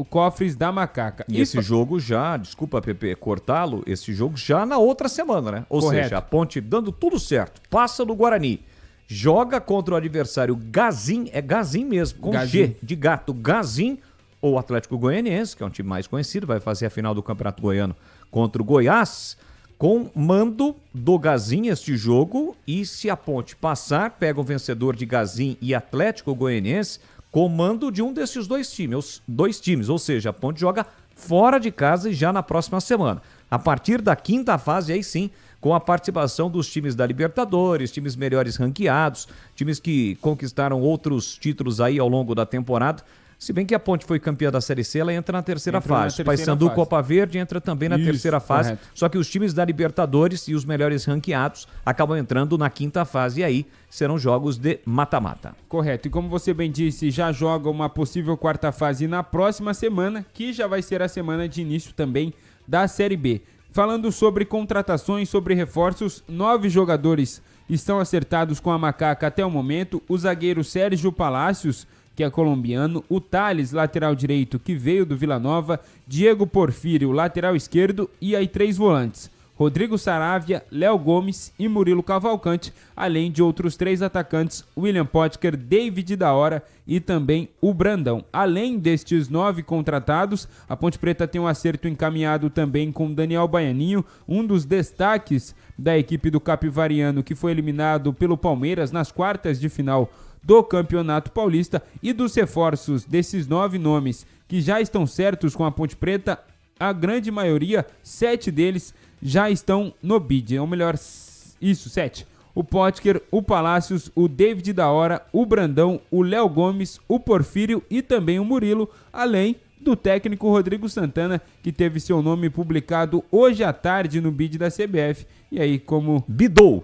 cofres da Macaca.
E esse jogo já, desculpa, Pepe, cortá-lo, esse jogo já na outra semana, né? Ou
Correto.
seja, a Ponte dando tudo certo, passa do Guarani, joga contra o adversário Gazin, é Gazin mesmo, com
Gazin.
G de gato, Gazin, ou Atlético Goianiense, que é um time mais conhecido, vai fazer a final do Campeonato Goiano contra o Goiás, com mando do Gazin este jogo, e se a Ponte passar, pega o vencedor de Gazin e Atlético Goianiense, comando de um desses dois times, ou seja, a Ponte joga fora de casa e já na próxima semana. A partir da quinta fase, aí sim, com a participação dos times da Libertadores, times melhores ranqueados, times que conquistaram outros títulos aí ao longo da temporada. Se bem que a Ponte foi campeã da Série C, ela entra na terceira fase. Paysandu, Copa Verde entra também na terceira fase.
Correto.
Só que os times da Libertadores e os melhores ranqueados acabam entrando na quinta fase. E aí serão jogos de mata-mata.
Correto. E como você bem disse, já joga uma possível quarta fase na próxima semana, que já vai ser a semana de início também da Série B. Falando sobre contratações, sobre reforços, 9 jogadores estão acertados com a Macaca até o momento. O zagueiro Sérgio Palácios, que é colombiano, o Thales, lateral direito, que veio do Vila Nova, Diego Porfírio, lateral esquerdo, e aí 3 volantes, Rodrigo Saravia, Léo Gomes e Murilo Cavalcante, além de outros 3 atacantes, William Potker, David da Hora e também o Brandão. Além destes 9 contratados, a Ponte Preta tem um acerto encaminhado também com Daniel Baianinho, um dos destaques da equipe do Capivariano, que foi eliminado pelo Palmeiras nas quartas de final do Campeonato Paulista. E dos reforços desses 9 nomes que já estão certos com a Ponte Preta, a grande maioria, 7 deles, já estão no bid, ou melhor, isso, 7. O Potker, o Palácios, o David da Hora, o Brandão, o Léo Gomes, o Porfírio e também o Murilo, além do técnico Rodrigo Santana, que teve seu nome publicado hoje à tarde no bid da CBF. E aí, como...
Bidou.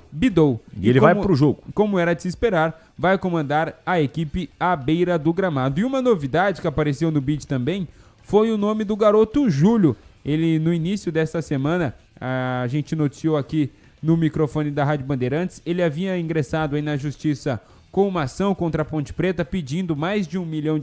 E
ele vai pro jogo.
Como era de se esperar, vai comandar a equipe à beira do gramado. E uma novidade que apareceu no bid também foi o nome do garoto Júlio. Ele, no início dessa semana, a gente noticiou aqui no microfone da Rádio Bandeirantes, ele havia ingressado aí na justiça com uma ação contra a Ponte Preta pedindo mais de R$1 milhão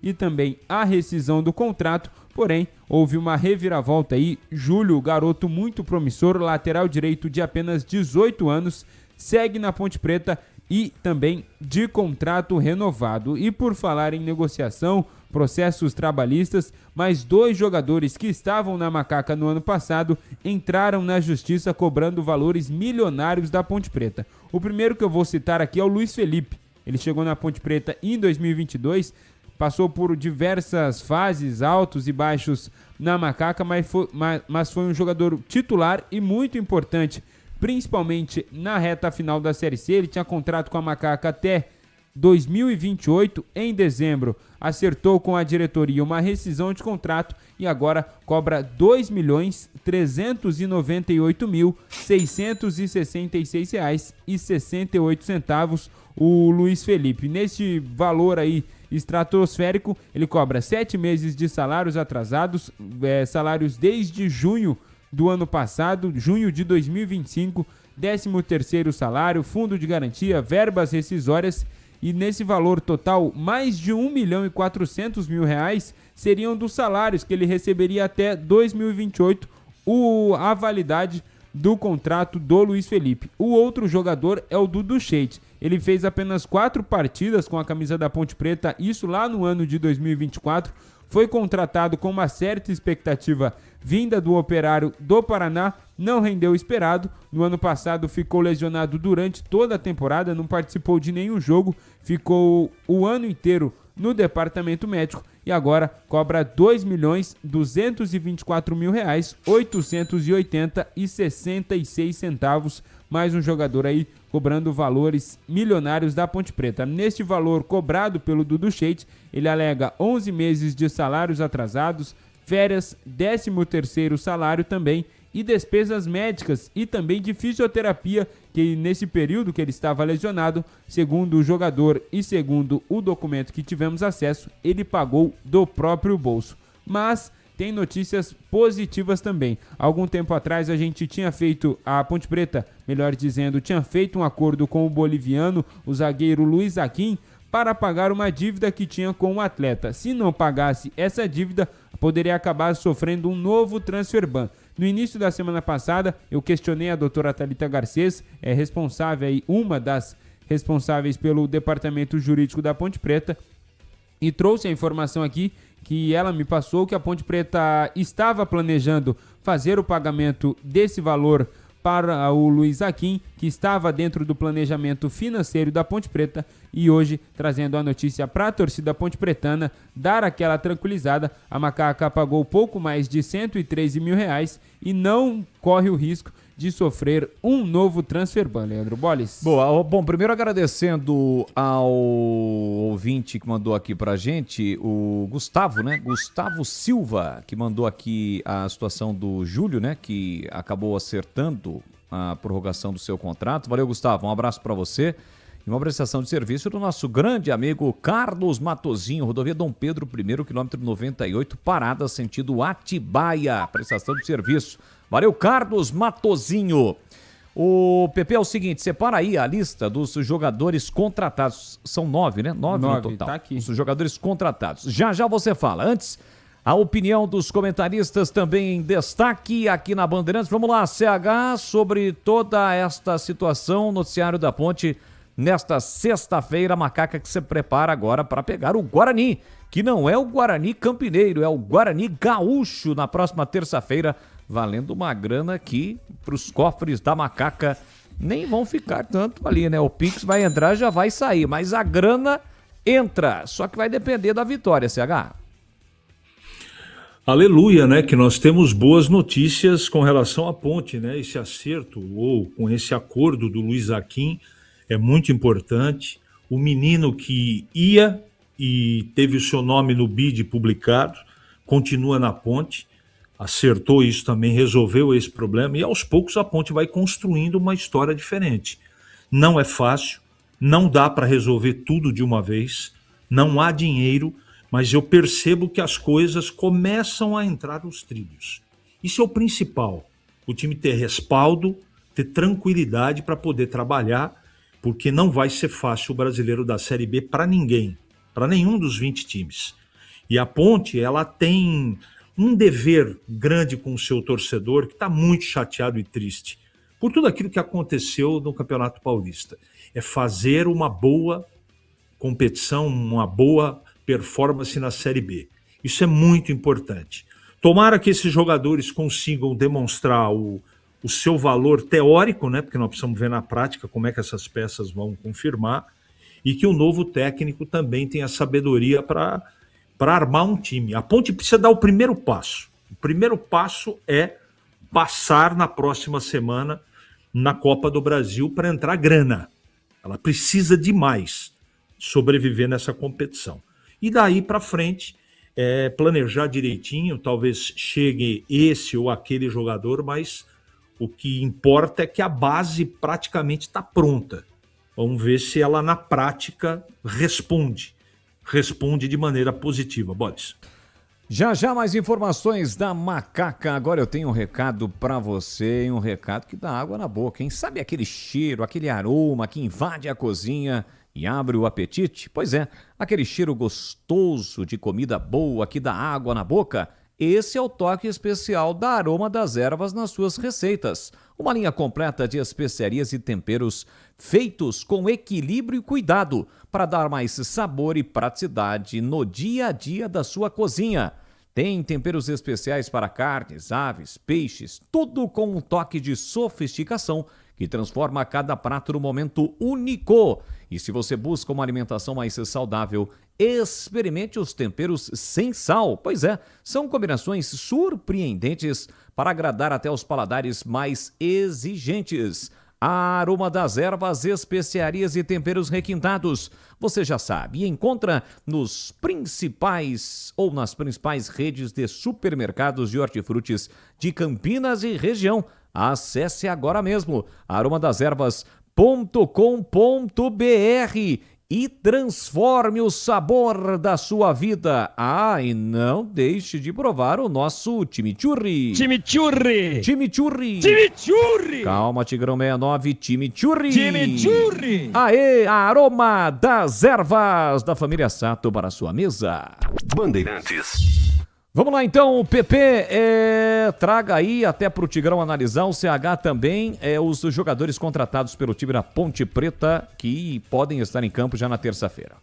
e também a rescisão do contrato, porém houve uma reviravolta aí. Júlio, garoto muito promissor, lateral direito de apenas 18 anos, segue na Ponte Preta e também de contrato renovado. E por falar em negociação, processos trabalhistas, mais 2 jogadores que estavam na Macaca no ano passado entraram na justiça cobrando valores milionários da Ponte Preta. O primeiro que eu vou citar aqui é o Luiz Felipe. Ele chegou na Ponte Preta em 2022, passou por diversas fases, altos e baixos na Macaca, mas foi um jogador titular e muito importante, principalmente na reta final da Série C. Ele tinha contrato com a Macaca até 2028, em dezembro acertou com a diretoria uma rescisão de contrato e agora cobra R$ 2.398.666,68 o Luiz Felipe. Neste valor aí estratosférico, ele cobra 7 meses de salários atrasados, salários desde junho do ano passado, junho de 2025, 13º salário, fundo de garantia, verbas rescisórias. E nesse valor total, mais de R$1.400.000 seriam dos salários que ele receberia até 2028, a validade do contrato do Luiz Felipe. O outro jogador é o Dudu Sheik. Ele fez apenas 4 partidas com a camisa da Ponte Preta, isso lá no ano de 2024. Foi contratado com uma certa expectativa vinda do Operário do Paraná, não rendeu o esperado. No ano passado ficou lesionado durante toda a temporada, não participou de nenhum jogo, ficou o ano inteiro no departamento médico e agora cobra R$ 2.224.880,66. Mais um jogador aí cobrando valores milionários da Ponte Preta. Neste valor cobrado pelo Dudu Sheik, ele alega 11 meses de salários atrasados, férias, 13º salário também e despesas médicas e também de fisioterapia, que nesse período que ele estava lesionado, segundo o jogador e segundo o documento que tivemos acesso, ele pagou do próprio bolso. Mas tem notícias positivas também. Algum tempo atrás a Ponte Preta, melhor dizendo, tinha feito um acordo com o boliviano, o zagueiro Luiz Aquim, para pagar uma dívida que tinha com o atleta. Se não pagasse essa dívida, poderia acabar sofrendo um novo transfer ban. No início da semana passada, eu questionei a doutora Thalita Garcês, uma das responsáveis pelo departamento jurídico da Ponte Preta, e trouxe a informação aqui que ela me passou que a Ponte Preta estava planejando fazer o pagamento desse valor para o Luiz Aquim, que estava dentro do planejamento financeiro da Ponte Preta, e hoje trazendo a notícia para a torcida ponte-pretana dar aquela tranquilizada. A Macaca pagou pouco mais de R$113 mil e não corre o risco de sofrer um novo transfer ban, Leandro Bolles.
Boa, bom, primeiro agradecendo ao ouvinte que mandou aqui pra gente, o Gustavo, né? Gustavo Silva, que mandou aqui a situação do Júlio, né? Que acabou acertando a prorrogação do seu contrato. Valeu, Gustavo, um abraço pra você. E uma prestação de serviço do nosso grande amigo Carlos Matozinho, rodovia Dom Pedro I, quilômetro 98, parada sentido Atibaia, prestação de serviço. Valeu, Carlos Matozinho. O PP é o seguinte, separa aí a lista dos jogadores contratados. São 9, né? 9 no total. Tá aqui. Os jogadores contratados. Já já você fala. Antes, a opinião dos comentaristas também em destaque aqui na Bandeirantes. Vamos lá, CH, sobre toda esta situação, noticiário da Ponte. Nesta sexta-feira, a Macaca que se prepara agora para pegar o Guarani, que não é o Guarani Campineiro, é o Guarani Gaúcho na próxima terça-feira, valendo uma grana que para os cofres da Macaca nem vão ficar tanto ali, né? O Pix vai entrar, já vai sair, mas a grana entra, só que vai depender da vitória, CH.
Aleluia, né? Que nós temos boas notícias com relação à Ponte, né? Esse acerto ou com esse acordo do Luiz Aquim é muito importante. O menino que ia e teve o seu nome no bid publicado continua na Ponte, acertou isso também, resolveu esse problema e aos poucos a Ponte vai construindo uma história diferente. Não é fácil, não dá para resolver tudo de uma vez, não há dinheiro, mas eu percebo que as coisas começam a entrar nos trilhos. Isso é o principal, o time ter respaldo, ter tranquilidade para poder trabalhar, porque não vai ser fácil o brasileiro da Série B para ninguém, para nenhum dos 20 times. E a Ponte, ela tem um dever grande com o seu torcedor, que está muito chateado e triste, por tudo aquilo que aconteceu no Campeonato Paulista. É fazer uma boa competição, uma boa performance na Série B. Isso é muito importante. Tomara que esses jogadores consigam demonstrar o seu valor teórico, né? Porque nós precisamos ver na prática como é que essas peças vão confirmar, e que o novo técnico também tenha sabedoria para armar um time. A Ponte precisa dar o primeiro passo. O primeiro passo é passar na próxima semana na Copa do Brasil para entrar grana. Ela precisa demais sobreviver nessa competição. E daí para frente, planejar direitinho, talvez chegue esse ou aquele jogador, mas o que importa é que a base praticamente está pronta. Vamos ver se ela na prática responde de maneira positiva. Boris.
Já mais informações da Macaca. Agora eu tenho um recado para você, um recado que dá água na boca, hein? Sabe aquele cheiro, aquele aroma que invade a cozinha e abre o apetite? Pois é, aquele cheiro gostoso de comida boa que dá água na boca. Esse é o toque especial da Aroma das Ervas nas suas receitas. Uma linha completa de especiarias e temperos feitos com equilíbrio e cuidado para dar mais sabor e praticidade no dia a dia da sua cozinha. Tem temperos especiais para carnes, aves, peixes, tudo com um toque de sofisticação que transforma cada prato num momento único. E se você busca uma alimentação mais saudável, experimente os temperos sem sal. Pois é, são combinações surpreendentes para agradar até os paladares mais exigentes. A Aroma das Ervas, especiarias e temperos requintados. Você já sabe, encontra nas principais redes de supermercados de hortifrutis de Campinas e região. Acesse agora mesmo aromadazervas.com.br e transforme o sabor da sua vida. Ah, e não deixe de provar o nosso chimichurri.
Chimichurri!
Chimichurri!
Chimichurri!
Calma, Tigrão 69, chimichurri!
Chimichurri!
Aê, a Aroma das Ervas da família Sato para a sua mesa.
Bandeirantes.
Vamos lá então, PP, traga aí até para o Tigrão analisar, o CH também, os jogadores contratados pelo time da Ponte Preta que podem estar em campo já na terça-feira.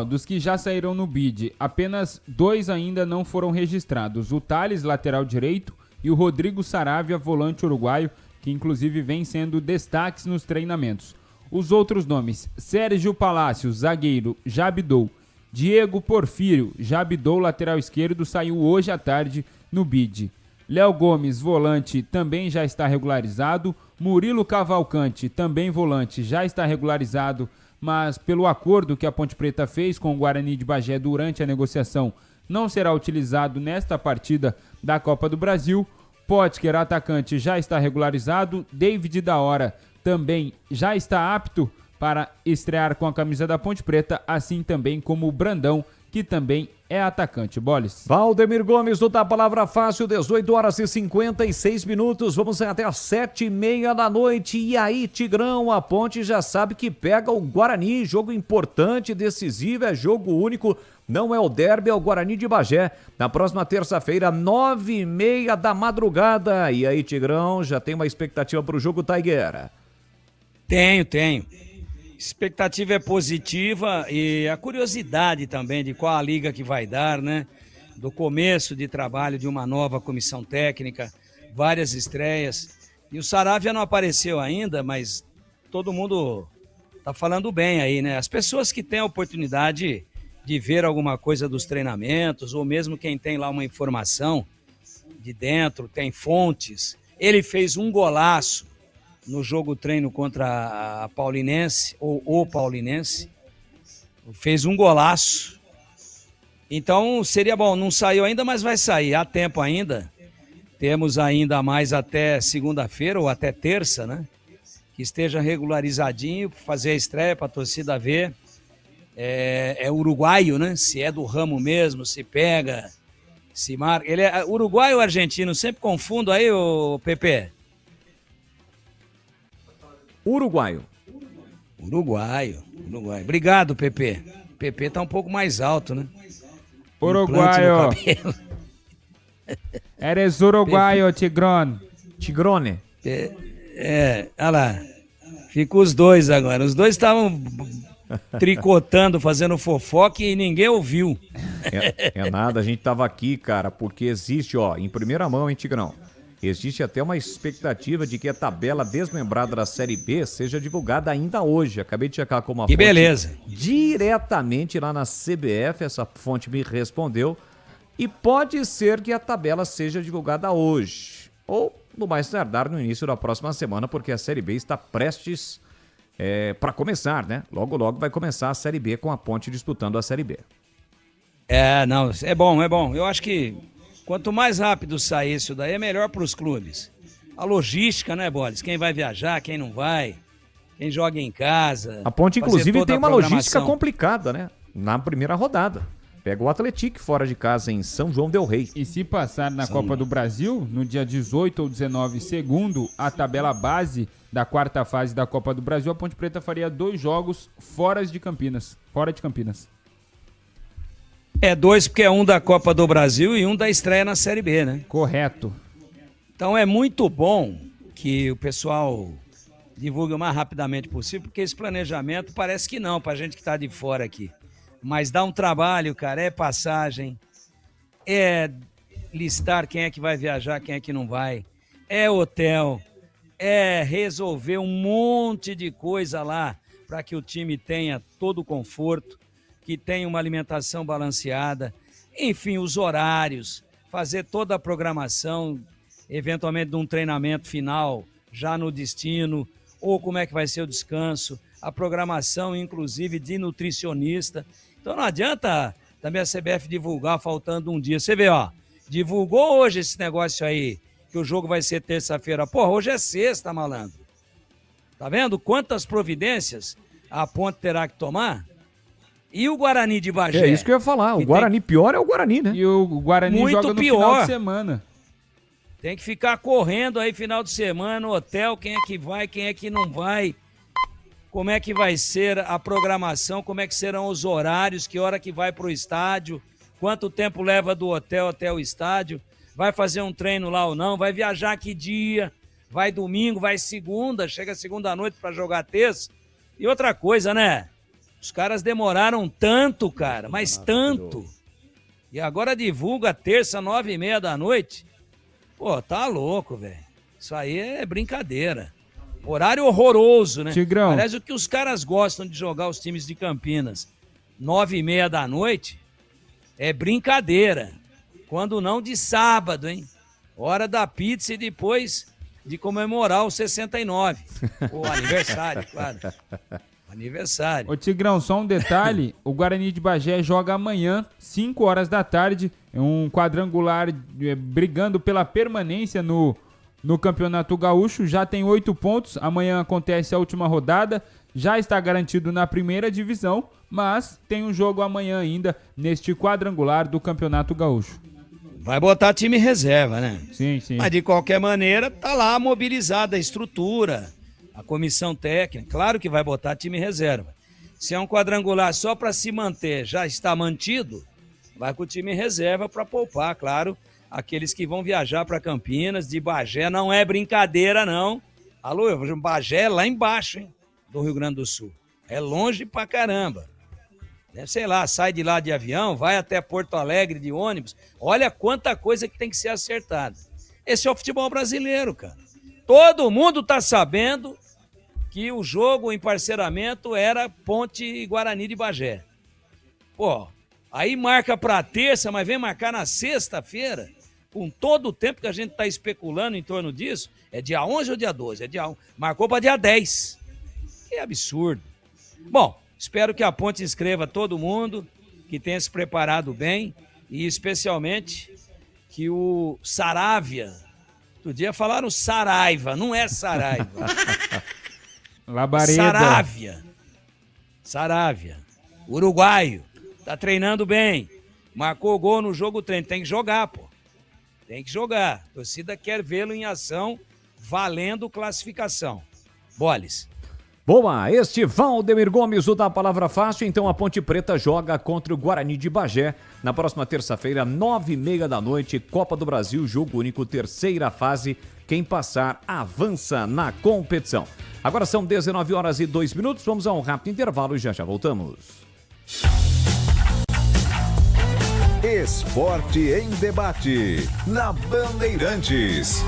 Dos que já saíram no bid, apenas 2 ainda não foram registrados. O Thales, lateral direito, e o Rodrigo Saravia, volante uruguaio, que inclusive vem sendo destaques nos treinamentos. Os outros nomes, Sérgio Palácios, zagueiro, Jabidou. Diego Porfírio, Jabidou, lateral esquerdo, saiu hoje à tarde no bid. Léo Gomes, volante, também já está regularizado. Murilo Cavalcante, também volante, já está regularizado, mas pelo acordo que a Ponte Preta fez com o Guarani de Bagé durante a negociação, não será utilizado nesta partida da Copa do Brasil. Potker, atacante, já está regularizado. David da Hora também já está apto para estrear com a camisa da Ponte Preta, assim também como o Brandão, que também é atacante. Boles.
Valdemir Gomes, do Da Palavra Fácil, 18h56. Vamos até às 7h30 da noite. E aí, Tigrão, a Ponte já sabe que pega o Guarani. Jogo importante, decisivo, é jogo único. Não é o derby, é o Guarani de Bagé. Na próxima terça-feira, 9h30 da madrugada. E aí, Tigrão, já tem uma expectativa para o jogo, Taiguera?
Tenho. Expectativa é positiva e a curiosidade também de qual a liga que vai dar, né? Do começo de trabalho de uma nova comissão técnica, várias estreias. E o Saravia não apareceu ainda, mas todo mundo tá falando bem aí, né? As pessoas que têm a oportunidade de ver alguma coisa dos treinamentos, ou mesmo quem tem lá uma informação de dentro, tem fontes. Ele fez um golaço no jogo treino contra a Paulinense, ou o Paulinense, fez um golaço. Então seria bom, não saiu ainda, mas vai sair, há tempo ainda. Temos ainda mais até segunda-feira ou até terça, né? Que esteja regularizadinho, fazer a estreia para a torcida ver. É uruguaio, né? Se é do ramo mesmo, se pega, se marca. Ele é uruguaio ou argentino? Sempre confundo aí, ô Pepe.
Uruguaio.
Uruguaio. Obrigado, Pepe. Pepe tá um pouco mais alto, né?
Uruguaio. Eres uruguaio, Tigrone.
Tigrone.
Olha lá. Fica os dois agora. Os dois estavam tricotando, fazendo fofoca e ninguém ouviu.
É nada, a gente tava aqui, cara, porque existe, ó, em primeira mão, hein, Tigrão? Existe até uma expectativa de que a tabela desmembrada da Série B seja divulgada ainda hoje. Acabei de checar com uma fonte
beleza.
Diretamente lá na CBF, essa fonte me respondeu. E pode ser que a tabela seja divulgada hoje, ou no mais tardar no início da próxima semana, porque a Série B está prestes para começar, né? Logo, logo vai começar a Série B com a Ponte disputando a Série B.
Não, é bom. Eu acho que quanto mais rápido sair isso daí, é melhor para os clubes. A logística, né, Bolis? Quem vai viajar, quem não vai, quem joga em casa.
A Ponte, inclusive, tem uma logística complicada, né? Na primeira rodada. Pega o Atlético fora de casa em São João del Rei.
E se passar na Copa do Brasil, no dia 18 ou 19, segundo a tabela base da quarta fase da Copa do Brasil, a Ponte Preta faria 2 jogos fora de Campinas.
2 porque é um da Copa do Brasil e um da estreia na Série B, né?
Correto.
Então é muito bom que o pessoal divulgue o mais rapidamente possível, porque esse planejamento parece que não, pra gente que tá de fora aqui. Mas dá um trabalho, cara, é passagem, é listar quem é que vai viajar, quem é que não vai, é hotel, é resolver um monte de coisa lá para que o time tenha todo o conforto, que tenha uma alimentação balanceada, enfim, os horários, fazer toda a programação, eventualmente de um treinamento final já no destino, ou como é que vai ser o descanso, a programação, inclusive, de nutricionista. Então não adianta também a CBF divulgar faltando um dia. Você vê, ó, divulgou hoje esse negócio aí, que o jogo vai ser terça-feira. Porra, hoje é sexta, malandro. Tá vendo quantas providências a Ponte terá que tomar? E o Guarani de Bagé?
É isso que eu ia falar. O Guarani pior é o Guarani, né?
E o Guarani
muito
joga no
pior.
final de semana.
Tem que ficar correndo aí final de semana no hotel, quem é que vai, quem é que não vai. Como é que vai ser a programação, como é que serão os horários, que hora que vai para o estádio, quanto tempo leva do hotel até o estádio, vai fazer um treino lá ou não, vai viajar que dia, vai domingo, vai segunda, chega segunda à noite para jogar terça. E outra coisa, né? Os caras demoraram tanto, cara, mas tanto. E agora divulga terça, 9h30 da noite. Pô, tá louco, velho. Isso aí é brincadeira. Horário horroroso, né?
Tigrão.
Aliás, o que os caras gostam de jogar os times de Campinas 9h30 da noite é brincadeira. Quando não, de sábado, hein? Hora da pizza e depois de comemorar o 69. O aniversário, claro. Aniversário.
Ô Tigrão, só um detalhe, o Guarani de Bagé joga amanhã, 5 horas da tarde, um quadrangular brigando pela permanência no Campeonato Gaúcho, já tem 8 pontos, amanhã acontece a última rodada, já está garantido na primeira divisão, mas tem um jogo amanhã ainda neste quadrangular do Campeonato Gaúcho.
Vai botar time reserva, né?
Sim, sim.
Mas de qualquer maneira, tá lá mobilizada a estrutura, a comissão técnica, claro que vai botar time reserva. Se é um quadrangular só para se manter, já está mantido, vai com o time reserva para poupar, claro, aqueles que vão viajar para Campinas, de Bagé, não é brincadeira não. Alô, Bagé é lá embaixo, hein, do Rio Grande do Sul. É longe pra caramba. Sei lá, sai de lá de avião, vai até Porto Alegre de ônibus. Olha quanta coisa que tem que ser acertada. Esse é o futebol brasileiro, cara. Todo mundo tá sabendo que o jogo em parceiramento era Ponte e Guarani de Bagé. Pô, Aí marca para terça, mas vem marcar na sexta-feira, com todo o tempo que a gente está especulando em torno disso. É dia 11 ou dia 12? É dia 11. Marcou para dia 10. Que absurdo. Bom, espero que a Ponte inscreva todo mundo, que tenha se preparado bem e especialmente que o Saravia, outro dia falaram Saraiva, não é Saraiva.
Labareda.
Saravia, uruguaio, tá treinando bem, marcou gol no jogo treino, tem que jogar, pô. Tem que jogar. A torcida quer vê-lo em ação, valendo classificação. Boles.
Boa, este Valdemir Gomes, o da Palavra Fácil. Então a Ponte Preta joga contra o Guarani de Bagé na próxima terça-feira, 9h30 da noite, Copa do Brasil, jogo único, terceira fase. Quem passar avança na competição. Agora são 19h02, vamos a um rápido intervalo e já voltamos.
Esporte em debate, na Bandeirantes.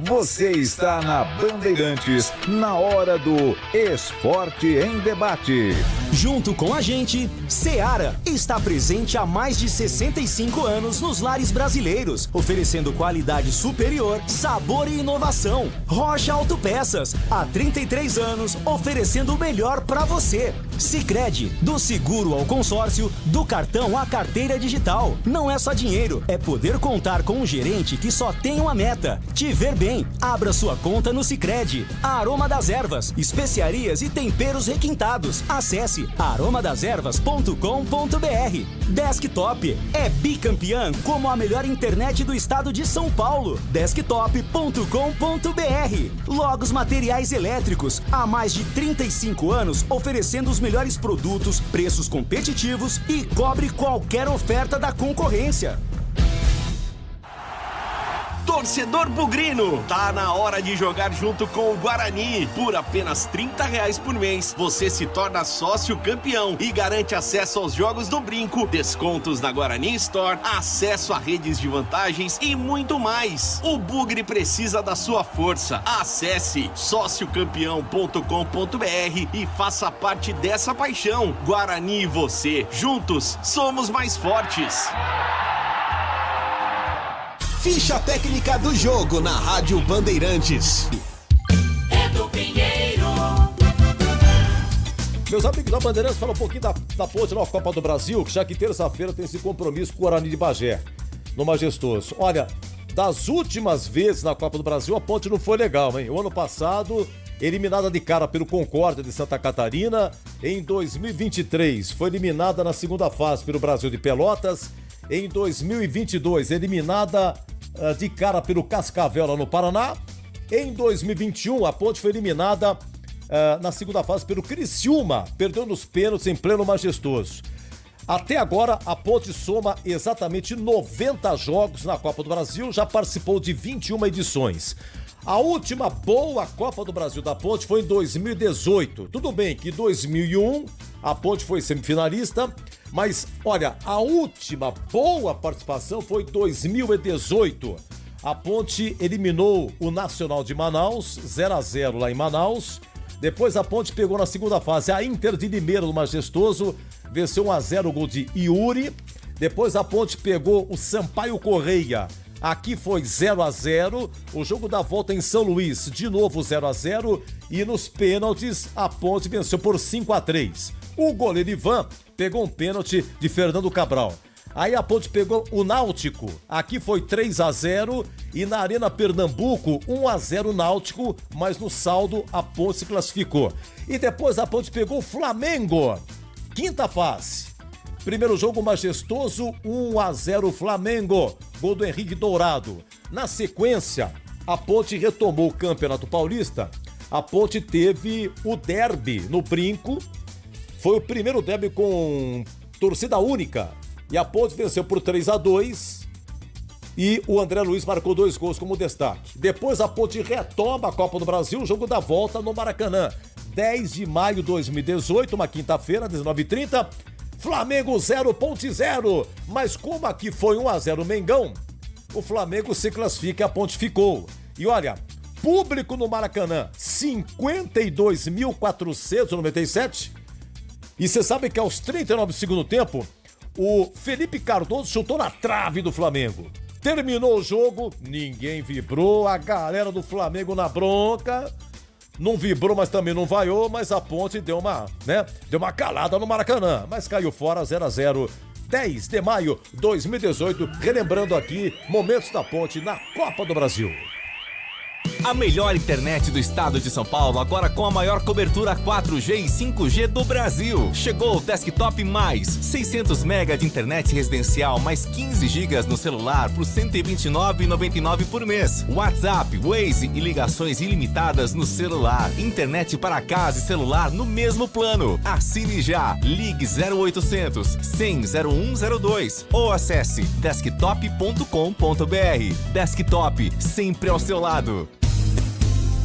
Você está na Bandeirantes, na hora do Esporte em Debate.
Junto com a gente, Seara está presente há mais de 65 anos nos lares brasileiros, oferecendo qualidade superior, sabor e inovação. Rocha Autopeças, há 33 anos, oferecendo o melhor para você. Sicredi, do seguro ao consórcio, do cartão à carteira digital. Não é só dinheiro, é poder contar com um gerente que só tem uma meta: te ver bem. Abra sua conta no Sicredi. Aroma das Ervas, especiarias e temperos requintados. Acesse aromadeservas.com.br. Desktop é bicampeã como a melhor internet do estado de São Paulo. Desktop.com.br. Logos Materiais Elétricos, há mais de 35 anos oferecendo os melhores produtos, preços competitivos e cobre qualquer oferta da concorrência.
Torcedor bugrino, tá na hora de jogar junto com o Guarani. Por apenas R$30 por mês, você se torna sócio campeão e garante acesso aos jogos do Brinco, descontos na Guarani Store, acesso a redes de vantagens e muito mais. O Bugre precisa da sua força. Acesse sociocampeão.com.br e faça parte dessa paixão. Guarani e você, juntos, somos mais fortes.
Ficha técnica do jogo na Rádio Bandeirantes.
Edu Pinheiro.
Meus amigos da Bandeirantes, fala um pouquinho da Ponte na Copa do Brasil, que já que terça-feira tem esse compromisso com o Guarani de Bagé, no Majestoso. Olha, das últimas vezes na Copa do Brasil, a Ponte não foi legal, hein? O ano passado, eliminada de cara pelo Concórdia de Santa Catarina. Em 2023, foi eliminada na segunda fase pelo Brasil de Pelotas. Em 2022, eliminada de cara pelo Cascavel lá no Paraná. Em 2021, a Ponte foi eliminada na segunda fase pelo Criciúma, perdeu nos pênaltis em pleno Majestoso. Até agora, a Ponte soma exatamente 90 jogos na Copa do Brasil, já participou de 21 edições. A última boa Copa do Brasil da Ponte foi em 2018. Tudo bem que em 2001 a Ponte foi semifinalista, mas olha, a última boa participação foi em 2018. A Ponte eliminou o Nacional de Manaus, 0-0 lá em Manaus. Depois a Ponte pegou na segunda fase a Inter de Limeira do Majestoso, venceu 1-0 o gol de Yuri. Depois a Ponte pegou o Sampaio Correia. Aqui foi 0-0, o jogo da volta em São Luís, de novo 0-0, e nos pênaltis a Ponte venceu por 5-3. O goleiro Ivan pegou um pênalti de Fernando Cabral. Aí a Ponte pegou o Náutico, aqui foi 3-0, e na Arena Pernambuco 1-0 Náutico, mas no saldo a Ponte se classificou. E depois a Ponte pegou o Flamengo, quinta fase. Primeiro jogo Majestoso, 1-0 Flamengo, gol do Henrique Dourado. Na sequência, a Ponte retomou o Campeonato Paulista. A Ponte teve o derby no Brinco. Foi o primeiro derby com torcida única. E a Ponte venceu por 3-2. E o André Luiz marcou 2 gols como destaque. Depois a Ponte retoma a Copa do Brasil, jogo da volta no Maracanã. 10 de maio de 2018, uma quinta-feira, 19h30. Flamengo 0, Ponte 0. Mas como aqui foi 1-0 Mengão, o Flamengo se classifica e a Ponte ficou. E olha, público no Maracanã, 52.497. E você sabe que aos 39 do segundo tempo, o Felipe Cardoso chutou na trave do Flamengo. Terminou o jogo, ninguém vibrou, a galera do Flamengo na bronca. Não vibrou, mas também não vaiou, mas a Ponte deu uma calada no Maracanã. Mas caiu fora, 0-0. 10 de maio de 2018, relembrando aqui momentos da Ponte na Copa do Brasil.
A melhor internet do estado de São Paulo, agora com a maior cobertura 4G e 5G do Brasil. Chegou o Desktop Mais, 600 MB de internet residencial, mais 15 GB no celular por R$ 129,99 por mês. WhatsApp, Waze e ligações ilimitadas no celular. Internet para casa e celular no mesmo plano. Assine já. Ligue 0800 100 0102 ou acesse desktop.com.br. Desktop, sempre ao seu lado.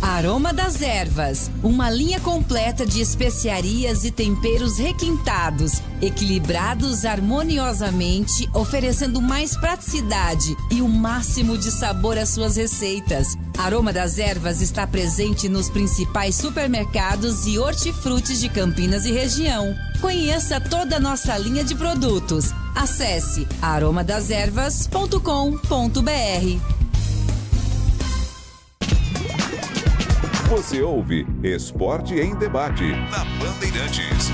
Aroma das Ervas, uma linha completa de especiarias e temperos requintados, equilibrados harmoniosamente, oferecendo mais praticidade e o máximo de sabor às suas receitas. Aroma das Ervas está presente nos principais supermercados e hortifrutis de Campinas e região. Conheça toda a nossa linha de produtos. Acesse aromadeservas.com.br.
Você ouve Esporte em Debate na Bandeirantes.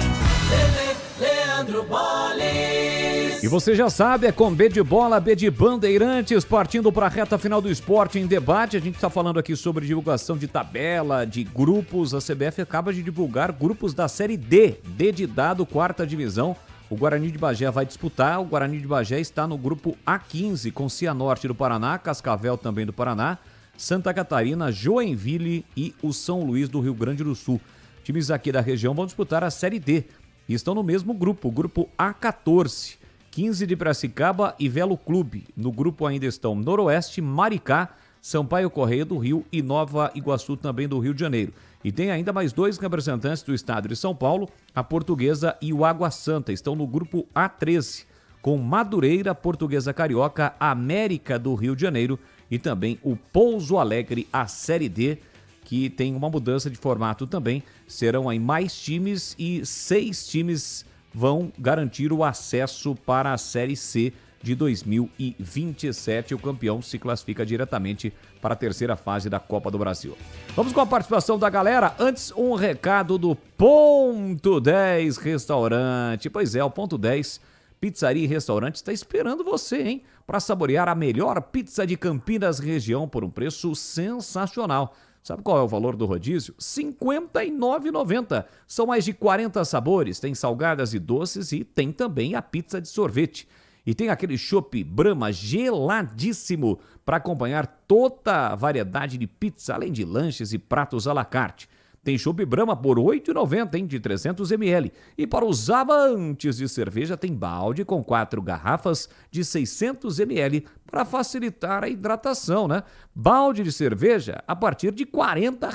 Leandro Bolles.
E você já sabe, é com B de bola, B de Bandeirantes, partindo para a reta final do Esporte em Debate. A gente está falando aqui sobre divulgação de tabela, de grupos. A CBF acaba de divulgar grupos da Série D, D de dado, 4ª divisão. O Guarani de Bagé vai disputar. O Guarani de Bagé está no grupo A15, com Cianorte do Paraná, Cascavel também do Paraná, Santa Catarina, Joinville e o São Luís do Rio Grande do Sul. Times aqui da região vão disputar a Série D e estão no mesmo grupo, o grupo A14. 15 de Piracicaba e Velo Clube. No grupo ainda estão Noroeste, Maricá, Sampaio Correia do Rio e Nova Iguaçu também do Rio de Janeiro. E tem ainda mais 2 representantes do estado de São Paulo, a Portuguesa e o Água Santa. Estão no grupo A13, com Madureira, Portuguesa Carioca, América do Rio de Janeiro e também o Pouso Alegre, a Série D, que tem uma mudança de formato também. Serão aí mais times e 6 times vão garantir o acesso para a Série C de 2027. O campeão se classifica diretamente para a 3ª fase da Copa do Brasil. Vamos com a participação da galera. Antes, um recado do Ponto 10 Restaurante. Pois é, o Ponto 10 Pizzaria e Restaurante está esperando você, hein? Para saborear a melhor pizza de Campinas região por um preço sensacional. Sabe qual é o valor do rodízio? R$ 59,90. São mais de 40 sabores, tem salgadas e doces e tem também a pizza de sorvete. E tem aquele chopp Brahma geladíssimo para acompanhar toda a variedade de pizza, além de lanches e pratos à la carte. Tem chopp Brahma por R$ 8,90, hein, de 300 ml. E para os amantes de cerveja, tem balde com 4 garrafas de 600 ml para facilitar a hidratação, né? Balde de cerveja a partir de R$ 40.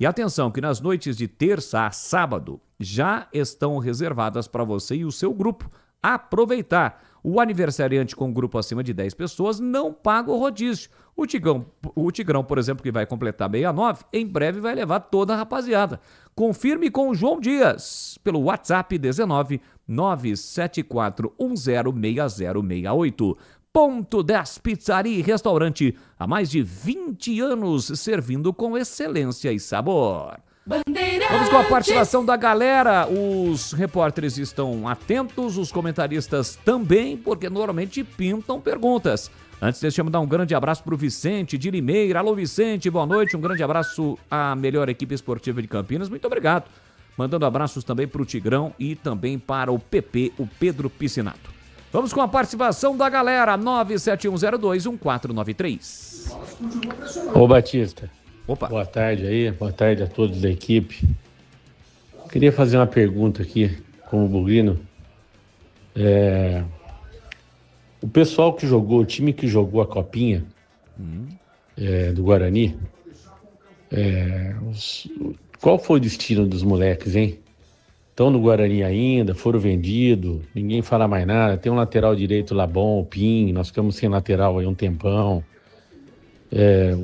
E atenção que nas noites de terça a sábado já estão reservadas para você e o seu grupo aproveitar. O aniversariante com grupo acima de 10 pessoas não paga o rodízio. O Tigrão, por exemplo, que vai completar 69, em breve vai levar toda a rapaziada. Confirme com o João Dias pelo WhatsApp 19 974106068. Ponto 10 Pizzaria e Restaurante, há mais de 20 anos servindo com excelência e sabor. Vamos com a participação da galera. Os repórteres estão atentos, os comentaristas também, porque normalmente pintam perguntas. Antes, deixa eu mandar um grande abraço para o Vicente de Limeira. Alô, Vicente, boa noite. Um grande abraço à melhor equipe esportiva de Campinas. Muito obrigado. Mandando abraços também para o Tigrão e também para o PP, o Pedro Piscinato. Vamos com a participação da galera. 971021493.
Ô, Batista.
Opa.
Boa tarde aí, boa tarde a todos da equipe. Queria fazer uma pergunta aqui com o Bugrino. O pessoal que jogou, o time que jogou a Copinha do Guarani, qual foi o destino dos moleques, hein? Estão no Guarani ainda, foram vendidos, ninguém fala mais nada. Tem um lateral direito lá bom, o Pim, nós ficamos sem lateral aí um tempão.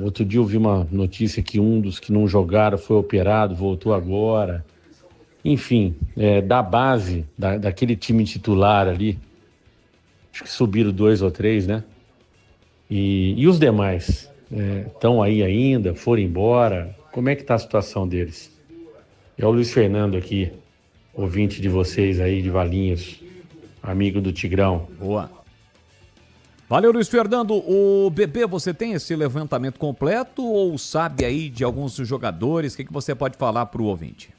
Outro dia eu vi uma notícia que um dos que não jogaram foi operado, voltou agora. enfim, da base, daquele time titular ali, acho que subiram 2 ou 3, né? E os demais? Estão aí ainda? Foram embora? Como é que tá a situação deles? É o Luiz Fernando aqui, ouvinte de vocês aí, de Valinhos, amigo do Tigrão.
Boa. Valeu, Luiz Fernando. O Bebê, você tem esse levantamento completo ou sabe aí de alguns jogadores? O que você pode falar para o ouvinte?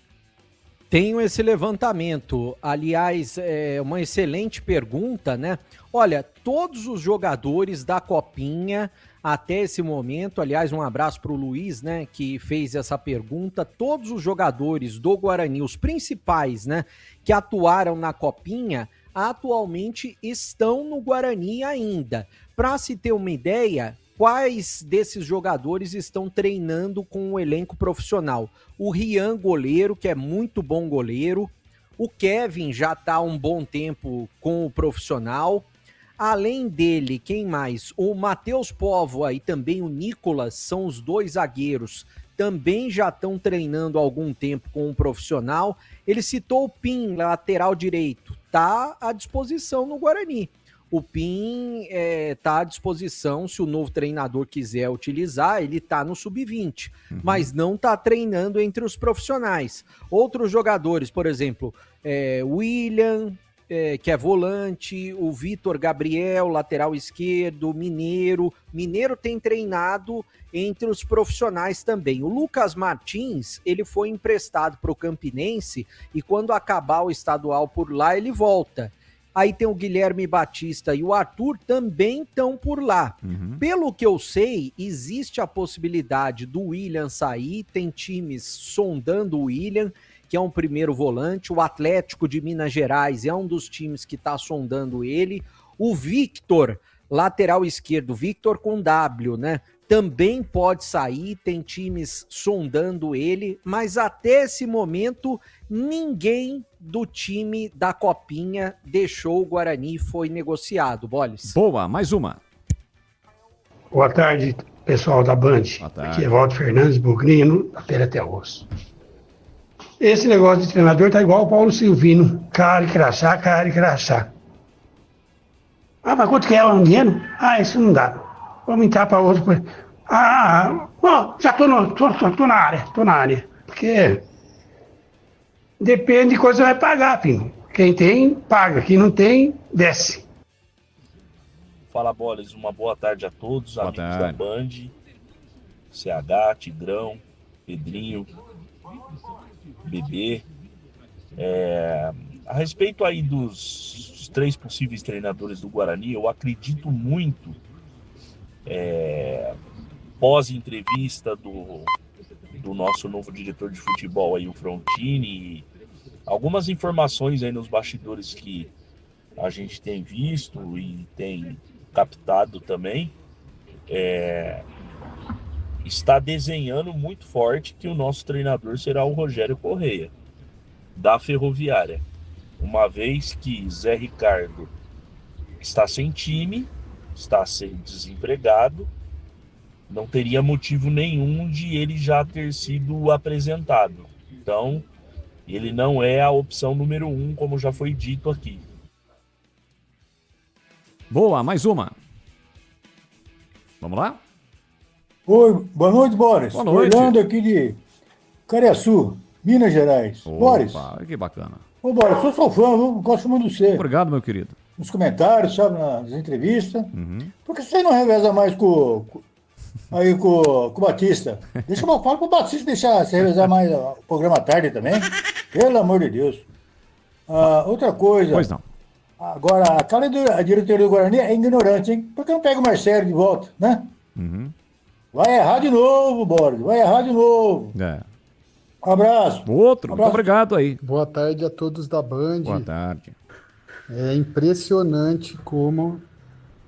Tenho esse levantamento. Aliás, é uma excelente pergunta, né? Olha, todos os jogadores da Copinha até esse momento, aliás, um abraço para o Luiz, né, que fez essa pergunta. Todos os jogadores do Guarani, os principais, né, que atuaram na Copinha, atualmente estão no Guarani ainda. Para se ter uma ideia, quais desses jogadores estão treinando com o elenco profissional? O Rian, goleiro, que é muito bom goleiro. O Kevin já está há um bom tempo com o profissional. Além dele, quem mais? O Matheus Póvoa e também o Nicolas são os 2 zagueiros. Também já estão treinando há algum tempo com um profissional. Ele citou o Pim, lateral direito. Está à disposição no Guarani. O Pim está à disposição, se o novo treinador quiser utilizar, ele está no sub-20, mas não está treinando entre os profissionais. Outros jogadores, por exemplo, William, que é volante, o Vitor Gabriel, lateral esquerdo, Mineiro tem treinado entre os profissionais também. O Lucas Martins, ele foi emprestado para o Campinense e quando acabar o estadual por lá, ele volta. Aí tem o Guilherme Batista e o Arthur também estão por lá. Pelo que eu sei, existe a possibilidade do William sair, tem times sondando o William, que é um primeiro volante. O Atlético de Minas Gerais é um dos times que está sondando ele. O Victor, lateral esquerdo, Victor com W, né? Também pode sair, tem times sondando ele, mas até esse momento ninguém do time da Copinha deixou o Guarani e foi negociado. Boles.
Boa, mais uma.
Boa tarde, pessoal da Band. Aqui é Walter Fernandes, Bugrino, da Pera até Osso. Esse negócio de treinador tá igual o Paulo Silvino. Cara e crachá, cara e crachá. Ah, mas quanto que é o dinheiro? Ah, isso não dá. Vamos entrar para outra coisa. Já tô na área. Porque depende de quanto você vai pagar, filho. Quem tem, paga. Quem não tem, desce.
Fala, Boles. Uma boa tarde a todos, amigos da Band. CH, Tigrão, Pedrinho, Bebê. A respeito aí dos 3 possíveis treinadores do Guarani, eu acredito muito, pós-entrevista do nosso novo diretor de futebol aí, o Frontini, algumas informações aí nos bastidores que a gente tem visto e tem captado também, está desenhando muito forte que o nosso treinador será o Rogério Correia, da Ferroviária, uma vez que Zé Ricardo está sem time, está sendo desempregado, não teria motivo nenhum de ele já ter sido apresentado. Então, ele não é a opção número 1, como já foi dito aqui.
Boa, mais uma. Vamos lá?
Oi, boa noite, Boris.
Boa noite.
Orlando aqui de Cariaçu, Minas Gerais.
Opa,
Boris.
Que bacana.
Ô, Boris, sou seu fã, viu? Gosto muito de você.
Obrigado, meu querido.
Nos comentários, sabe, nas entrevistas. Por que você não reveza mais com o Batista? Deixa eu falar pro Batista deixar você revezar mais o programa à tarde também. Pelo amor de Deus. Outra coisa.
Pois não.
Agora, a diretoria do Guarani é ignorante, hein? Por que não pega o Marcelo de volta, né? Vai errar de novo, Boris. Vai errar de novo. Um abraço.
Muito obrigado aí.
Boa tarde a todos da Band.
Boa tarde.
É impressionante como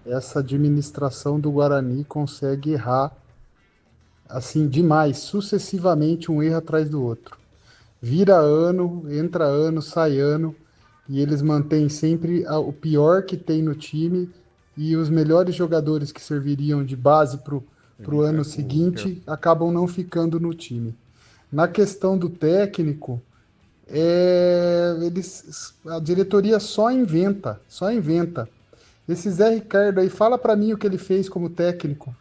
essa administração do Guarani consegue errar assim demais, sucessivamente, um erro atrás do outro. Vira ano, entra ano, sai ano, e eles mantêm sempre o pior que tem no time e os melhores jogadores que serviriam de base para o ano seguinte acabam não ficando no time. Na questão do técnico, a diretoria só inventa. Esse Zé Ricardo aí, fala para mim o que ele fez como técnico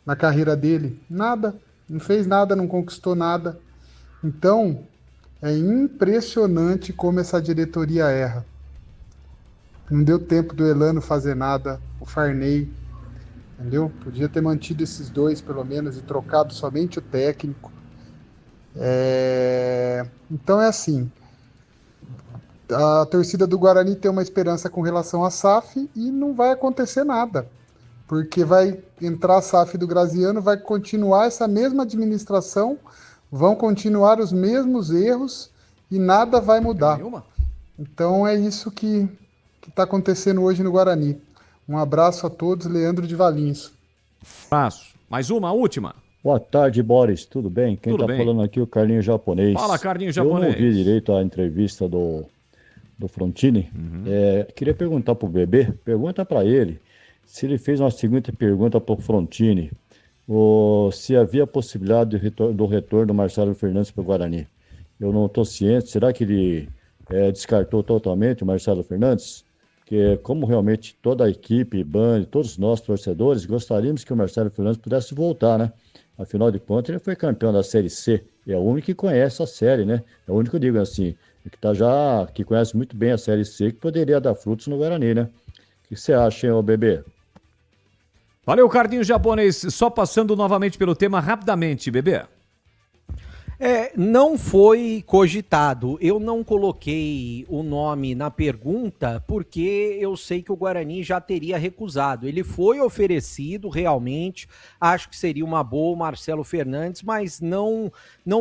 na carreira dele. Nada, não fez nada, não conquistou nada. Então, é impressionante como essa diretoria erra. Não deu tempo do Elano fazer nada, o Farney, entendeu? Podia ter mantido esses dois, pelo menos, e trocado somente o técnico. Então é assim, a torcida do Guarani tem uma esperança com relação à SAF e não vai acontecer nada, porque vai entrar a SAF do Graziano, vai continuar essa mesma administração, vão continuar os mesmos erros e nada vai mudar. Então é isso que está acontecendo hoje no Guarani. Um abraço a todos, Leandro de Valinhos.
Abraço. Mais uma, última.
Boa tarde, Boris. Tudo bem? Quem
Tudo
tá
bem.
falando aqui é o Carlinho Japonês.
Fala, Carlinho Japonês.
Eu não vi direito a entrevista do Frontini. Queria perguntar pro Bebê, pergunta para ele se ele fez uma seguinte pergunta pro Frontini, se havia possibilidade do retorno do Marcelo Fernandes para o Guarani. Eu não estou ciente. Será que ele descartou totalmente o Marcelo Fernandes? Que como realmente toda a equipe, Band, todos nós torcedores, gostaríamos que o Marcelo Fernandes pudesse voltar, né? Afinal de contas, ele foi campeão da Série C. É o único que conhece a série, né? É o único, digo assim, que conhece muito bem a Série C, que poderia dar frutos no Guarani, né? O que você acha, hein, ô Bebê?
Valeu, Carlinho Japonês. Só passando novamente pelo tema rapidamente, Bebê.
Não foi cogitado. Eu não coloquei o nome na pergunta porque eu sei que o Guarani já teria recusado. Ele foi oferecido realmente, acho que seria uma boa o Marcelo Fernandes, mas não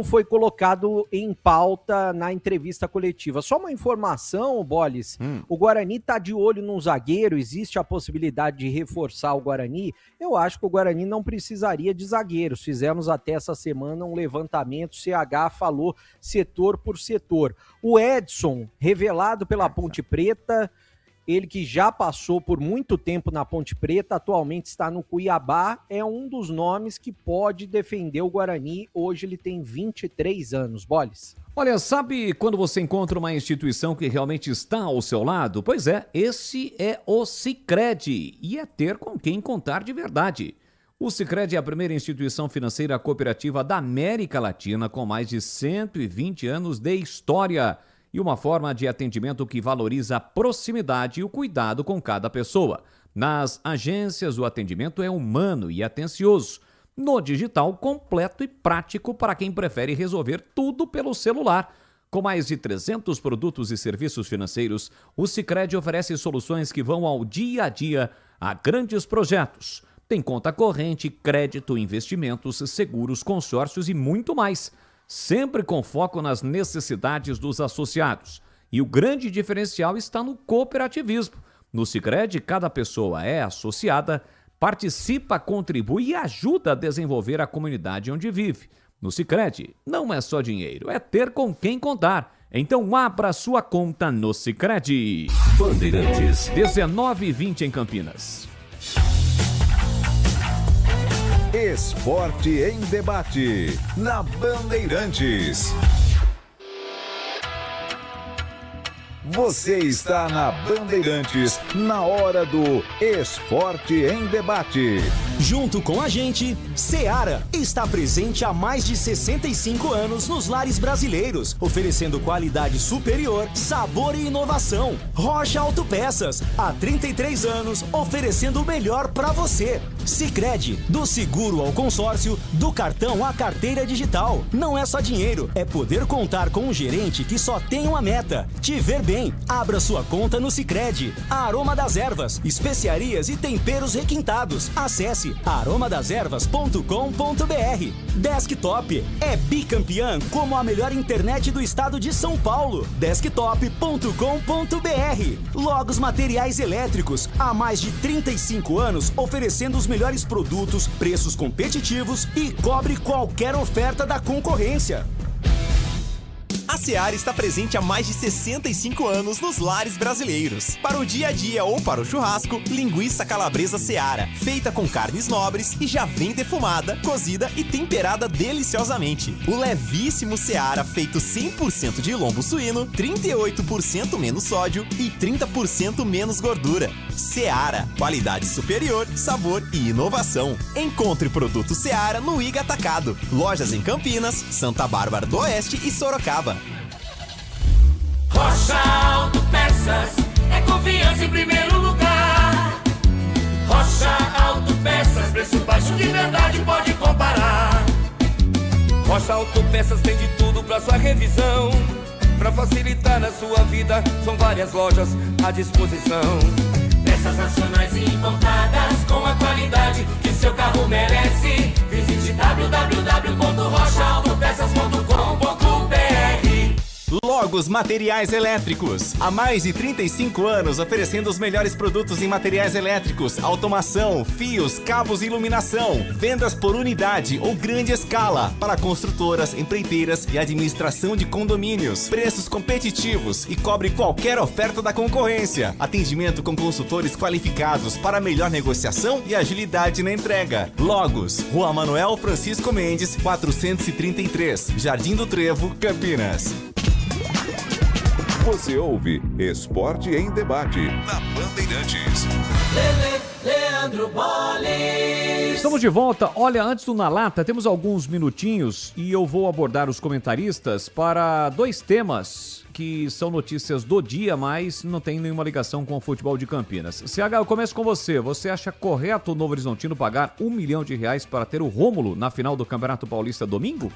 foi colocado em pauta na entrevista coletiva. Só uma informação, Bolis, o Guarani está de olho num zagueiro, existe a possibilidade de reforçar o Guarani. Eu acho que o Guarani não precisaria de zagueiros. Fizemos até essa semana um levantamento, CH falou setor por setor. O Edson, revelado pela Ponte Preta, ele que já passou por muito tempo na Ponte Preta, atualmente está no Cuiabá, é um dos nomes que pode defender o Guarani. Hoje ele tem 23 anos, Bolis.
Olha, sabe quando você encontra uma instituição que realmente está ao seu lado? Pois é, esse é o Sicredi, e é ter com quem contar de verdade. O Sicredi é a primeira instituição financeira cooperativa da América Latina com mais de 120 anos de história e uma forma de atendimento que valoriza a proximidade e o cuidado com cada pessoa. Nas agências, o atendimento é humano e atencioso. No digital, completo e prático para quem prefere resolver tudo pelo celular. Com mais de 300 produtos e serviços financeiros, o Sicredi oferece soluções que vão ao dia a dia a grandes projetos. Tem conta corrente, crédito, investimentos, seguros, consórcios e muito mais. Sempre com foco nas necessidades dos associados. E o grande diferencial está no cooperativismo. No Sicredi, cada pessoa é associada, participa, contribui e ajuda a desenvolver a comunidade onde vive. No Sicredi, não é só dinheiro, é ter com quem contar. Então abra sua conta no Sicredi. Bandeirantes, 19h20 em Campinas.
Esporte em debate, na Bandeirantes. Você está na Bandeirantes, na hora do Esporte em Debate.
Junto com a gente, Seara está presente há mais de 65 anos nos lares brasileiros, oferecendo qualidade superior, sabor e inovação. Rocha Autopeças, há 33 anos, oferecendo o melhor para você. Sicredi, do seguro ao consórcio, do cartão à carteira digital. Não é só dinheiro, é poder contar com um gerente que só tem uma meta: te ver bem. Abra sua conta no Sicredi. Aroma das Ervas, especiarias e temperos requintados. Acesse aromadaservas.com.br. Desktop é bicampeã como a melhor internet do estado de São Paulo. Desktop.com.br. Logos Materiais Elétricos, há mais de 35 anos oferecendo os melhores produtos, preços competitivos e cobre qualquer oferta da concorrência.
A
Seara está presente há mais de 65 anos nos lares brasileiros. Para o dia a dia ou para o churrasco, linguiça calabresa Seara, feita com carnes nobres e já vem defumada, cozida e temperada deliciosamente. O levíssimo Seara, feito 100% de lombo suíno, 38% menos sódio e 30% menos gordura. Seara, qualidade superior, sabor e inovação. Encontre produto Seara no Iga Atacado. Lojas em Campinas, Santa Bárbara do Oeste e Sorocaba.
Rocha Autopeças é confiança em primeiro lugar. Rocha Autopeças, preço baixo de verdade, pode comparar.
Rocha Autopeças tem de tudo pra sua revisão. Pra facilitar na sua vida, são várias lojas à disposição.
Peças nacionais e importadas com a qualidade que seu carro merece. Visite www.rochaautopeças.com.br.
Logos Materiais Elétricos. Há mais de 35 anos oferecendo os melhores produtos em materiais elétricos, automação, fios, cabos e iluminação. Vendas por unidade ou grande escala para construtoras, empreiteiras e administração de condomínios. Preços competitivos e cobre qualquer oferta da concorrência. Atendimento com consultores qualificados para melhor negociação e agilidade na entrega. Logos, Rua Manuel Francisco Mendes, 433, Jardim do Trevo, Campinas.
Você ouve Esporte em Debate na Bandeirantes.
Leandro Boles.
Estamos de volta. Olha, antes do Na Lata, temos alguns minutinhos e eu vou abordar os comentaristas para dois temas que são notícias do dia, mas não tem nenhuma ligação com o futebol de Campinas. CH, eu começo com você. Você acha correto o Novo Horizontino pagar R$1 milhão para ter o Rômulo na final do Campeonato Paulista domingo?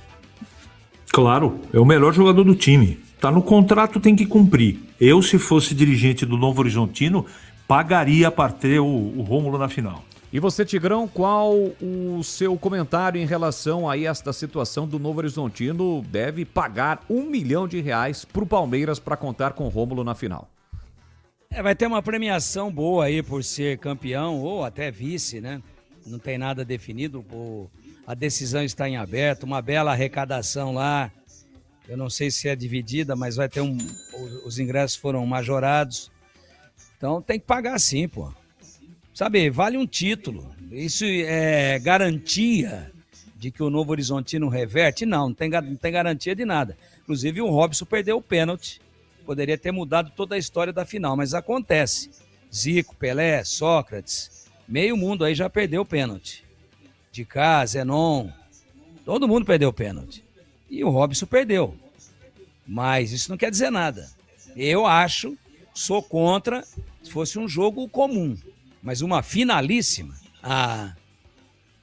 Claro, é o melhor jogador do time. Tá no contrato, tem que cumprir. Eu, se fosse dirigente do Novo Horizontino, pagaria para ter o Rômulo na final.
E você, Tigrão, qual o seu comentário em relação a esta situação do Novo Horizontino deve pagar R$1 milhão para o Palmeiras para contar com o Rômulo na final?
Vai ter uma premiação boa aí por ser campeão ou até vice, né? Não tem nada definido, a decisão está em aberto, uma bela arrecadação lá. Eu não sei se é dividida, mas vai ter os ingressos foram majorados. Então tem que pagar sim, pô. Sabe, vale um título. Isso é garantia de que o Novo Horizontino reverte? Não tem garantia de nada. Inclusive o Robson perdeu o pênalti. Poderia ter mudado toda a história da final, mas acontece. Zico, Pelé, Sócrates, meio mundo aí já perdeu o pênalti. De cá, Zenon, todo mundo perdeu o pênalti. E o Robson perdeu. Mas isso não quer dizer nada. Eu sou contra se fosse um jogo comum. Mas uma finalíssima,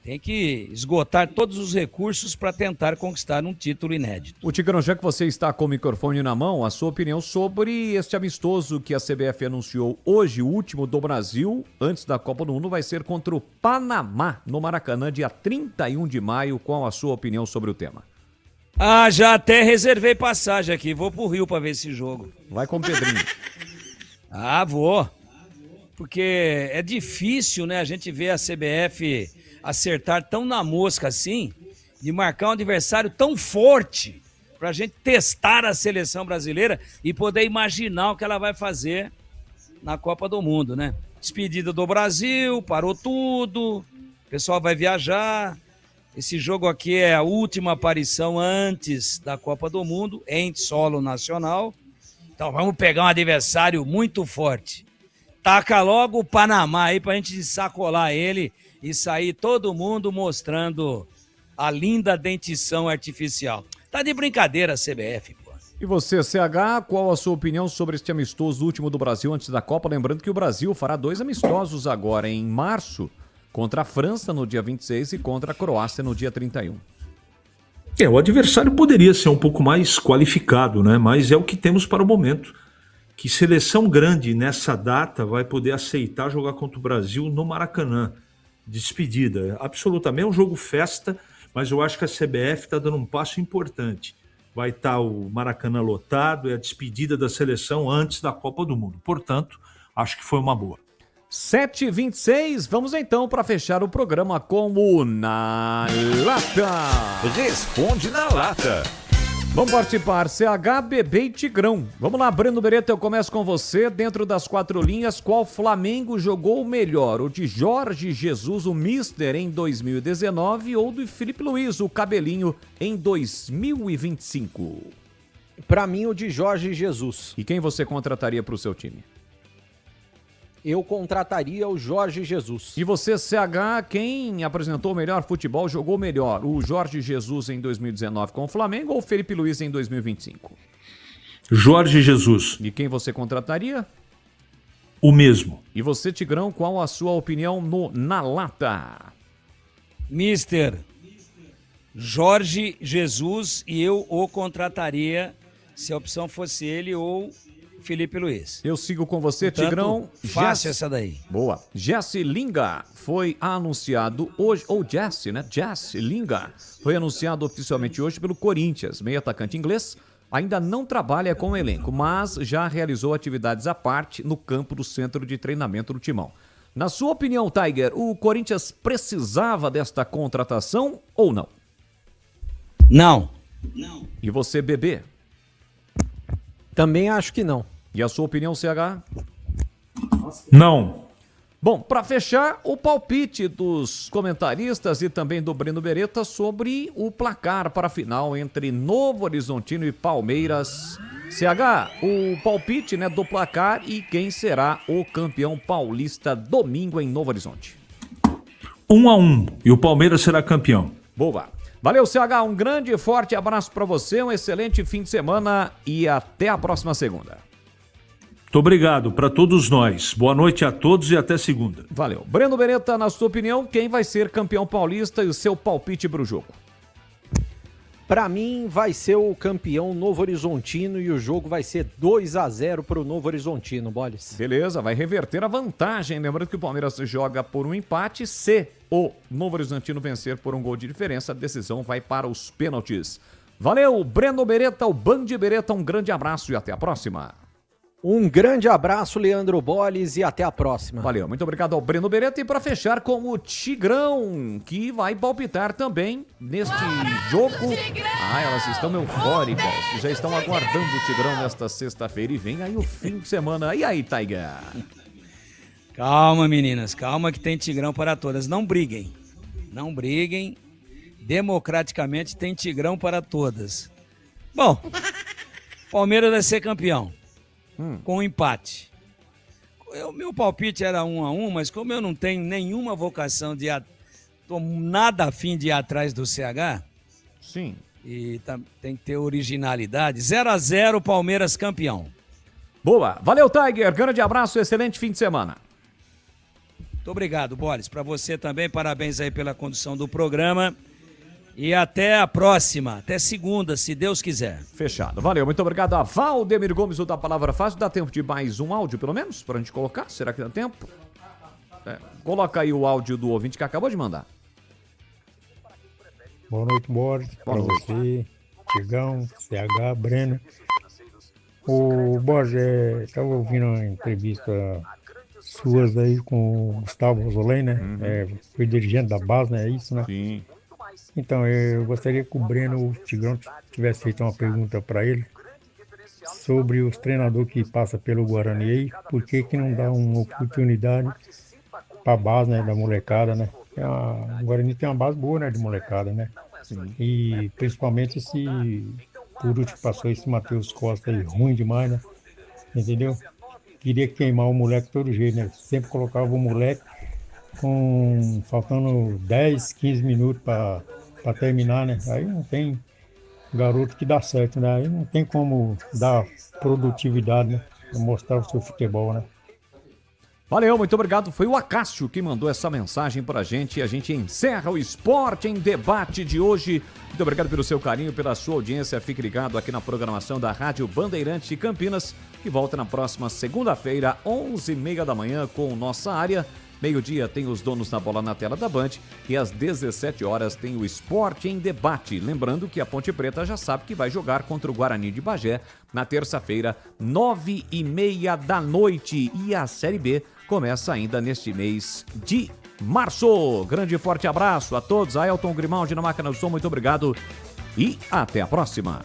tem que esgotar todos os recursos para tentar conquistar um título inédito.
O Tigrão, já que você está com o microfone na mão, a sua opinião sobre este amistoso que a CBF anunciou hoje, o último do Brasil, antes da Copa do Mundo, vai ser contra o Panamá, no Maracanã, dia 31 de maio. Qual a sua opinião sobre o tema?
Já até reservei passagem aqui, vou pro Rio para ver esse jogo.
Vai com o Pedrinho.
Vou. Porque é difícil, né, a gente ver a CBF acertar tão na mosca assim, de marcar um adversário tão forte pra gente testar a seleção brasileira e poder imaginar o que ela vai fazer na Copa do Mundo, né? Despedida do Brasil, parou tudo, o pessoal vai viajar. Esse jogo aqui é a última aparição antes da Copa do Mundo, em solo nacional. Então vamos pegar um adversário muito forte. Taca logo o Panamá aí pra gente sacolar ele e sair todo mundo mostrando a linda dentição artificial. Tá de brincadeira a CBF, pô.
E você, CH, qual a sua opinião sobre este amistoso último do Brasil antes da Copa? Lembrando que o Brasil fará 2 amistosos agora em março, contra a França no dia 26 e contra a Croácia no dia 31.
O adversário poderia ser um pouco mais qualificado, né? Mas é o que temos para o momento. Que seleção grande nessa data vai poder aceitar jogar contra o Brasil no Maracanã? Despedida. Absolutamente é um jogo festa, mas eu acho que a CBF está dando um passo importante. Vai estar o Maracanã lotado, é a despedida da seleção antes da Copa do Mundo. Portanto, acho que foi uma boa.
7h26, vamos então para fechar o programa com o Na Lata.
Responde na Lata.
Vamos participar, CH, Bebê e Tigrão. Vamos lá, Breno Beretta, eu começo com você. Dentro das 4 linhas, qual Flamengo jogou melhor? O de Jorge Jesus, o Mister, em 2019 ou do Felipe Luiz, o Cabelinho, em 2025?
Para mim, o de Jorge Jesus.
E quem você contrataria para o seu time?
Eu contrataria o Jorge Jesus.
E você, CH, quem apresentou o melhor futebol, jogou melhor? O Jorge Jesus em 2019 com o Flamengo ou o Felipe Luiz em 2025?
Jorge Jesus.
E quem você contrataria?
O mesmo.
E você, Tigrão, qual a sua opinião no Na Lata?
Mister Jorge Jesus, e eu o contrataria se a opção fosse ele ou Felipe Luiz.
Eu sigo com você,
Portanto,
Tigrão.
Fácil essa daí.
Boa. Jesse Linga foi anunciado hoje, ou Jesse, né? Jesse Linga foi anunciado oficialmente hoje pelo Corinthians. Meio atacante inglês, ainda não trabalha com o elenco, mas já realizou atividades à parte no campo do centro de treinamento do Timão. Na sua opinião, Tiger, o Corinthians precisava desta contratação ou não?
Não.
E você, Bebê?
Também acho que não.
E a sua opinião, CH?
Não.
Bom, para fechar, o palpite dos comentaristas e também do Breno Beretta sobre o placar para a final entre Novo Horizontino e Palmeiras. CH, o palpite, né, do placar e quem será o campeão paulista domingo em Novo Horizonte.
1-1 e o Palmeiras será campeão.
Boa. Valeu, CH, um grande e forte abraço para você, um excelente fim de semana e até a próxima segunda.
Muito obrigado para todos nós. Boa noite a todos e até segunda.
Valeu. Breno Beretta, na sua opinião, quem vai ser campeão paulista e o seu palpite para o jogo?
Para mim, vai ser o campeão Novo Horizontino e o jogo vai ser 2-0 para o Novo Horizontino, Boles.
Beleza, vai reverter a vantagem. Lembrando que o Palmeiras joga por um empate. Se o Novo Horizontino vencer por um gol de diferença, a decisão vai para os pênaltis. Valeu, Breno Beretta, o Band Beretta, um grande abraço e até a próxima.
Um grande abraço, Leandro Boles, e até a próxima.
Valeu, muito obrigado ao Breno Beretta. E para fechar com o Tigrão, que vai palpitar também neste jogo. Elas estão eufóricas, já estão aguardando o Tigrão nesta sexta-feira e vem aí o fim de semana. E aí, Tiger?
Calma, meninas, calma que tem Tigrão para todas. Não briguem, não briguem. Democraticamente tem Tigrão para todas. Bom, Palmeiras vai ser campeão. Com um empate. O meu palpite era 1-1, mas como eu não tenho nenhuma vocação de... Tô nada afim de ir atrás do CH.
Sim.
E tem que ter originalidade. 0-0, Palmeiras campeão.
Boa. Valeu, Tiger. Grande abraço, excelente fim de semana.
Muito obrigado, Boles. Para você também, parabéns aí pela condução do programa. E até a próxima, até segunda, se Deus quiser.
Fechado, valeu, muito obrigado a Valdemir Gomes, o da Palavra Fácil. Dá tempo de mais um áudio, pelo menos, pra gente colocar? Será que dá tempo? Coloca aí o áudio do ouvinte que acabou de mandar.
Boa noite, Boris, pra você, Tigão, CH, Breno. O Boris, estava ouvindo uma entrevista suas aí com o Gustavo Rosolém, né? Foi dirigente da base, né? É isso, né?
Sim.
Então, eu gostaria que o Breno, o Tigrão, tivesse feito uma pergunta para ele sobre os treinadores que passam pelo Guarani aí, por que não dá uma oportunidade para a base, né, da molecada, né? O Guarani tem uma base boa, né, de molecada, né? Sim. E principalmente esse Puro que passou, esse Matheus Costa aí, ruim demais, né? Entendeu? Queria queimar o moleque de todo jeito, né? Sempre colocava o moleque faltando 10, 15 minutos para terminar, né? Aí não tem garoto que dá certo, né? Aí não tem como dar produtividade, né? Mostrar o seu futebol, né?
Valeu, muito obrigado. Foi o Acácio que mandou essa mensagem pra gente. E a gente encerra o Esporte em Debate de hoje. Muito obrigado pelo seu carinho, pela sua audiência. Fique ligado aqui na programação da Rádio Bandeirantes de Campinas, que volta na próxima segunda-feira, 11h30 da manhã, com Nossa Área. Meio-dia tem os donos da bola na tela da Band e às 17 horas tem o Esporte em Debate. Lembrando que a Ponte Preta já sabe que vai jogar contra o Guarani de Bagé na terça-feira, 9h30 da noite. E a Série B começa ainda neste mês de março. Grande e forte abraço a todos. Ailton Grimaldi na máquina do som, muito obrigado e até a próxima.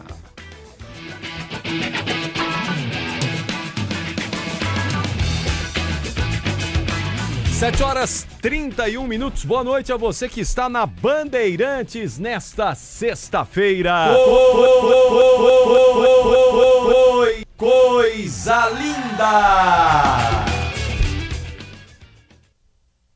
7h31. Boa noite a você que está na Bandeirantes nesta sexta-feira.
Coisa linda!